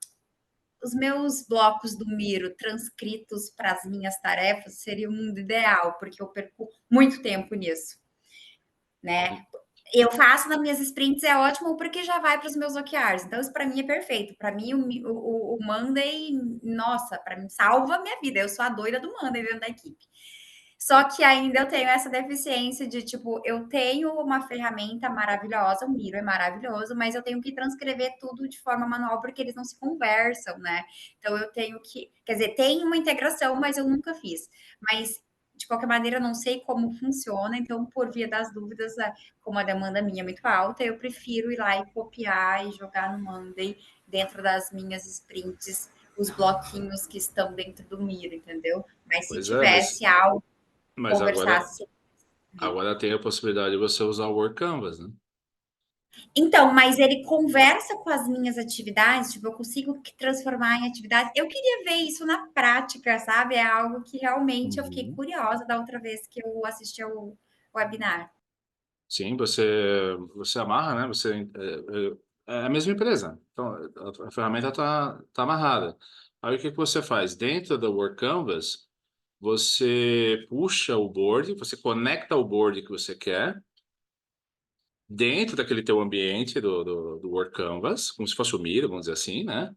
os meus blocos do Miro transcritos para as minhas tarefas seria o mundo ideal, porque eu perco muito tempo nisso, né? Eu faço nas minhas sprints, é ótimo, porque já vai para os meus OKRs. Então, isso para mim é perfeito. Para mim, o Monday, nossa, para mim, salva a minha vida. Eu sou a doida do Monday dentro da equipe. Só que ainda eu tenho essa deficiência de, tipo, eu tenho uma ferramenta maravilhosa, o Miro é maravilhoso, mas eu tenho que transcrever tudo de forma manual, porque eles não se conversam, né? Então, eu tenho que... Quer dizer, tem uma integração, mas eu nunca fiz. Mas, de qualquer maneira, eu não sei como funciona. Então, por via das dúvidas, como a demanda minha é muito alta, eu prefiro ir lá e copiar e jogar no Monday, dentro das minhas sprints, os bloquinhos que estão dentro do Miro, entendeu? Mas se Pois é, tivesse algo mas conversasse. agora tem a possibilidade de você usar o Work Canvas, né? Então, mas ele conversa com as minhas atividades, tipo, eu consigo transformar em atividades. Eu queria ver isso na prática, sabe? É algo que realmente eu fiquei Uhum. curiosa da outra vez que eu assisti ao webinar. Sim, você amarra, né? É a mesma empresa. Então, a ferramenta tá amarrada. Aí o que que você faz? Dentro do Work Canvas, você puxa o board, você conecta o board que você quer dentro daquele teu ambiente do Work Canvas, como se fosse o Miro, vamos dizer assim, né?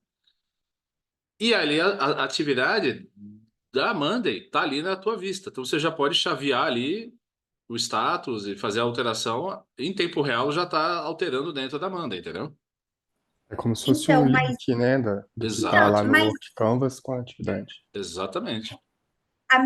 E ali a atividade da Monday tá ali na tua vista. Então você já pode chavear ali o status e fazer a alteração em tempo real, já está alterando dentro da Monday, entendeu? É como se fosse um Então, mas link, né, do que tá Exato, lá então, no mas Work Canvas com a atividade. exatamente. a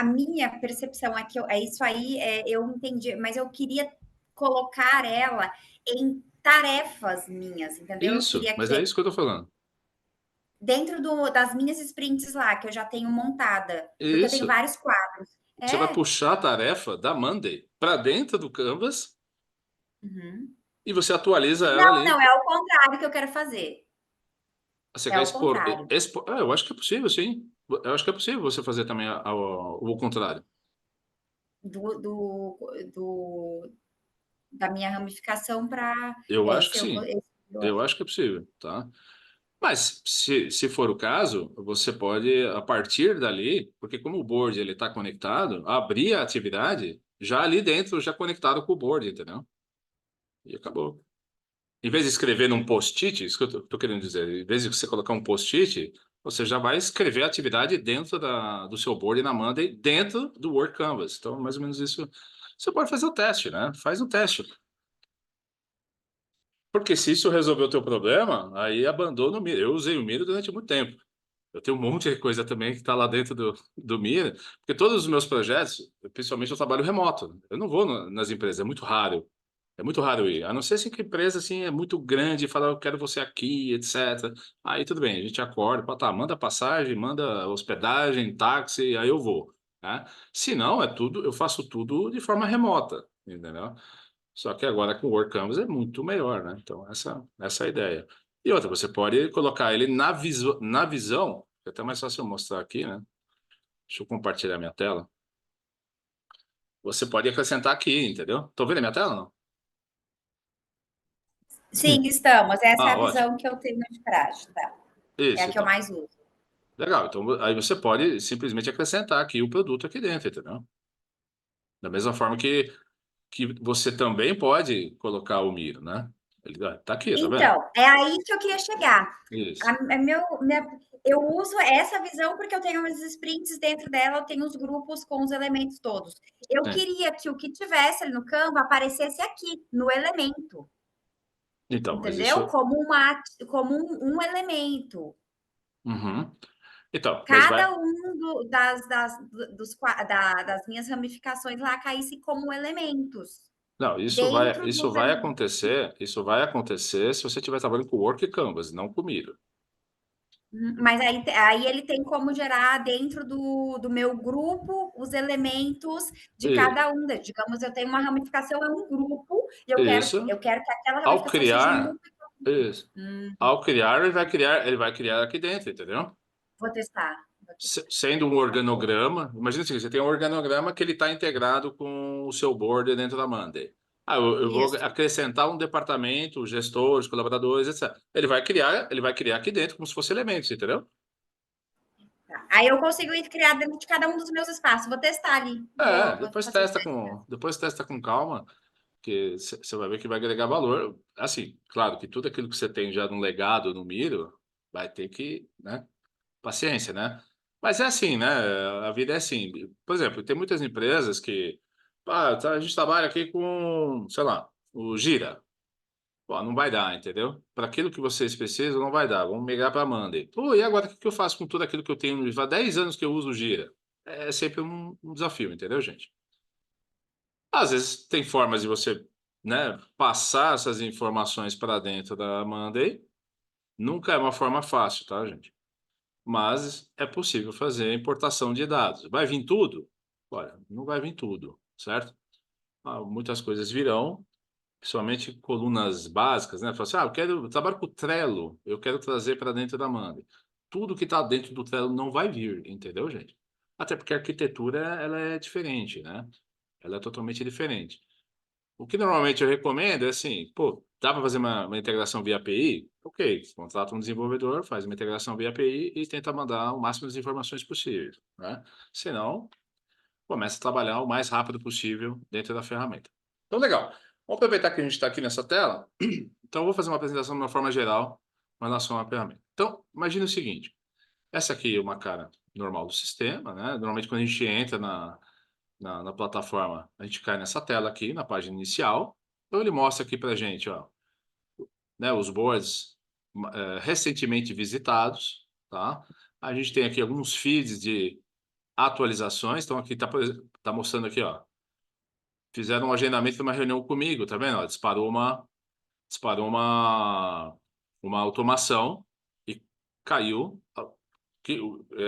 minha percepção é que é isso aí, eu entendi, mas eu queria colocar ela em tarefas minhas, entendeu? Eu Isso, queria mas é que isso que eu tô falando. dentro das minhas sprints lá, que eu já tenho montada, porque eu tenho Isso. vários quadros. Você vai É. puxar a tarefa da Monday para dentro do Canvas Uhum. e você atualiza ela Não, ali. não, é o contrário que eu quero fazer. Você É quer o contrário. eu acho que é possível, sim. Eu acho que é possível você fazer também o contrário. Do, do, do, da minha ramificação para Eu acho que esse, sim. esse. Eu acho que é possível, tá? Mas se for o caso, você pode, a partir dali, porque como o board ele está conectado, abrir a atividade já ali dentro, já conectado com o board, entendeu? E acabou. Em vez de escrever num post-it, isso que eu tô querendo dizer, em vez de você colocar um post-it, você já vai escrever a atividade dentro do seu board na Monday, dentro do Work Canvas. Então, mais ou menos isso. Você pode fazer o teste, né? Faz o teste. Porque se isso resolver o teu problema, aí abandona o Miro. Eu usei o Miro durante muito tempo. Eu tenho um monte de coisa também que está lá dentro do Mira, porque todos os meus projetos, principalmente eu trabalho remoto. Eu não vou nas empresas, é muito raro. É muito raro ir. A não ser se que a empresa assim, é muito grande e fala, eu quero você aqui, etc. Aí tudo bem, a gente acorda, tá, manda passagem, manda hospedagem, táxi, aí eu vou. Né? Se não, é tudo, eu faço tudo de forma remota, entendeu? Só que agora com o Work Canvas é muito melhor, né? Então, essa é a ideia. E outra, você pode colocar ele na visão, é até mais fácil eu mostrar aqui, né? Deixa eu compartilhar minha tela. Você pode acrescentar aqui, entendeu? Tô vendo a minha tela, ou não? Sim, Sim, estamos. Essa é Ah, a ótimo. visão que eu tenho de prática. É Isso, a que eu então. mais uso. Legal. Então, aí você pode simplesmente acrescentar aqui o produto aqui dentro, entendeu? Da mesma forma que você também pode colocar o Miro, né? Ele tá aqui, tá vendo? Então, é aí que eu queria chegar. Isso. Eu uso essa visão porque eu tenho as sprints dentro dela, eu tenho os grupos com os elementos todos. Eu Sim. queria que o que tivesse ali no Canva aparecesse aqui, no elemento, Então, mas entendeu? isso. Como um elemento. Uhum. Então, mas vai. Cada um das minhas ramificações lá caísse como elementos. Não, Dentro isso dos vai elementos. acontecer, se você estiver trabalhando com Work Canvas, não com Miro. Mas aí ele tem como gerar dentro do meu grupo os elementos de E, cada um. Digamos, eu tenho uma ramificação, é um grupo, e eu quero, isso, eu quero que aquela ao ramificação seja um criar, grupo. isso, Hum, ao criar, ele vai criar aqui dentro, entendeu? vou testar. Vou testar. Sendo um organograma, imagina o seguinte, você tem um organograma que ele está integrado com o seu board dentro da Monday. Eu vou Isso. acrescentar um departamento, gestores, colaboradores, etc. Ele vai criar aqui dentro como se fosse elementos, entendeu? Tá. Aí eu consigo ir criar dentro de cada um dos meus espaços. Vou testar ali. Vou fazer esse teste. Depois testa com calma, que você vai ver que vai agregar valor. Assim, claro que tudo aquilo que você tem já no legado, no Miro, vai ter que, né? Paciência, né? Mas é assim, né? A vida é assim. Por exemplo, tem muitas empresas que, a gente trabalha aqui com, sei lá, o Gira. Pô, não vai dar, entendeu? Para aquilo que vocês precisam, não vai dar. Vamos migrar para Monday. Pô, e agora o que que eu faço com tudo aquilo que eu tenho? Há 10 anos que eu uso o Gira. É sempre um desafio, entendeu, gente? Às vezes tem formas de você, né, passar essas informações para dentro da Monday. Nunca é uma forma fácil, tá, gente? Mas é possível fazer a importação de dados. Vai vir tudo? Olha, não vai vir tudo, certo? Muitas coisas virão, principalmente colunas básicas, né? Fala assim, eu trabalho com o Trello, eu quero trazer para dentro da Monday. Tudo que está dentro do Trello não vai vir, entendeu, gente? Até porque a arquitetura ela é diferente, né? Ela é totalmente diferente. O que normalmente eu recomendo é assim, pô, dá para fazer uma integração via API? Ok, contrata um desenvolvedor, faz uma integração via API e tenta mandar o máximo de informações possíveis, né? Senão, começa a trabalhar o mais rápido possível dentro da ferramenta. Então, legal. Vamos aproveitar que a gente está aqui nessa tela. Então, eu vou fazer uma apresentação de uma forma geral com relação à ferramenta. Então, imagine o seguinte. Essa aqui é uma cara normal do sistema, né? Normalmente, quando a gente entra na plataforma, a gente cai nessa tela aqui, na página inicial. Então, ele mostra aqui para a gente, ó, né, os boards recentemente visitados, tá? A gente tem aqui alguns feeds de atualizações. Então, aqui tá mostrando aqui, ó. Fizeram um agendamento de uma reunião comigo, tá vendo? Ó, disparou uma automação e caiu.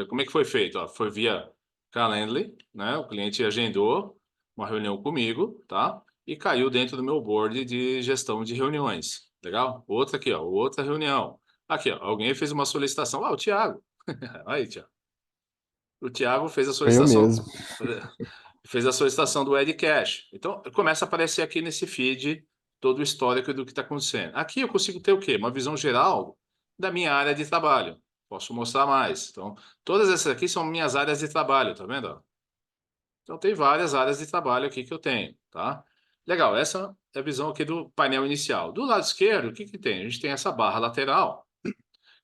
Como é que foi feito? Ó, foi via Calendly, né? O cliente agendou uma reunião comigo, tá? E caiu dentro do meu board de gestão de reuniões. Legal? Outra aqui, ó, outra reunião. Aqui, ó, alguém fez uma solicitação. O Thiago. Aí, Thiago. O Thiago fez a Foi eu solicitação. mesmo. Fez a solicitação do Ed Cash. Então, começa a aparecer aqui nesse feed todo o histórico do que está acontecendo. Aqui eu consigo ter o quê? Uma visão geral da minha área de trabalho. Posso mostrar mais. Então, todas essas aqui são minhas áreas de trabalho, tá vendo? Então, tem várias áreas de trabalho aqui que eu tenho, tá? Legal, essa é a visão aqui do painel inicial. Do lado esquerdo, o que que tem? A gente tem essa barra lateral.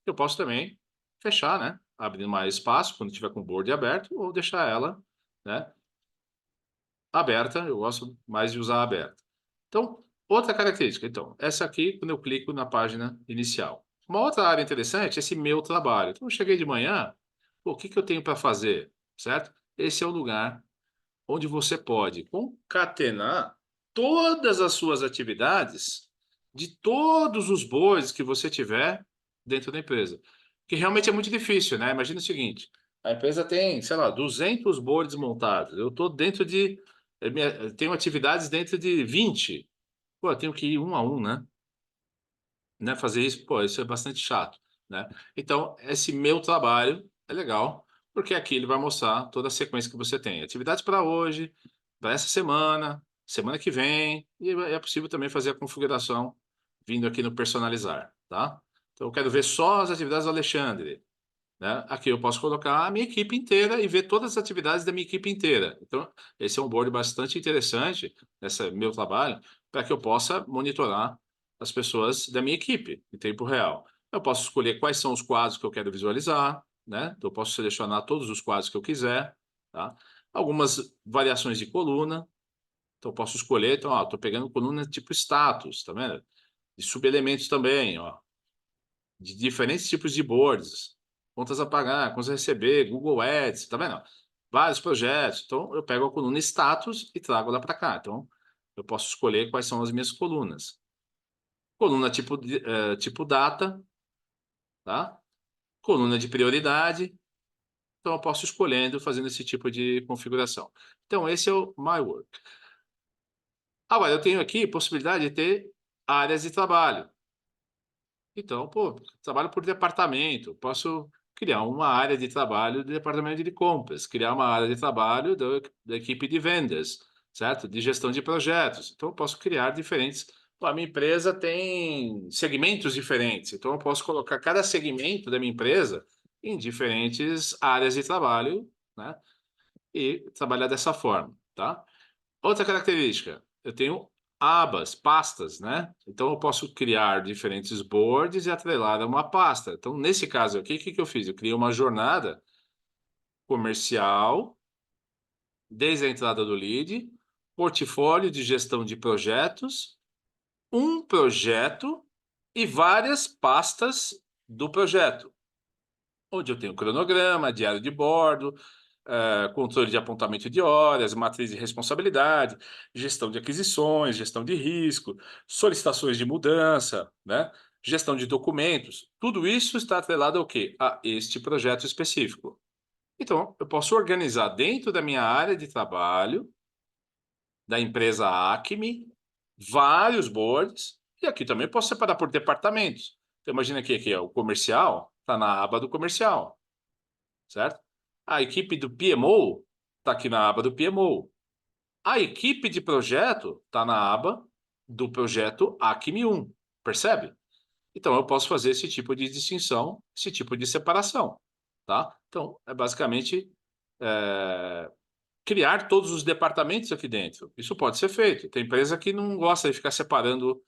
Eu posso também fechar, né? Abrir mais espaço quando tiver com o board aberto ou deixar ela, né, aberta. Eu gosto mais de usar aberta. Então, outra característica. Então, essa aqui, quando eu clico na página inicial. Uma outra área interessante é esse meu trabalho. Então, eu cheguei de manhã, pô, o que que eu tenho para fazer? Certo? Esse é o lugar onde você pode concatenar todas as suas atividades de todos os boards que você tiver dentro da empresa. Que realmente é muito difícil, né? Imagina o seguinte, a empresa tem, sei lá, 200 boards montados. Eu estou dentro de... tenho atividades dentro de 20. Pô, eu tenho que ir um a um, né? Fazer isso, pô, isso é bastante chato, né? Então, esse meu trabalho é legal, porque aqui ele vai mostrar toda a sequência que você tem. Atividades para hoje, para essa semana, semana que vem, e é possível também fazer a configuração vindo aqui no personalizar, tá? Então, eu quero ver só as atividades do Alexandre, né? Aqui eu posso colocar a minha equipe inteira e ver todas as atividades da minha equipe inteira. Então, esse é um board bastante interessante, esse é meu trabalho, para que eu possa monitorar as pessoas da minha equipe em tempo real. Eu posso escolher quais são os quadros que eu quero visualizar, né? Então, eu posso selecionar todos os quadros que eu quiser, tá? Algumas variações de coluna. Então, eu posso escolher, então, ó, estou pegando coluna tipo status, tá vendo? De subelementos também, ó, de diferentes tipos de boards, contas a pagar, contas a receber, Google Ads, tá vendo? Vários projetos. Então, eu pego a coluna status e trago lá para cá. Então, eu posso escolher quais são as minhas colunas. Coluna tipo data, tá? Coluna de prioridade. Então, eu posso ir escolhendo, fazendo esse tipo de configuração. Então, esse é o My Work. Agora, eu tenho aqui possibilidade de ter áreas de trabalho. Então, pô, trabalho por departamento. Posso criar uma área de trabalho do departamento de compras, criar uma área de trabalho da equipe de vendas, certo? De gestão de projetos. Então, eu posso criar diferentes. Pô, a minha empresa tem segmentos diferentes, então eu posso colocar cada segmento da minha empresa em diferentes áreas de trabalho, né? E trabalhar dessa forma, tá? Outra característica, eu tenho abas, pastas, né? Então eu posso criar diferentes boards e atrelar a uma pasta. Então, nesse caso aqui, o que eu fiz? Eu criei uma jornada comercial, desde a entrada do lead, portfólio de gestão de projetos, um projeto e várias pastas do projeto, onde eu tenho cronograma, diário de bordo, controle de apontamento de horas, matriz de responsabilidade, gestão de aquisições, gestão de risco, solicitações de mudança, né? Gestão de documentos. Tudo isso está atrelado ao quê? A este projeto específico. Então, eu posso organizar dentro da minha área de trabalho, da empresa Acme, vários boards, e aqui também posso separar por departamentos. Então, imagina que aqui é o comercial, está na aba do comercial, certo? A equipe do PMO está aqui na aba do PMO. A equipe de projeto está na aba do projeto Acme 1, percebe? Então, eu posso fazer esse tipo de distinção, esse tipo de separação, tá? Então, é basicamente criar todos os departamentos aqui dentro. Isso pode ser feito. Tem empresa que não gosta de ficar separando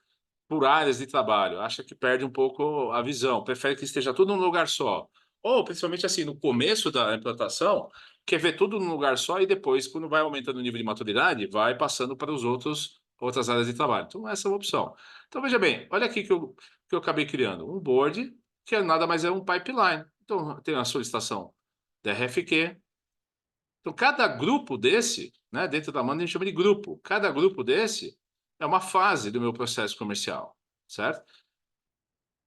por áreas de trabalho, acha que perde um pouco a visão, prefere que esteja tudo num lugar só. Ou, principalmente assim, no começo da implantação, quer ver tudo num lugar só e depois, quando vai aumentando o nível de maturidade, vai passando para os outras áreas de trabalho. Então, essa é uma opção. Então, veja bem, olha aqui que eu acabei criando. Um board, que nada mais é um pipeline. Então, tem a solicitação da RFQ. Então, cada grupo desse, né, dentro da Amanda a gente chama de grupo. Cada grupo desse é uma fase do meu processo comercial, certo?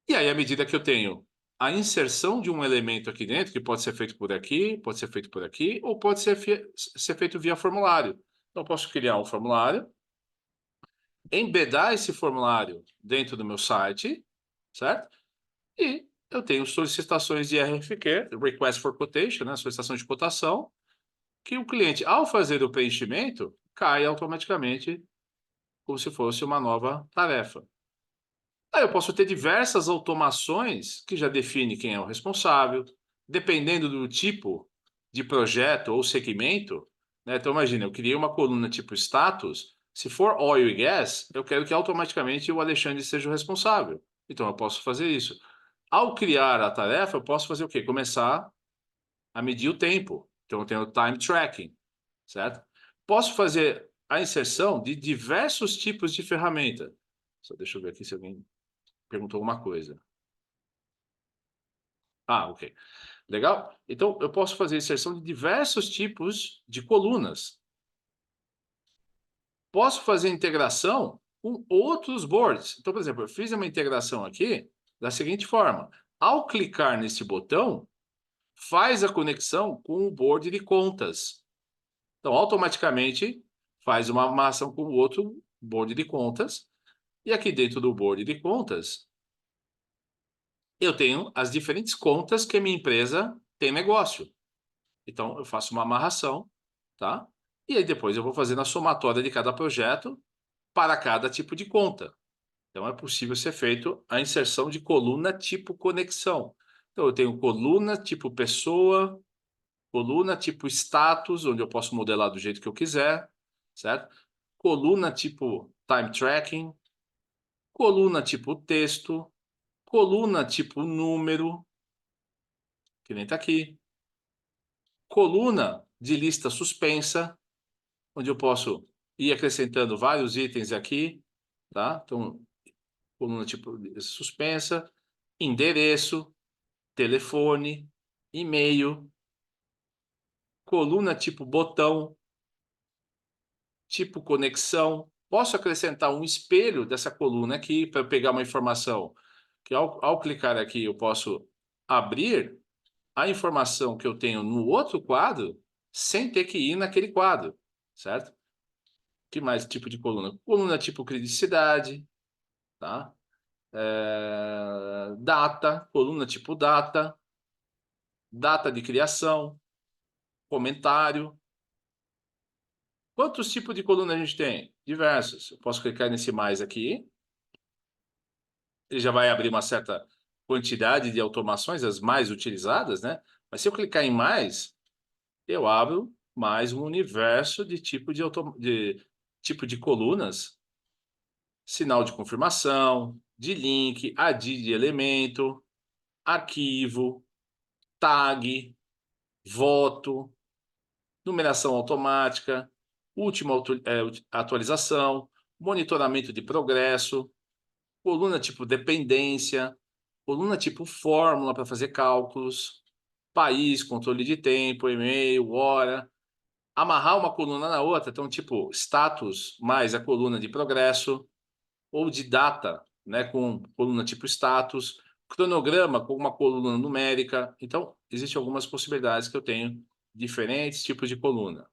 E aí, à medida que eu tenho a inserção de um elemento aqui dentro, que pode ser feito por aqui, pode ser feito por aqui, ou pode ser feito via formulário. Então, eu posso criar um formulário, embedar esse formulário dentro do meu site, certo? E eu tenho solicitações de RFQ, Request for Quotation, né, solicitação de cotação, que o cliente, ao fazer o preenchimento, cai automaticamente como se fosse uma nova tarefa. Aí eu posso ter diversas automações que já define quem é o responsável, dependendo do tipo de projeto ou segmento, né? Então, imagina, eu criei uma coluna tipo status, se for oil e gas, eu quero que automaticamente o Alexandre seja o responsável. Então, eu posso fazer isso. Ao criar a tarefa, eu posso fazer o quê? Começar a medir o tempo. Então, eu tenho o time tracking, certo? Posso fazer a inserção de diversos tipos de ferramenta. Só deixa eu ver aqui se alguém perguntou alguma coisa. Ah, ok. Legal? Então, eu posso fazer inserção de diversos tipos de colunas. Posso fazer integração com outros boards. Então, por exemplo, eu fiz uma integração aqui da seguinte forma. Ao clicar nesse botão, faz a conexão com o board de contas. Então, automaticamente, faz uma amarração com o outro board de contas. E aqui dentro do board de contas, eu tenho as diferentes contas que a minha empresa tem negócio. Então, eu faço uma amarração, tá? E aí depois eu vou fazendo a somatória de cada projeto para cada tipo de conta. Então, é possível ser feito a inserção de coluna tipo conexão. Então, eu tenho coluna tipo pessoa, coluna tipo status, onde eu posso modelar do jeito que eu quiser, certo? Coluna tipo time tracking, coluna tipo texto, coluna tipo número, que nem está aqui, coluna de lista suspensa, onde eu posso ir acrescentando vários itens aqui, tá? Então, coluna tipo suspensa, endereço, telefone, e-mail, coluna tipo botão, tipo conexão. Posso acrescentar um espelho dessa coluna aqui para pegar uma informação que ao clicar aqui eu posso abrir a informação que eu tenho no outro quadro sem ter que ir naquele quadro, certo? Que mais tipo de coluna? Coluna tipo criticidade, tá? Data, coluna tipo data, data de criação, comentário, Quantos tipos de coluna a gente tem? Diversos. Eu posso clicar nesse mais aqui. Ele já vai abrir uma certa quantidade de automações, as mais utilizadas, né? Mas se eu clicar em mais, eu abro mais um universo de tipo de colunas, sinal de confirmação, de link, ID de elemento, arquivo, tag, voto, numeração automática, última atualização, monitoramento de progresso, coluna tipo dependência, coluna tipo fórmula para fazer cálculos, país, controle de tempo, e-mail, hora, amarrar uma coluna na outra, então tipo status mais a coluna de progresso, ou de data, né, com coluna tipo status, cronograma com uma coluna numérica. Então, existem algumas possibilidades que eu tenho, diferentes tipos de coluna.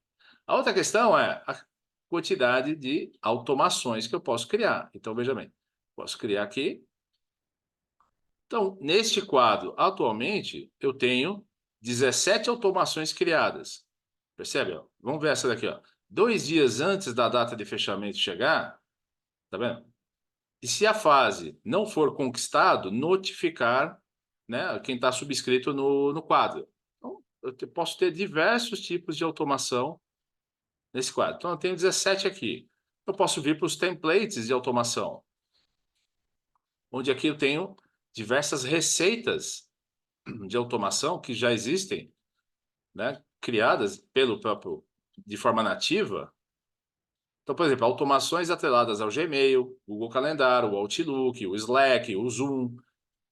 A outra questão é a quantidade de automações que eu posso criar. Então, veja bem, posso criar aqui. Então, neste quadro, atualmente, eu tenho 17 automações criadas. Percebe? Ó? Vamos ver essa daqui. Ó. 2 dias antes da data de fechamento chegar, tá vendo? E se a fase não for conquistado, notificar, né, quem está subscrito no quadro. Então, posso ter diversos tipos de automação nesse quadro. Então, eu tenho 17 aqui. Eu posso vir para os templates de automação, onde aqui eu tenho diversas receitas de automação que já existem, né, criadas pelo próprio, de forma nativa. Então, por exemplo, automações atreladas ao Gmail, Google Calendário, o Outlook, o Slack, o Zoom.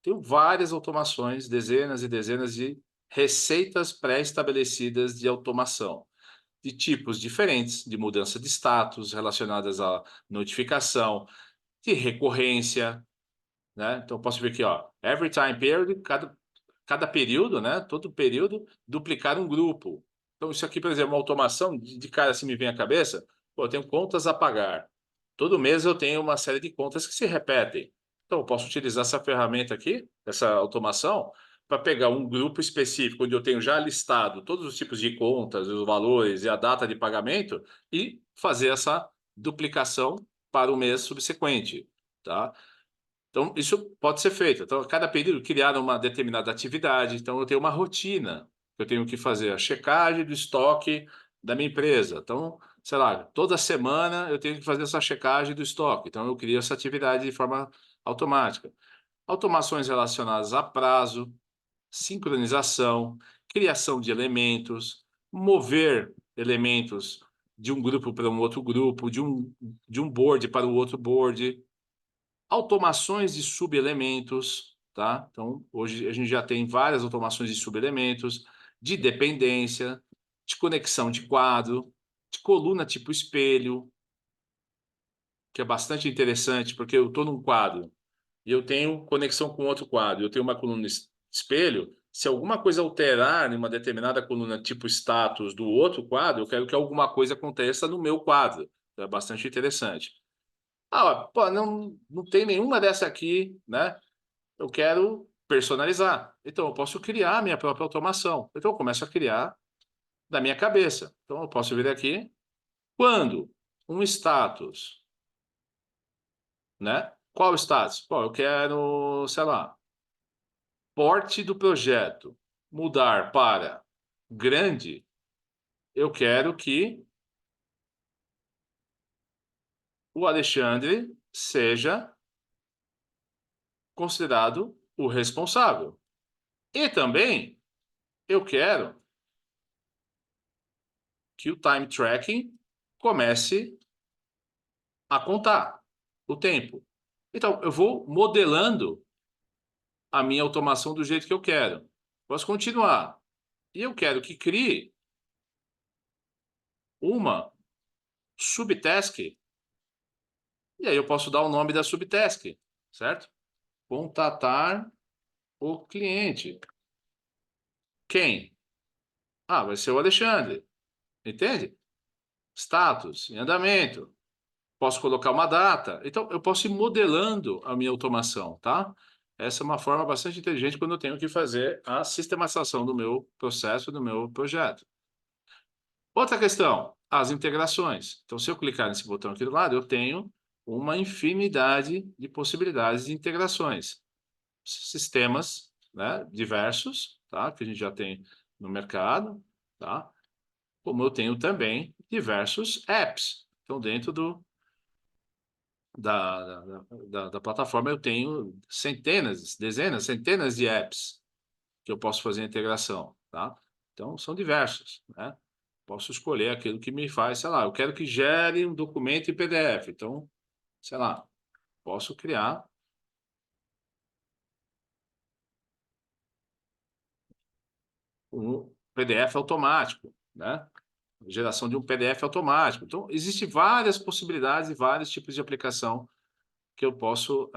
Tenho várias automações, dezenas e dezenas de receitas pré-estabelecidas de automação, de tipos diferentes, de mudança de status relacionadas à notificação, de recorrência, né? Então, posso ver aqui, ó, every time period, cada período, né? Todo período, duplicar um grupo. Então, isso aqui, por exemplo, uma automação, de cara assim me vem à cabeça, pô, eu tenho contas a pagar. Todo mês eu tenho uma série de contas que se repetem. Então, eu posso utilizar essa ferramenta aqui, essa automação, para pegar um grupo específico, onde eu tenho já listado todos os tipos de contas, os valores e a data de pagamento, e fazer essa duplicação para o mês subsequente, tá? Então, isso pode ser feito. Então, a cada período, criar uma determinada atividade. Então, eu tenho uma rotina. Eu tenho que fazer a checagem do estoque da minha empresa. Então, sei lá, toda semana eu tenho que fazer essa checagem do estoque. Então, eu crio essa atividade de forma automática. Automações relacionadas a prazo, sincronização, criação de elementos, mover elementos de um grupo para um outro grupo, de um board para o outro board, automações de subelementos, tá? Então, hoje a gente já tem várias automações de subelementos, de dependência, de conexão de quadro, de coluna tipo espelho, que é bastante interessante, porque eu estou num quadro e eu tenho conexão com outro quadro, eu tenho uma coluna espelho, se alguma coisa alterar em uma determinada coluna tipo status do outro quadro, eu quero que alguma coisa aconteça no meu quadro. Então, é bastante interessante. Ah, pô, não tem nenhuma dessa aqui, né? Eu quero personalizar. Então, eu posso criar a minha própria automação. Então, eu começo a criar da minha cabeça. Então, eu posso vir aqui. Quando um status, né? Qual status? Pô, eu quero, sei lá, porte do projeto mudar para grande. Eu quero que o Alexandre seja considerado o responsável. E também eu quero que o time tracking comece a contar o tempo. Então, eu vou modelando a minha automação do jeito que eu quero. Posso continuar. E eu quero que crie uma subtask. E aí eu posso dar o nome da subtask, certo? Contatar o cliente. Quem? Ah, vai ser o Alexandre. Entende? Status, em andamento. Posso colocar uma data. Então, eu posso ir modelando a minha automação, tá? Essa é uma forma bastante inteligente quando eu tenho que fazer a sistematização do meu processo, do meu projeto. Outra questão, as integrações. Então, se eu clicar nesse botão aqui do lado, eu tenho uma infinidade de possibilidades de integrações. Sistemas, né, diversos, tá, que a gente já tem no mercado, tá? Como eu tenho também diversos apps. Então, dentro da plataforma, eu tenho centenas, dezenas, centenas de apps que eu posso fazer a integração, tá? Então, são diversos, né? Posso escolher aquilo que me faz, sei lá, eu quero que gere um documento em PDF. Então, sei lá, posso criar um PDF automático, né? Geração de um PDF automático. Então, existem várias possibilidades e vários tipos de aplicação que eu posso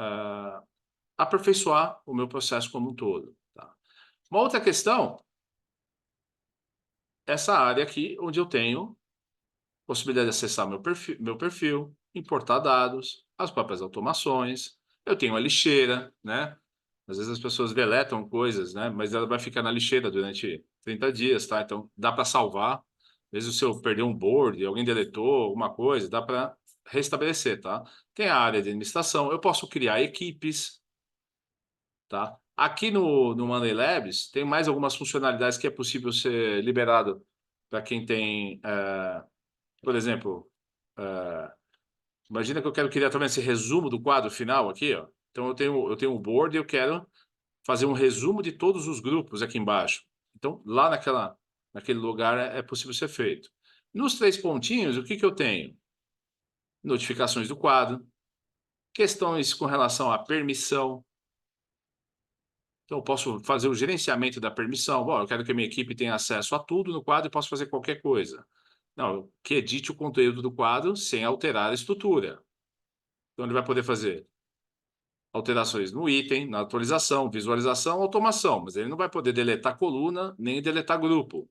aperfeiçoar o meu processo como um todo. Tá? Uma outra questão, essa área aqui, onde eu tenho possibilidade de acessar meu perfil, importar dados, as próprias automações. Eu tenho a lixeira, né? Às vezes as pessoas deletam coisas, né? Mas ela vai ficar na lixeira durante 30 dias, tá? Então dá para salvar. Às vezes se eu perder um board, alguém deletou alguma coisa, dá para restabelecer, tá? Tem a área de administração, eu posso criar equipes, tá? Aqui no Monday Labs tem mais algumas funcionalidades que é possível ser liberado para quem tem, por exemplo, imagina que eu quero criar também esse resumo do quadro final aqui, ó. Então eu tenho um board e eu quero fazer um resumo de todos os grupos aqui embaixo. Então, lá naquele lugar é possível ser feito. Nos três pontinhos, o que que eu tenho? Notificações do quadro, questões com relação à permissão. Então, eu posso fazer o gerenciamento da permissão. Bom, eu quero que a minha equipe tenha acesso a tudo no quadro e posso fazer qualquer coisa. Não, que edite o conteúdo do quadro sem alterar a estrutura. Então, ele vai poder fazer alterações no item, na atualização, visualização, automação, mas ele não vai poder deletar coluna nem deletar grupo.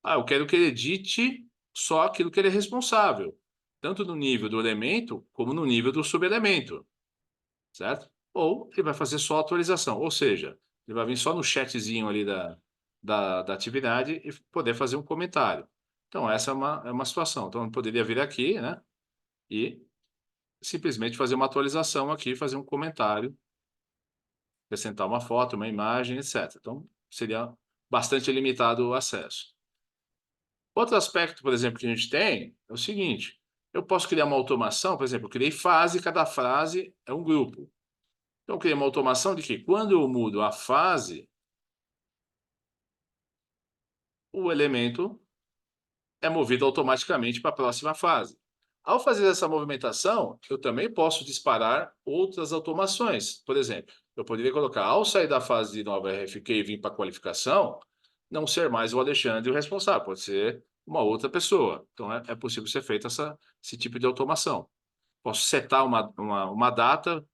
Ah, eu quero que ele edite só aquilo que ele é responsável, tanto no nível do elemento como no nível do subelemento, certo? Ou ele vai fazer só a atualização, ou seja, ele vai vir só no chatzinho ali da atividade e poder fazer um comentário. Então, essa é uma situação. Então, eu poderia vir aqui, né, e simplesmente fazer uma atualização aqui, fazer um comentário, acrescentar uma foto, uma imagem, etc. Então, seria bastante limitado o acesso. Outro aspecto, por exemplo, que a gente tem é o seguinte: eu posso criar uma automação, por exemplo, eu criei fase, cada frase é um grupo. Então, eu criei uma automação de que quando eu mudo a fase, o elemento é movido automaticamente para a próxima fase. Ao fazer essa movimentação, eu também posso disparar outras automações. Por exemplo, eu poderia colocar, ao sair da fase de nova RFQ e vir para a qualificação, não ser mais o Alexandre o responsável, pode ser uma outra pessoa. Então, é possível ser feito esse tipo de automação. Posso setar uma data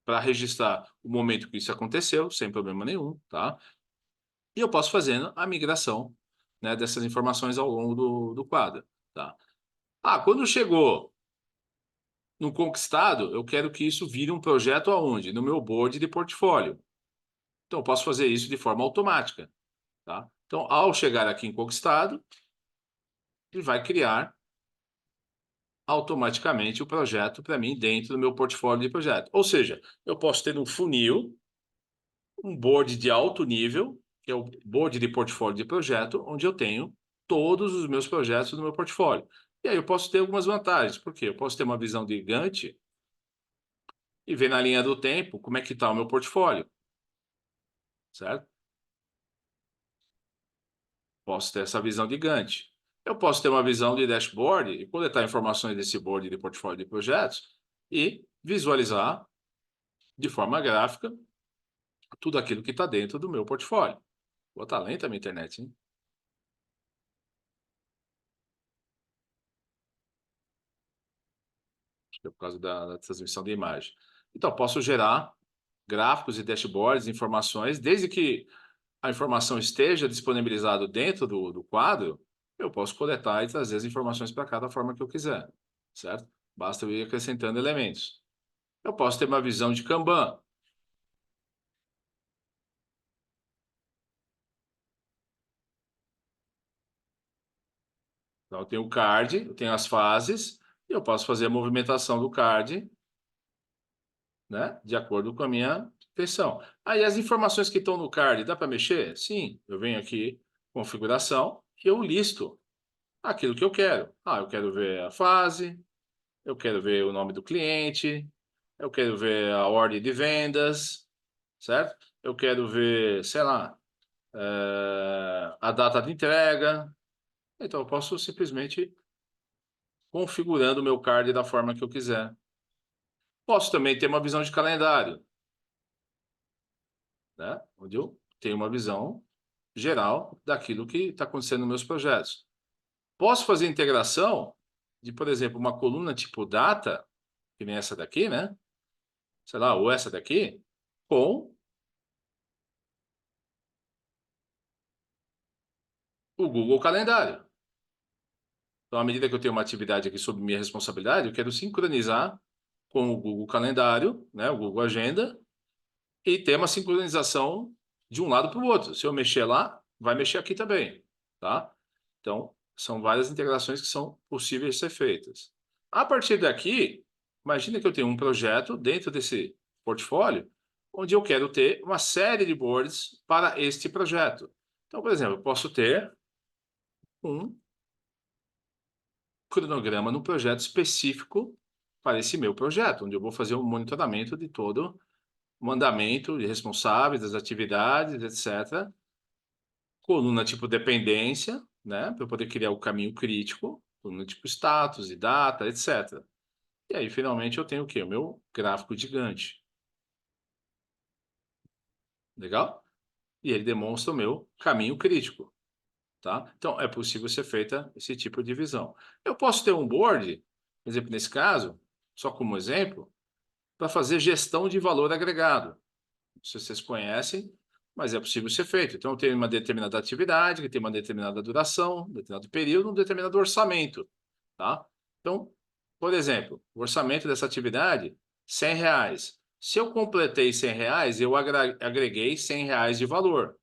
para registrar o momento que isso aconteceu, sem problema nenhum, tá? E eu posso fazendo a migração, né, dessas informações ao longo do quadro, tá? Ah, quando chegou no conquistado, eu quero que isso vire um projeto aonde? No meu board de portfólio. Então, eu posso fazer isso de forma automática, tá? Então, ao chegar aqui em conquistado, ele vai criar automaticamente o projeto para mim dentro do meu portfólio de projeto. Ou seja, eu posso ter um funil, um board de alto nível, que é o board de portfólio de projeto, onde eu tenho todos os meus projetos no meu portfólio. E aí eu posso ter algumas vantagens, porque eu posso ter uma visão de Gantt e ver na linha do tempo como é que está o meu portfólio, certo? Posso ter essa visão de Gantt. Eu posso ter uma visão de dashboard e coletar informações desse board de portfólio de projetos e visualizar de forma gráfica tudo aquilo que está dentro do meu portfólio. Vou estar lenta a minha internet, hein? Acho que é por causa da transmissão de imagem. Então, posso gerar gráficos e dashboards, informações, desde que a informação esteja disponibilizada dentro do quadro, eu posso coletar e trazer as informações para cada forma que eu quiser, certo? Basta eu ir acrescentando elementos. Eu posso ter uma visão de Kanban. Então, eu tenho o card, eu tenho as fases, e eu posso fazer a movimentação do card, né, de acordo com a minha intenção. Aí, as informações que estão no card, dá para mexer? Sim, eu venho aqui, configuração, e eu listo aquilo que eu quero. Ah, eu quero ver a fase, eu quero ver o nome do cliente, eu quero ver a ordem de vendas, certo? Eu quero ver, sei lá, a data de entrega. Então, eu posso simplesmente configurando o meu card da forma que eu quiser. Posso também ter uma visão de calendário, né? Onde eu tenho uma visão geral daquilo que está acontecendo nos meus projetos. Posso fazer integração de, por exemplo, uma coluna tipo data, que nem essa daqui, né? Sei lá, ou essa daqui, com o Google Calendário. Então, à medida que eu tenho uma atividade aqui sob minha responsabilidade, eu quero sincronizar com o Google Calendário, né, o Google Agenda, e ter uma sincronização de um lado para o outro. Se eu mexer lá, vai mexer aqui também, tá? Então, são várias integrações que são possíveis de ser feitas. A partir daqui, imagina que eu tenho um projeto dentro desse portfólio, onde eu quero ter uma série de boards para este projeto. Então, por exemplo, eu posso ter um cronograma no projeto específico para esse meu projeto, onde eu vou fazer um monitoramento de todo o andamento de responsáveis, das atividades, etc. Coluna tipo dependência, né, para eu poder criar o caminho crítico, coluna tipo status e data, etc. E aí, finalmente, eu tenho o quê? O meu gráfico gigante. Legal? E ele demonstra o meu caminho crítico, tá? Então, é possível ser feita esse tipo de visão. Eu posso ter um board, por exemplo, nesse caso, só como exemplo, para fazer gestão de valor agregado. Não sei se vocês conhecem, mas é possível ser feito. Então, eu tenho uma determinada atividade, que tem uma determinada duração, um determinado período, um determinado orçamento, tá? Então, por exemplo, o orçamento dessa atividade, R$ 100. Se eu completei R$ 100, eu agreguei R$ 100 de valor,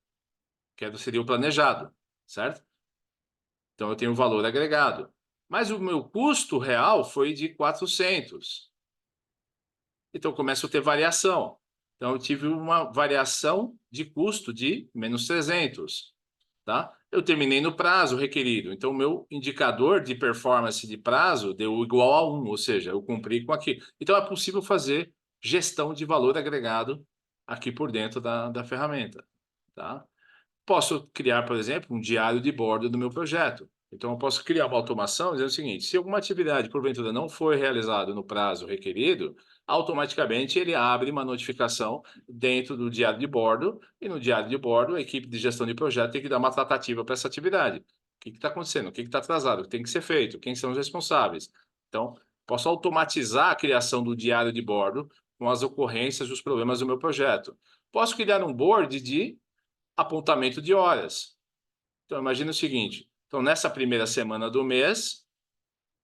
que seria o planejado, certo? Então, eu tenho um valor agregado. Mas o meu custo real foi de 400. Então, eu começo a ter variação. Então, eu tive uma variação de custo de menos 300. Tá? Eu terminei no prazo requerido. Então, o meu indicador de performance de prazo deu igual a 1, ou seja, eu cumpri com aquilo. Então, é possível fazer gestão de valor agregado aqui por dentro da ferramenta. Tá? Posso criar, por exemplo, um diário de bordo do meu projeto. Então, eu posso criar uma automação dizendo o seguinte: se alguma atividade, porventura, não foi realizada no prazo requerido, automaticamente ele abre uma notificação dentro do diário de bordo, e no diário de bordo, a equipe de gestão de projeto tem que dar uma tratativa para essa atividade. O que está acontecendo? O que está atrasado? O que tem que ser feito? Quem são os responsáveis? Então, posso automatizar a criação do diário de bordo com as ocorrências dos problemas do meu projeto. Posso criar um board de apontamento de horas. Então, imagina o seguinte: então, nessa primeira semana do mês,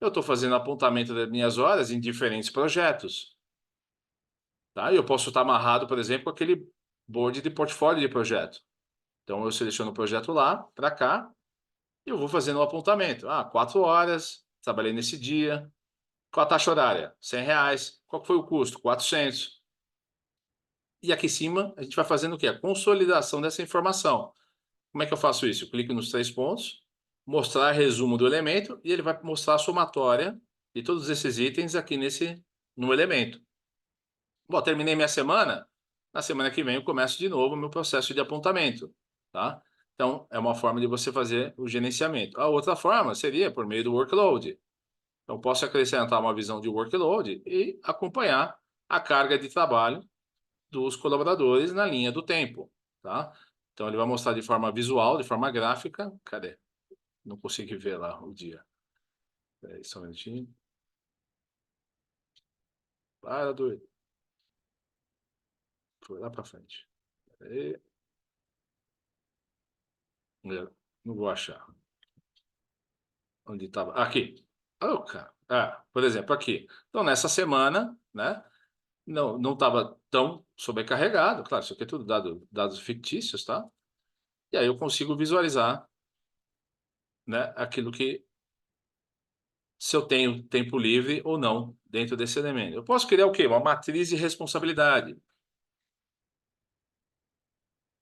eu estou fazendo apontamento das minhas horas em diferentes projetos. Tá? E eu posso estar amarrado, por exemplo, com aquele board de portfólio de projeto. Então, eu seleciono o projeto lá, para cá, e eu vou fazendo o apontamento. 4 horas, trabalhei nesse dia. Qual a taxa horária? R$ 100. Qual foi o custo? 400. E aqui em cima, a gente vai fazendo o quê? A consolidação dessa informação. Como é que eu faço isso? Eu clico nos 3 pontos, mostrar resumo do elemento, e ele vai mostrar a somatória de todos esses itens aqui no elemento. Bom, terminei minha semana, na semana que vem eu começo de novo o meu processo de apontamento, tá? Então, é uma forma de você fazer o gerenciamento. A outra forma seria por meio do workload. Então, posso acrescentar uma visão de workload e acompanhar a carga de trabalho dos colaboradores na linha do tempo, tá? Então, ele vai mostrar de forma visual, de forma gráfica. Cadê? Não consegui ver lá o dia. Peraí, só um minutinho. Para, doido. Foi lá para frente. Peraí. Não vou achar. Onde estava? Aqui. Oh, cara. Por exemplo, aqui. Então, nessa semana, né? Não estava tão sobrecarregado. Claro, isso aqui é tudo dados fictícios, tá? E aí eu consigo visualizar, né, aquilo que se eu tenho tempo livre ou não dentro desse elemento. Eu posso criar o quê? Uma matriz de responsabilidade.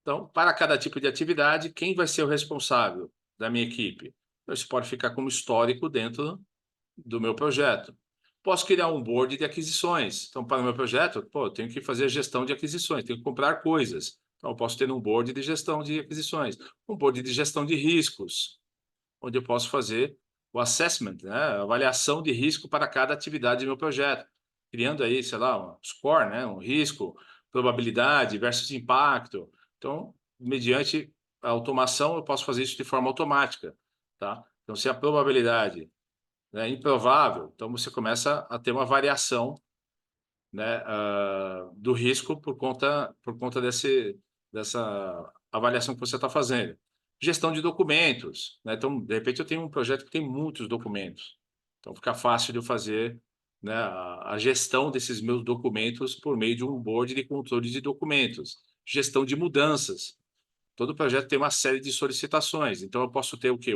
Então, para cada tipo de atividade, quem vai ser o responsável da minha equipe? Isso pode ficar como histórico dentro do meu projeto. Posso criar um board de aquisições. Então, para o meu projeto, eu tenho que fazer gestão de aquisições, tenho que comprar coisas. Então, eu posso ter um board de gestão de aquisições, um board de gestão de riscos, onde eu posso fazer o assessment, né, a avaliação de risco para cada atividade do meu projeto, criando aí, sei lá, um score, né, um risco, probabilidade versus impacto. Então, mediante a automação, eu posso fazer isso de forma automática, tá? Então, se a probabilidade é improvável, então você começa a ter uma variação, né, do risco por conta dessa avaliação que você está fazendo. Gestão de documentos, né? Então, de repente, eu tenho um projeto que tem muitos documentos. Então, fica fácil de eu fazer, né, a gestão desses meus documentos por meio de um board de controle de documentos. Gestão de mudanças. Todo projeto tem uma série de solicitações. Então, eu posso ter o quê?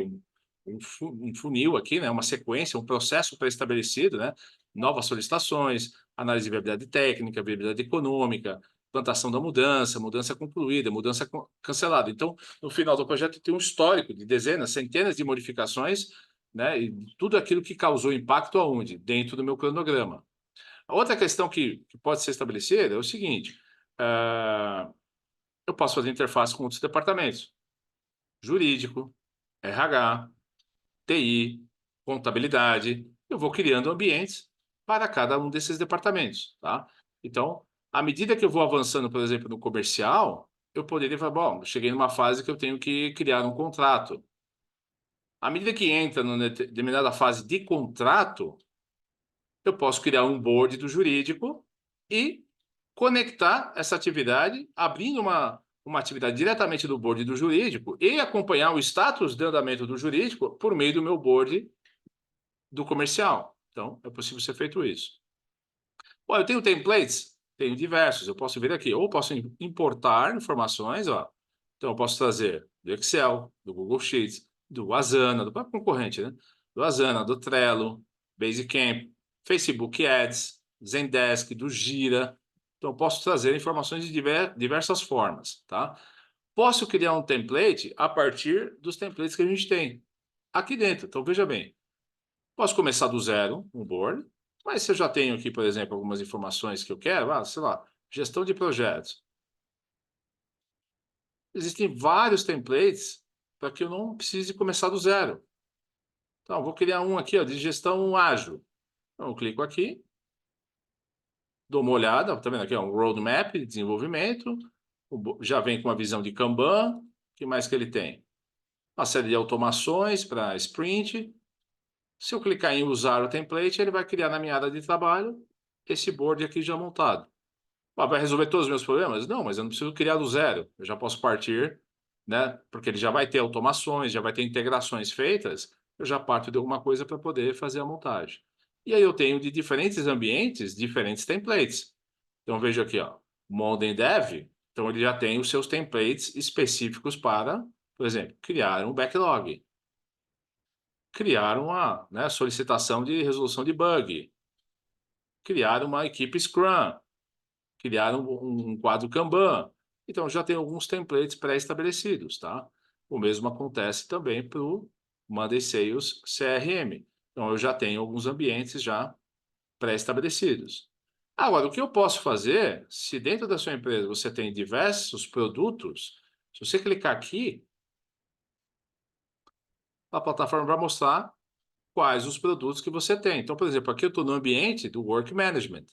Um funil aqui, né? Uma sequência, um processo pré-estabelecido, né? Novas solicitações, análise de viabilidade técnica, viabilidade econômica, plantação da mudança, mudança concluída, mudança cancelada. Então, no final do projeto, tem um histórico de dezenas, centenas de modificações, né? E tudo aquilo que causou impacto aonde? Dentro do meu cronograma. A outra questão que pode ser estabelecida é o seguinte: eu posso fazer interface com outros departamentos, jurídico, RH, TI, contabilidade. Eu vou criando ambientes para cada um desses departamentos, tá? Então, à medida que eu vou avançando, por exemplo, no comercial, eu poderia falar, bom, cheguei numa fase que eu tenho que criar um contrato. À medida que entra numa determinada fase de contrato, eu posso criar um board do jurídico e conectar essa atividade, abrindo uma atividade diretamente do board do jurídico e acompanhar o status de andamento do jurídico por meio do meu board do comercial. Então, é possível ser feito isso. Bom, eu tenho templates? Tenho diversos. Eu posso vir aqui, ou posso importar informações, ó. Então, eu posso trazer do Excel, do Google Sheets, do Asana, do próprio concorrente, né? Do Asana, do Trello, Basecamp, Facebook Ads, Zendesk, do Gira. Então, eu posso trazer informações de diversas formas, tá? Posso criar um template a partir dos templates que a gente tem aqui dentro. Então, veja bem, posso começar do zero, um board, mas se eu já tenho aqui, por exemplo, algumas informações que eu quero, sei lá, gestão de projetos. Existem vários templates para que eu não precise começar do zero. Então, vou criar um aqui, ó, de gestão ágil. Então, eu clico aqui, dou uma olhada, tá vendo aqui, ó, um roadmap de desenvolvimento, já vem com uma visão de Kanban. O que mais que ele tem? Uma série de automações para sprint. Se eu clicar em usar o template, ele vai criar na minha área de trabalho esse board aqui já montado. Vai resolver todos os meus problemas? Não, mas eu não preciso criar do zero. Eu já posso partir, né? Porque ele já vai ter automações, já vai ter integrações feitas. Eu já parto de alguma coisa para poder fazer a montagem. E aí eu tenho de diferentes ambientes, diferentes templates. Então veja aqui, ó, Modern Dev. Então ele já tem os seus templates específicos para, por exemplo, criar um backlog, criar uma, né, solicitação de resolução de bug, criar uma equipe Scrum, criar um quadro Kanban. Então, já tem alguns templates pré-estabelecidos, tá? O mesmo acontece também para o Monday Sales CRM. Então, eu já tenho alguns ambientes já pré-estabelecidos. Agora, o que eu posso fazer, se dentro da sua empresa você tem diversos produtos, se você clicar aqui, a plataforma vai mostrar quais os produtos que você tem. Então, por exemplo, aqui eu estou no ambiente do Work Management.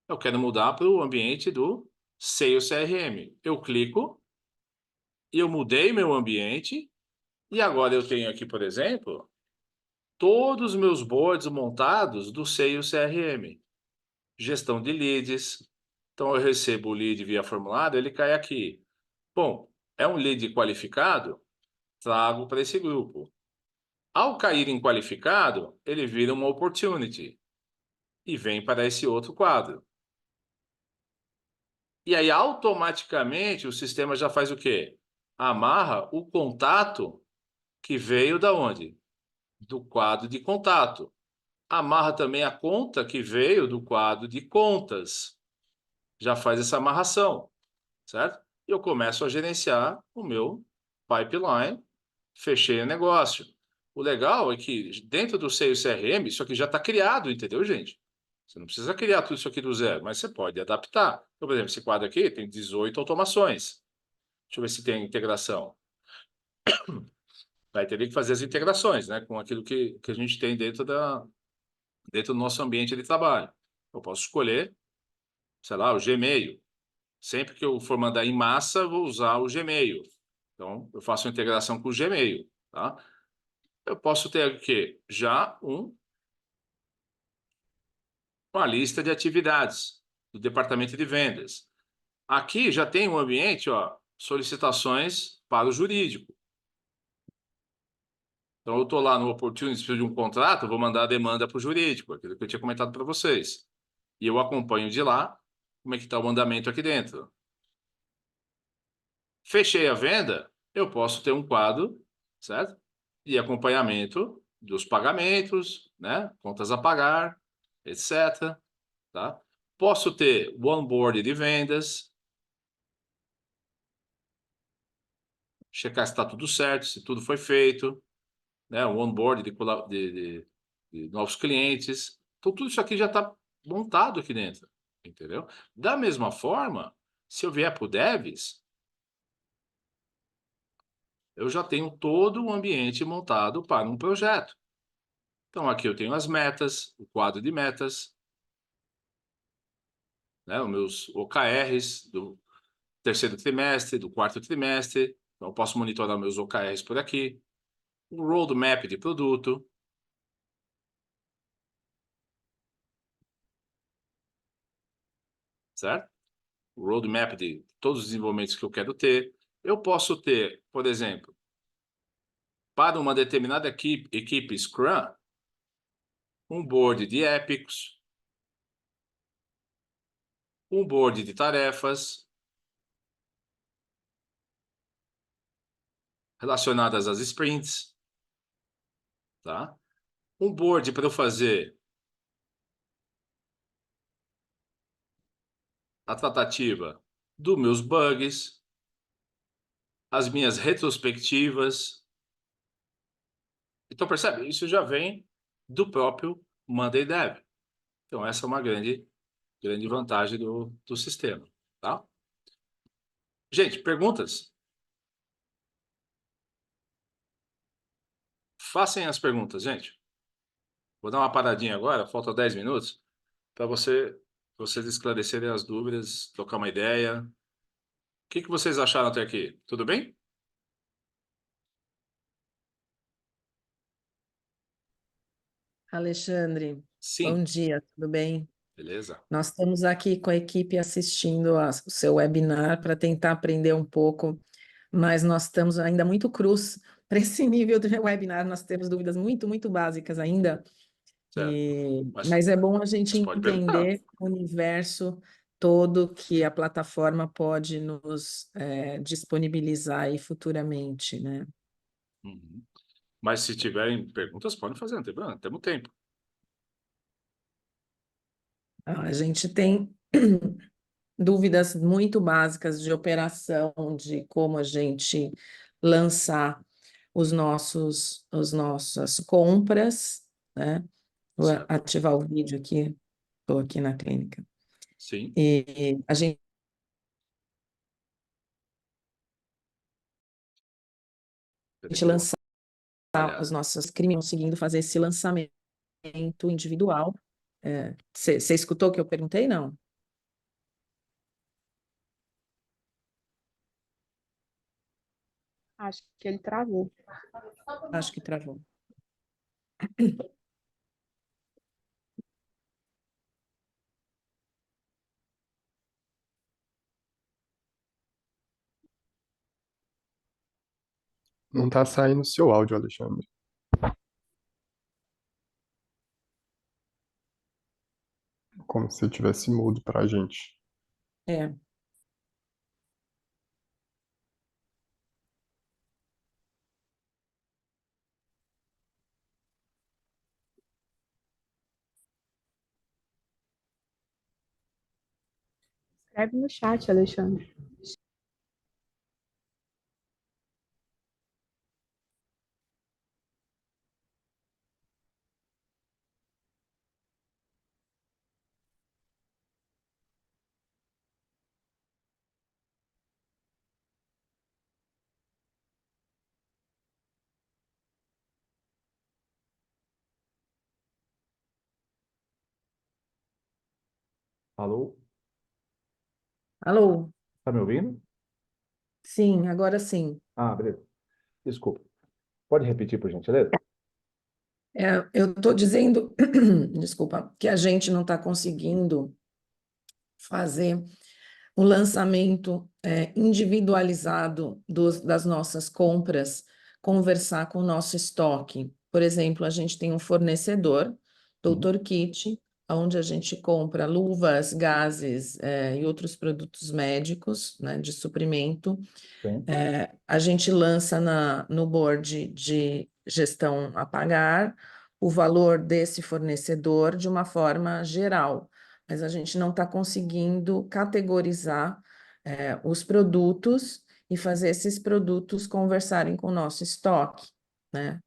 Eu quero mudar para o ambiente do Sales CRM. Eu clico e eu mudei meu ambiente e agora eu tenho aqui, por exemplo, todos os meus boards montados do Sales CRM. Gestão de leads. Então, eu recebo o lead via formulário, ele cai aqui. Bom, é um lead qualificado? Trago para esse grupo. Ao cair em qualificado, ele vira uma opportunity e vem para esse outro quadro. E aí, automaticamente, o sistema já faz o quê? Amarra o contato que veio da onde? do quadro de contato. Amarra também a conta que veio do quadro de contas. Já faz essa amarração, certo? E eu começo a gerenciar o meu pipeline, fechei o negócio. O legal é que dentro do Sales CRM, isso aqui já está criado, entendeu, gente? Você não precisa criar tudo isso aqui do zero, mas você pode adaptar. Então, por exemplo, esse quadro aqui tem 18 automações. Deixa eu ver se tem integração. Vai ter que fazer as integrações, né, com aquilo que a gente tem dentro do nosso ambiente de trabalho. Eu posso escolher, sei lá, o Gmail. Sempre que eu for mandar em massa, vou usar o Gmail. Então, eu faço a integração com o Gmail, tá? Eu posso ter o quê? Já uma lista de atividades do departamento de vendas. Aqui já tem um ambiente, ó, solicitações para o jurídico. Então, eu estou lá no Opportunity, preciso de um contrato, vou mandar a demanda para o jurídico, aquilo que eu tinha comentado para vocês. E eu acompanho de lá como é que está o andamento aqui dentro. Fechei a venda, eu posso ter um quadro, certo? De acompanhamento dos pagamentos, né? Contas a pagar, etc. Tá? Posso ter o onboard de vendas, checar se está tudo certo, se tudo foi feito, né? O onboard de novos clientes. Então, tudo isso aqui já está montado aqui dentro, entendeu? Da mesma forma, se eu vier para o Devs, eu já tenho todo o ambiente montado para um projeto. Então, aqui eu tenho as metas, o quadro de metas, né, os meus OKRs do terceiro trimestre, do quarto trimestre. Então, eu posso monitorar meus OKRs por aqui. O roadmap de produto, certo? O roadmap de todos os desenvolvimentos que eu quero ter. Eu posso ter, por exemplo, para uma determinada equipe Scrum, um board de épicos, um board de tarefas relacionadas às sprints, tá? Um board para eu fazer a tratativa dos meus bugs, as minhas retrospectivas. Então, percebe? Isso já vem do próprio Monday Dev. Então, essa é uma grande vantagem do sistema, tá? Gente, perguntas? Façam as perguntas, gente. Vou dar uma paradinha agora, falta 10 minutos, para vocês esclarecerem as dúvidas, trocar uma ideia. O que vocês acharam até aqui? Tudo bem? Alexandre, bom Sim. dia, tudo bem? Beleza? Nós estamos aqui com a equipe assistindo o seu webinar para tentar aprender um pouco, mas nós estamos ainda muito crus para esse nível de webinar, nós temos dúvidas muito, muito básicas ainda, Certo. mas é bom a gente Mas pode perguntar. entender o universo todo que a plataforma pode nos disponibilizar aí futuramente, né? Uhum. Mas se tiverem perguntas, podem fazer, não tem problema, temos tempo. A gente tem dúvidas muito básicas de operação, de como a gente lançar as nossas compras, né? Vou Certo. ativar o vídeo aqui, estou aqui na clínica. Sim. E a gente Peraí que eu vou lançar falhar. as nossas crimes conseguindo fazer esse lançamento individual. Você escutou o que eu perguntei? Não, Acho que ele travou. acho que travou. Não tá saindo o seu áudio, Alexandre. Como se tivesse mudo pra gente. É, Escreve no chat, Alexandre. Alô? Alô? Tá me ouvindo? Sim, agora sim. Ah, beleza. Desculpa. Pode repetir, por gentileza? Eu estou dizendo, desculpa, que a gente não está conseguindo fazer o lançamento individualizado das nossas compras, conversar com o nosso estoque. Por exemplo, a gente tem um fornecedor, Dr. Kit, onde a gente compra luvas, gases e outros produtos médicos, né, de suprimento. Sim. A gente lança no board de gestão a pagar o valor desse fornecedor de uma forma geral, mas a gente não está conseguindo categorizar os produtos e fazer esses produtos conversarem com o nosso estoque, né?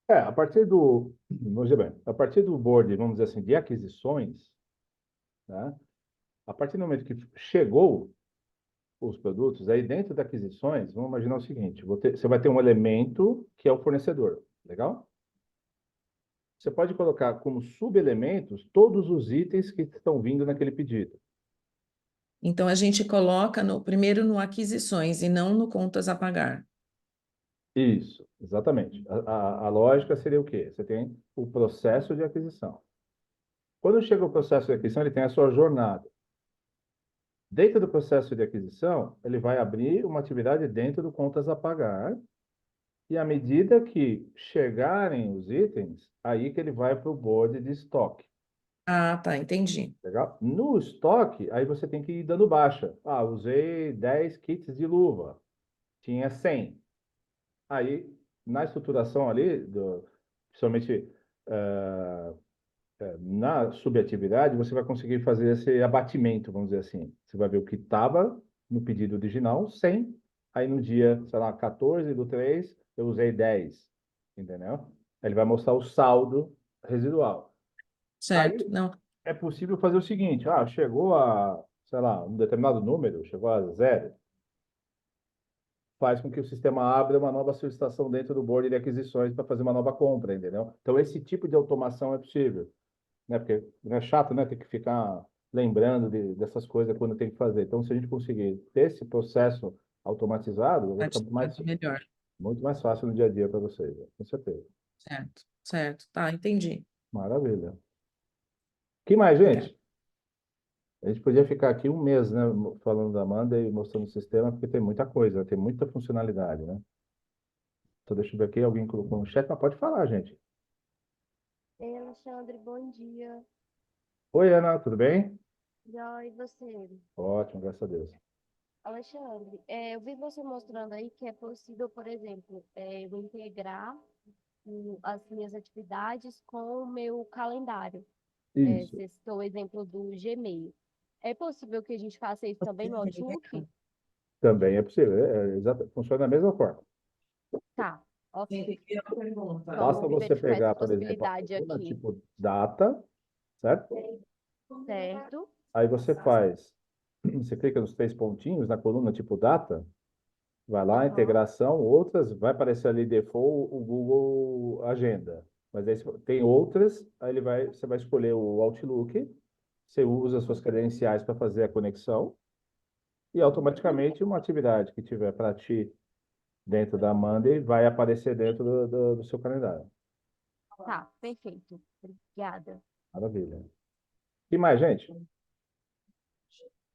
A partir do, vamos dizer bem, a partir do board, vamos dizer assim, de aquisições, né? A partir do momento que chegou os produtos, aí dentro da aquisições, vamos imaginar o seguinte, você vai ter um elemento que é o fornecedor, legal? Você pode colocar como subelementos todos os itens que estão vindo naquele pedido. Então a gente coloca primeiro no aquisições e não no contas a pagar. Isso, exatamente. A lógica seria o quê? Você tem o processo de aquisição. Quando chega o processo de aquisição, ele tem a sua jornada. Dentro do processo de aquisição, ele vai abrir uma atividade dentro do contas a pagar, e à medida que chegarem os itens, aí que ele vai para o board de estoque. Ah, tá, entendi. Legal? No estoque, aí você tem que ir dando baixa. Ah, usei 10 kits de luva, tinha 100. Aí, na estruturação ali, principalmente na subatividade, você vai conseguir fazer esse abatimento, vamos dizer assim. Você vai ver o que estava no pedido original, 100. Aí no dia, sei lá, 14 do 3, eu usei 10. Entendeu? Aí ele vai mostrar o saldo residual. Certo, Aí não. é possível fazer o seguinte: chegou a, sei lá, um determinado número, chegou a 0, faz com que o sistema abra uma nova solicitação dentro do board de aquisições para fazer uma nova compra, entendeu? Então, esse tipo de automação é possível, né? Porque é chato, né? Ter que ficar lembrando dessas coisas quando tem que fazer. Então, se a gente conseguir ter esse processo automatizado, vai ficar Melhor. muito mais fácil no dia a dia para vocês, né? Com certeza. Certo, certo. Tá, entendi. Maravilha. Que mais, gente? A gente podia ficar aqui um mês, né, falando da Amanda e mostrando o sistema, porque tem muita coisa, tem muita funcionalidade, né? Então, deixa eu ver aqui, alguém colocou no chat, mas pode falar, gente. Ei, Alexandre, bom dia. Oi, Ana, tudo bem? E você? Ótimo, graças a Deus. Alexandre, eu vi você mostrando aí que é possível, por exemplo, eu integrar as minhas atividades com o meu calendário. Isso, Você citou o exemplo do Gmail. É possível que a gente faça isso também no Outlook? também é possível, funciona da mesma forma. Tá, ok. Pronto, Basta vou você verificar essa pegar, por exemplo, a possibilidade coluna aqui. tipo data, certo? Certo? Aí você clica nos 3 pontinhos na coluna tipo data, vai lá, Aham. integração, outras, vai aparecer ali default o Google Agenda. Mas aí tem outras, aí você vai escolher o Outlook, você usa as suas credenciais para fazer a conexão, e automaticamente uma atividade que tiver para ti dentro da Monday vai aparecer dentro do seu calendário. Tá, perfeito. Obrigada. Maravilha. O que mais, gente?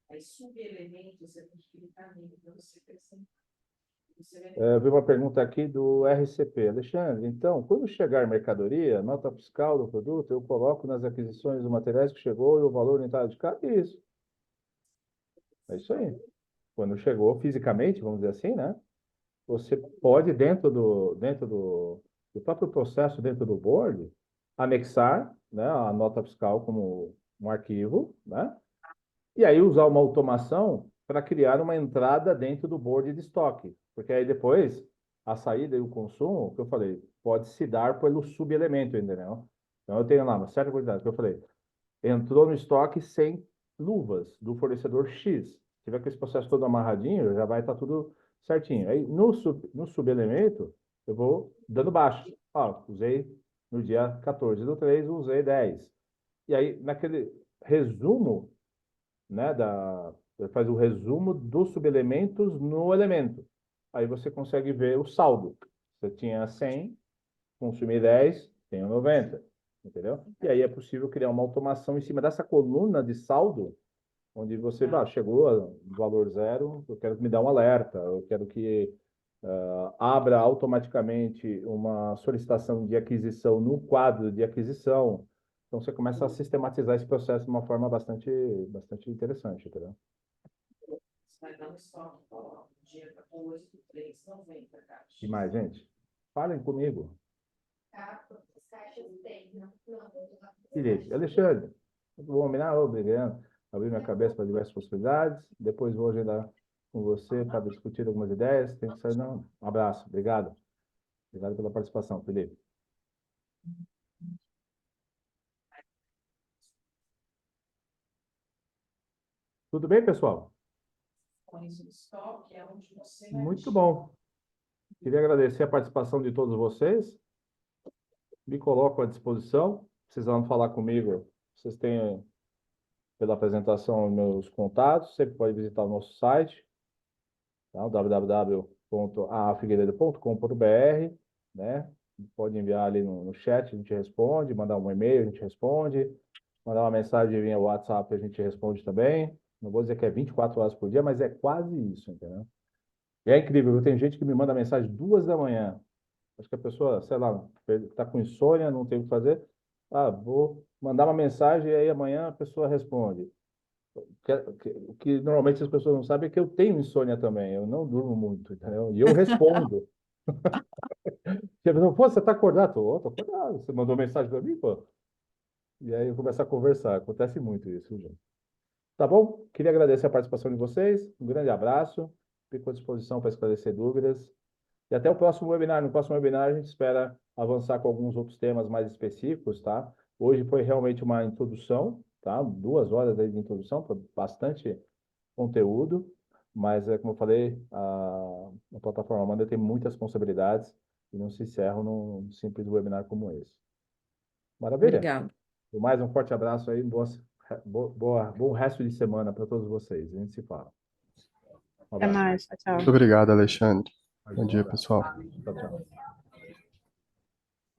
Aí subelementos, você tem que clicar nele para você acrescentar. Eu vi uma pergunta aqui do RCP. Alexandre, então, quando chegar mercadoria, nota fiscal do produto, eu coloco nas aquisições dos materiais que chegou e o valor unitário de cada? Isso. É isso aí. Quando chegou fisicamente, vamos dizer assim, né? Você pode, dentro do próprio processo, dentro do board, anexar, né, a nota fiscal como um arquivo, né? E aí usar uma automação para criar uma entrada dentro do board de estoque. Porque aí depois, a saída e o consumo, que eu falei, pode se dar pelo subelemento, entendeu? Então eu tenho lá uma certa quantidade, que eu falei, entrou no estoque sem luvas do fornecedor X. Se tiver com esse processo todo amarradinho, já vai estar tudo certinho. Aí no subelemento, eu vou dando baixo. Ó, usei no dia 14 do 3, usei 10. E aí, naquele resumo, né, faz o resumo dos subelementos no elemento. Aí você consegue ver o saldo. Você tinha 100, consumi 10, tenho 90, entendeu? E aí é possível criar uma automação em cima dessa coluna de saldo, onde você, chegou a valor zero, eu quero que me dê um alerta, eu quero que abra automaticamente uma solicitação de aquisição no quadro de aquisição. Então, você começa a sistematizar esse processo de uma forma bastante interessante, entendeu? Vai dar no estoque, ó, dia 14 do 3, 90 E mais, gente? Falem comigo. Felipe, Alexandre, vou combinar, obrigado. Abrir minha cabeça para diversas possibilidades. Depois vou agendar com você para discutir algumas ideias. Tem que sair, não. Um abraço, obrigado. Obrigado pela participação, Felipe. Tudo bem, pessoal? Muito bom. Queria agradecer a participação de todos vocês. Me coloco à disposição. Precisando falar comigo, vocês têm, pela apresentação, meus contatos. Você pode visitar o nosso site, tá? www.aafigueiredo.com.br, né? Pode enviar ali no chat, a gente responde, mandar um e-mail, a gente responde, mandar uma mensagem via WhatsApp, a gente responde também. Não vou dizer que é 24 horas por dia, mas é quase isso, entendeu? E é incrível, viu? Tem gente que me manda mensagem 2 da manhã. Acho que a pessoa, sei lá, está com insônia, não tem o que fazer. Ah, vou mandar uma mensagem e aí amanhã a pessoa responde. O que normalmente as pessoas não sabem é que eu tenho insônia também. Eu não durmo muito, entendeu? E eu respondo. E a pessoa, pô, você está acordado? Tô acordado. Você mandou mensagem para mim, pô? E aí eu começo a conversar. Acontece muito isso, gente. Tá bom? Queria agradecer a participação de vocês. Um grande abraço. Fico à disposição para esclarecer dúvidas. E até o próximo webinar. No próximo webinar, a gente espera avançar com alguns outros temas mais específicos, tá? Hoje foi realmente uma introdução, tá? 2 horas aí de introdução, foi bastante conteúdo, mas, como eu falei, a plataforma Amanda tem muitas responsabilidades e não se encerra num simples webinar como esse. Maravilha? Obrigada. Mais um forte abraço aí, bom resto de semana para todos vocês. A gente se fala. Um Até abraço. mais. Tchau, tchau. Muito obrigado, Alexandre. Mais Bom um dia, abraço. pessoal. Tchau, tchau.